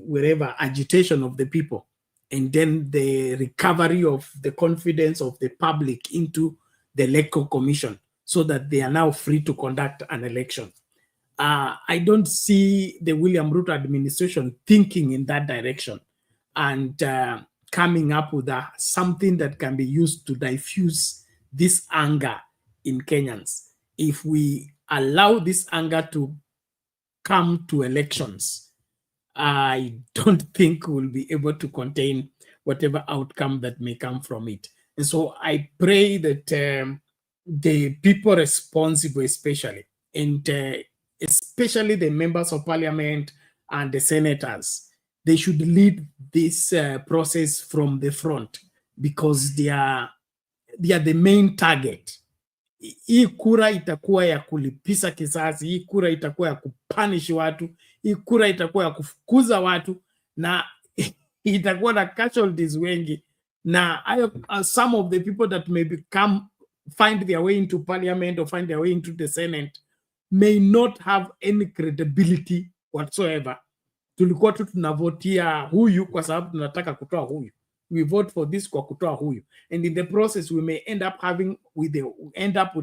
whatever agitation of the people. And then the recovery of the confidence of the public into the Electoral Commission so that they are now free to conduct an election. I don't see the William Ruto administration thinking in that direction and coming up with something that can be used to diffuse this anger in Kenyans. If we allow this anger to come to elections, I don't think we'll be able to contain whatever outcome that may come from it. And so I pray that the people responsible, especially, and especially the members of parliament and the senators, they should lead this process from the front because they are the main target. Hii kura itakuwa ya kulipisa kisasi, hii kura itakuwa ya kupunish watu, hii kura itakuwa ya kufukuza watu, na itakuwa na casualties wengi. Na some of the people that may find their way into parliament or find their way into the Senate may not have any credibility whatsoever. Tulikuwa tu tunavotia huyu kwa sababu tunataka kutoa huyu. We vote for this kwa kutoa huyu. And in the process, we may end up with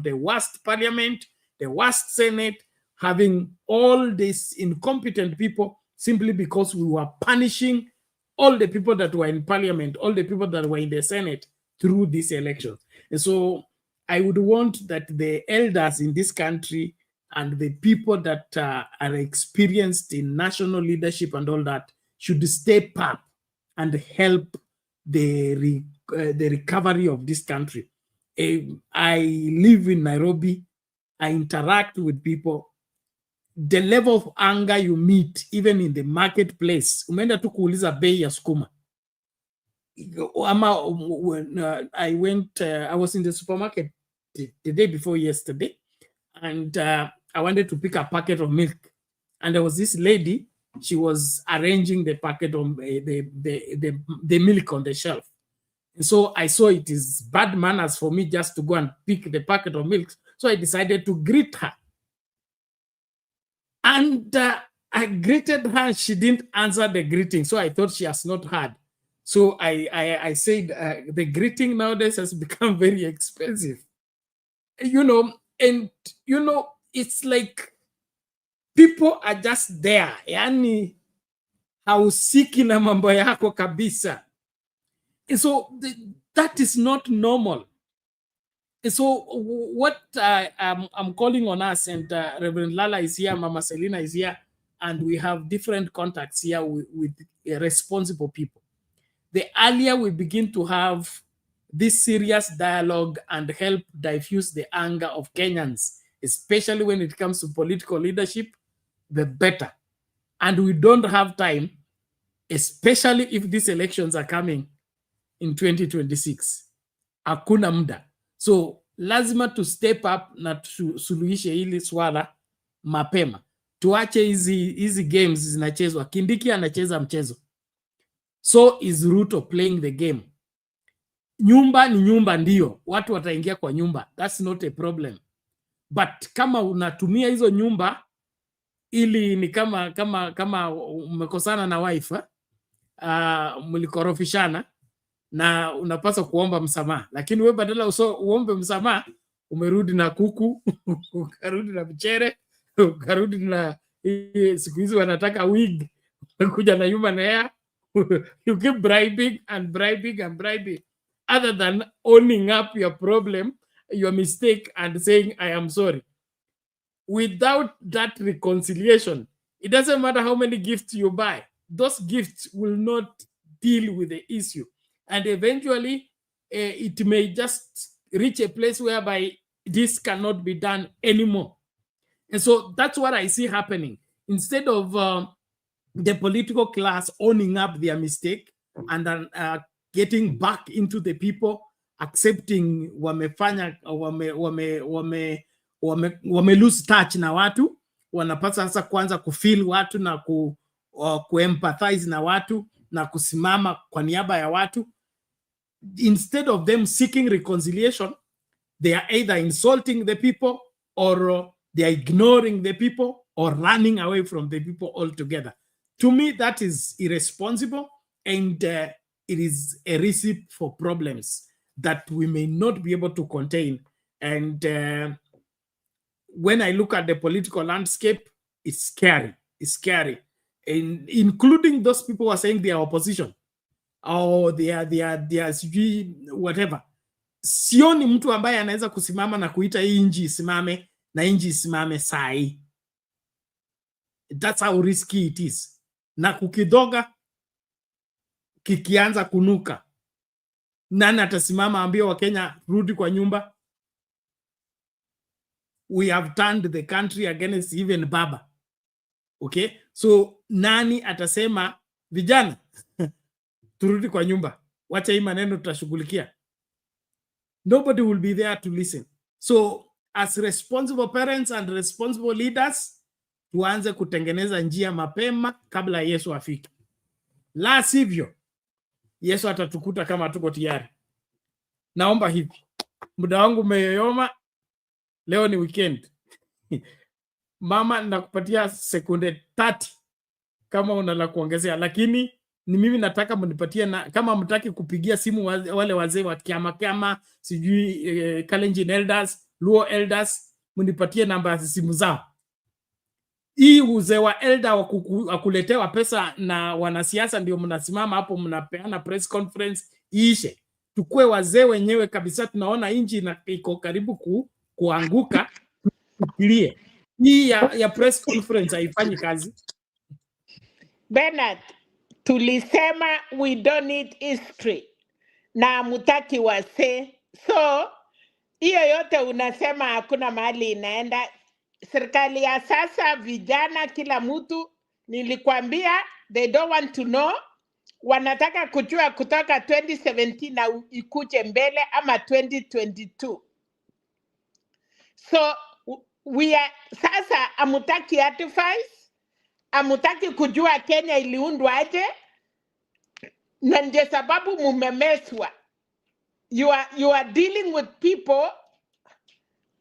the worst parliament, the worst Senate, having all these incompetent people simply because we were punishing all the people that were in parliament, all the people that were in the Senate through these elections. And so I would want that the elders in this country and the people that are experienced in national leadership and all that should step up and help the recovery of this country. I live in Nairobi. I interact with people. The level of anger you meet, even in the marketplace. Umeenda tu kuuliza bei ya sukuma. When I was in the supermarket the day before yesterday, and I wanted to pick a packet of milk. And there was this lady, she was arranging the packet on the milk on the shelf. And so I saw it is bad manners for me just to go and pick the packet of milk. So I decided to greet her. And I greeted her. She didn't answer the greeting. So I thought she has not heard. So I said, the greeting nowadays has become very expensive. And it's like people are just there. Yani, hausiki na mambo yako kabisa. And so that is not normal. And so what I'm calling on us, and Reverend Lala is here, Mama Selina is here, and we have different contacts here with responsible people. The earlier we begin to have this serious dialogue and help diffuse the anger of Kenyans, especially when it comes to political leadership, the better. And we don't have time, especially if these elections are coming in 2026. Hakuna muda. So lazima to step up na tusuluhishe hili swala mapema. Tuache hizi games zinachezwa. Kindiki anacheza mchezo. So is Ruto playing the game. Nyumba ni nyumba ndio. Watu wataingia kwa nyumba. That's not a problem. But kama unatumia hizo nyumba ili ni kama umekosana na wife, mlikorofishana na unapaswa kuomba msamaha. Lakini wewe badala uombe msamaha, umerudi na kuku, ukarudi na mchere, ukarudi na siku hizi wanataka wig, kuja na human hair. You keep bribing and bribing and bribing, other than owning up your problem, your mistake, and saying, I am sorry. Without that reconciliation, it doesn't matter how many gifts you buy. Those gifts will not deal with the issue. And eventually, it may just reach a place whereby this cannot be done anymore. And so that's what I see happening. Instead of the political class owning up their mistake and then getting back into the people accepting wame lose touch na watu, wanapasa sasa kuanza kufeel watu na kuempathize na watu na kusimama kwa niaba ya watu. Instead of them seeking reconciliation, they are either insulting the people or they are ignoring the people or running away from the people altogether. To me, that is irresponsible, and it is a recipe for problems that we may not be able to contain. And when I look at the political landscape, it's scary. It's scary, and including those people who are saying they are opposition or they are whatever. Sioni mtu ambaye anaweza kusimama na kuita hii nchi isimame na nchi isimame sai. That's how risky it is. Na kukidoga kikianza kunuka, nani atasimama ambia wa Kenya rudi kwa nyumba? We have turned the country against even Baba. Okay? So nani atasema vijana turudi kwa nyumba, wacha hii maneno tutashughulikia? Nobody will be there to listen. So as responsible parents and responsible leaders, tuanze kutengeneza njia mapema kabla Yesu afike. La sivyo, Yesu atatukuta kama tuko tayari. Naomba hivi, muda wangu umeyoyoma, leo ni weekend. Mama, nakupatia sekunde 30 kama una la kuongezea, lakini ni mimi nataka mnipatie, na kama mtaki kupigia simu wale wazee wa kama sijui Kalenjin elders, Luo elders, mnipatie namba ya simu zao. Hii uzee wa elder wakuletewa pesa na wanasiasa ndio mnasimama hapo mnapeana press conference ishe. Tukue wazee wenyewe kabisa, tunaona inji iko karibu kuanguka, tukilie. Hii ya press conference haifanyi kazi. Bernard, tulisema we don't need history na mutaki wase. So hiyo yote unasema hakuna mahali inaenda. Serikali ya sasa, vijana, kila mtu, nilikwambia they don't want to know. Wanataka kujua kutoka 2017 na ikuje mbele ama 2022. So sasa amutaki advice, amutaki kujua Kenya iliundwa aje, na ndio sababu mumemeswa. You are dealing with people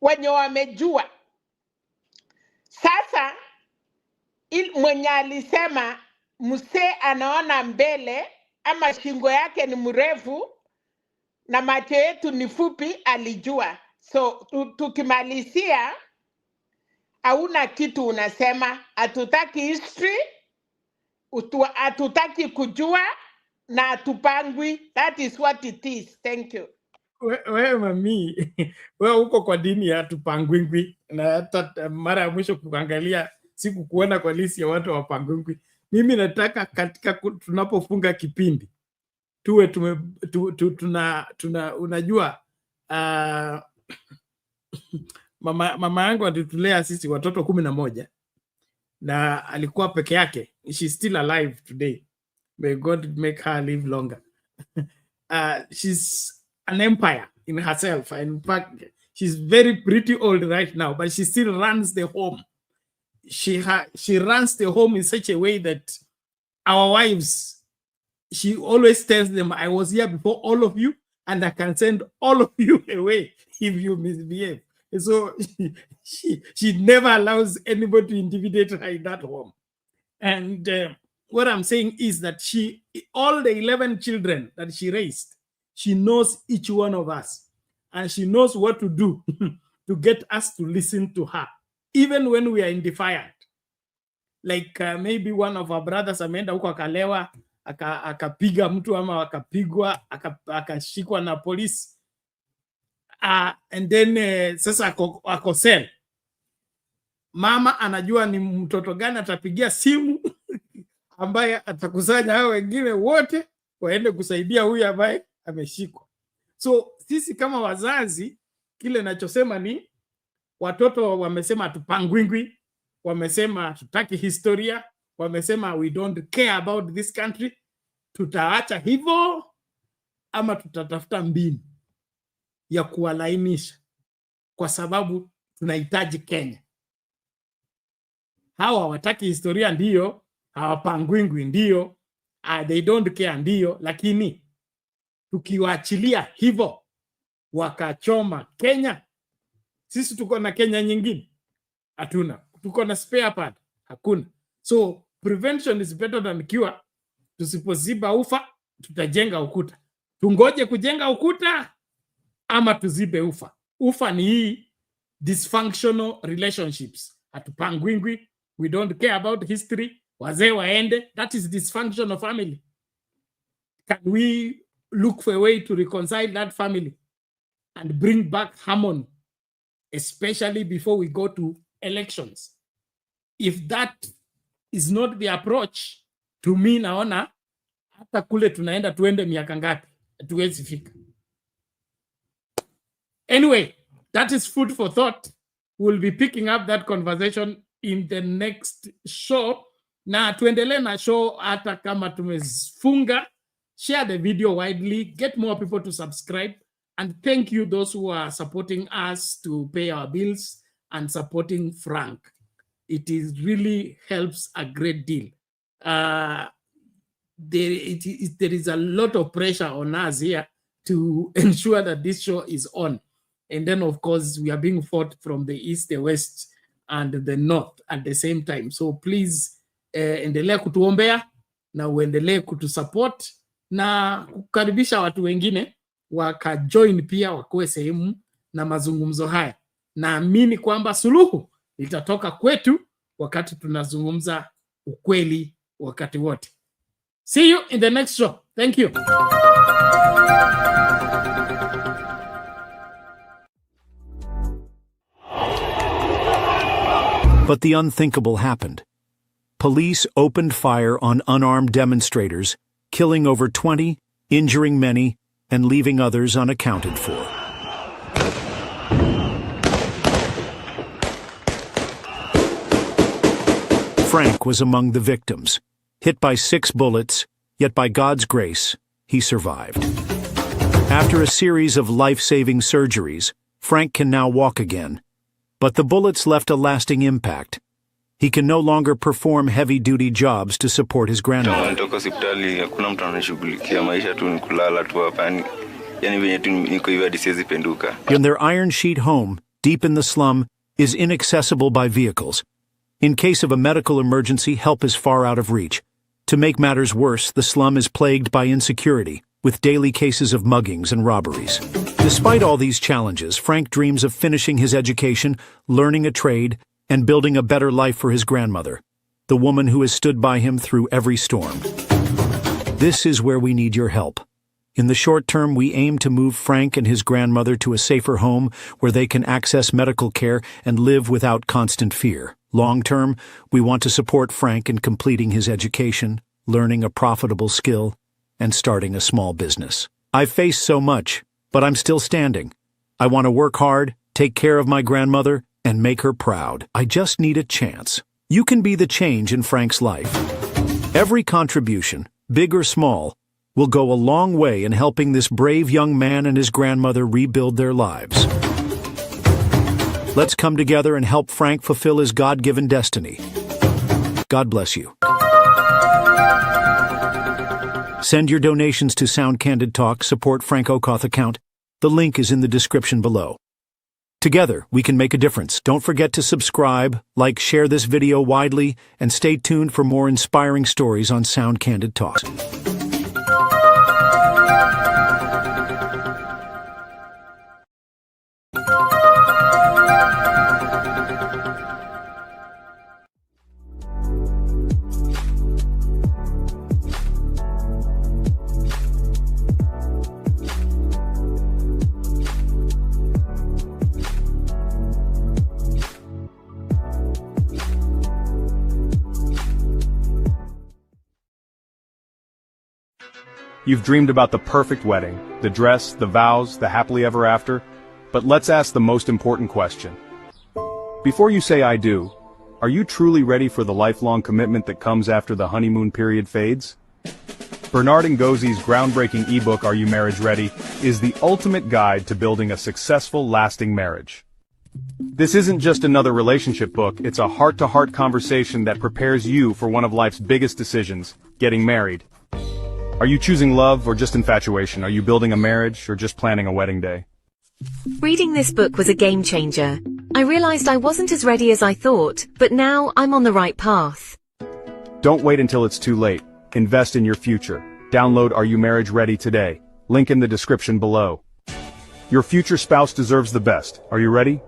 wenye wamejua. Sasa mwenye alisema msee anaona mbele ama shingo yake ni mrefu na macho yetu ni fupi, alijua. So tukimalizia, hauna kitu unasema, hatutaki history, hatutaki kujua na hatupangwi. That is what it is. Thank you. Wewe mami, wewe uko kwa dini ya tupangwingwi, na hata mara ya mwisho kuangalia siku kuona kwa lisi ya watu wapangwingwi. Mimi nataka katika tunapofunga kipindi tuwe unajua mama yangu alitulea sisi watoto 11 na alikuwa peke yake. She's still alive today. May God make her live longer. She's an empire in herself. In fact, she's very pretty old right now, but she still runs the home. She runs the home in such a way that our wives, she always tells them, I was here before all of you, and I can send all of you away if you misbehave. And so she never allows anybody to intimidate her in that home. And what I'm saying is that all the 11 children that she raised, she knows each one of us, and she knows what to do to get us to listen to her, even when we are in defiant. Like maybe one of our brothers ameenda huko akalewa, akapiga mtu ama akapigwa, akashikwa na polisi. And then sasa ako cell. Mama anajua ni mtoto gani atapigia simu ambaye atakusanya hao wengine wote waende kusaidia huyu ambaye ameshikwa. So sisi kama wazazi, kile nachosema ni watoto wamesema tupangwingwi, wamesema tutaki historia, wamesema we don't care about this country. Tutaacha hivyo ama tutatafuta mbinu? ya kuwalainisha, kwa sababu tunahitaji Kenya. Hawa hawataki historia, ndio, hawapangwingwi, ndio, they don't care, ndio, lakini tukiwaachilia hivyo wakachoma Kenya, sisi tuko na Kenya nyingine? Hatuna. Tuko na spare part? Hakuna. So prevention is better than cure. Tusipoziba ufa, tutajenga ukuta. Tungoje kujenga ukuta ama tuzibe ufa? Ufa ni hii dysfunctional relationships. Hatupangwingwi, we don't care about history, wazee waende, that is dysfunctional family. Can we look for a way to reconcile that family and bring back harmony, especially before we go to elections? If that is not the approach, to me naona hata kule tunaenda tuende miaka ngapi hatuwezi fika. Anyway, that is food for thought. We'll be picking up that conversation in the next show. Na tuendelee na show hata kama tumefunga. Share the video widely, get more people to subscribe, and thank you those who are supporting us to pay our bills and supporting Frank. It is really helps a great deal. There is a lot of pressure on us here to ensure that this show is on. And then, of course, we are being fought from the east, the west, and the north at the same time. So please, endelea kutuombea na uendelee kutusupport na kukaribisha watu wengine wakajoin pia wakuwe sehemu na mazungumzo haya. Naamini kwamba suluhu litatoka kwetu wakati tunazungumza ukweli wakati wote. See you in the next show. Thank you. But the unthinkable happened. Police opened fire on unarmed demonstrators, killing over 20, injuring many, and leaving others unaccounted for. Frank was among the victims, hit by 6 bullets, yet by God's grace, he survived. After a series of life-saving surgeries, Frank can now walk again. But the bullets left a lasting impact. He can no longer perform heavy-duty jobs to support his grandmother. In their iron sheet home, deep in the slum, is inaccessible by vehicles. In case of a medical emergency, help is far out of reach. To make matters worse, the slum is plagued by insecurity, with daily cases of muggings and robberies. Despite all these challenges, Frank dreams of finishing his education, learning a trade, and building a better life for his grandmother, the woman who has stood by him through every storm. This is where we need your help. In the short term, we aim to move Frank and his grandmother to a safer home where they can access medical care and live without constant fear. Long term, we want to support Frank in completing his education, learning a profitable skill, and starting a small business. I've faced so much, but I'm still standing. I want to work hard, take care of my grandmother, and make her proud. I just need a chance. You can be the change in Frank's life. Every contribution, big or small, will go a long way in helping this brave young man and his grandmother rebuild their lives. Let's come together and help Frank fulfill his God-given destiny. God bless you. Send your donations to Sound Candid Talk, support Frank Okoth account. The link is in the description below. Together, we can make a difference. Don't forget to subscribe, like, share this video widely, and stay tuned for more inspiring stories on Sound Candid Talk. You've dreamed about the perfect wedding, the dress, the vows, the happily ever after, but let's ask the most important question. Before you say I do, are you truly ready for the lifelong commitment that comes after the honeymoon period fades? Bernard Ngozzi's groundbreaking ebook Are You Marriage Ready is the ultimate guide to building a successful, lasting marriage. This isn't just another relationship book, it's a heart-to-heart conversation that prepares you for one of life's biggest decisions, getting married. Are you choosing love or just infatuation? Are you building a marriage or just planning a wedding day? Reading this book was a game changer. I realized I wasn't as ready as I thought, but now I'm on the right path. Don't wait until it's too late. Invest in your future. Download Are You Marriage Ready today. Link in the description below. Your future spouse deserves the best. Are you ready?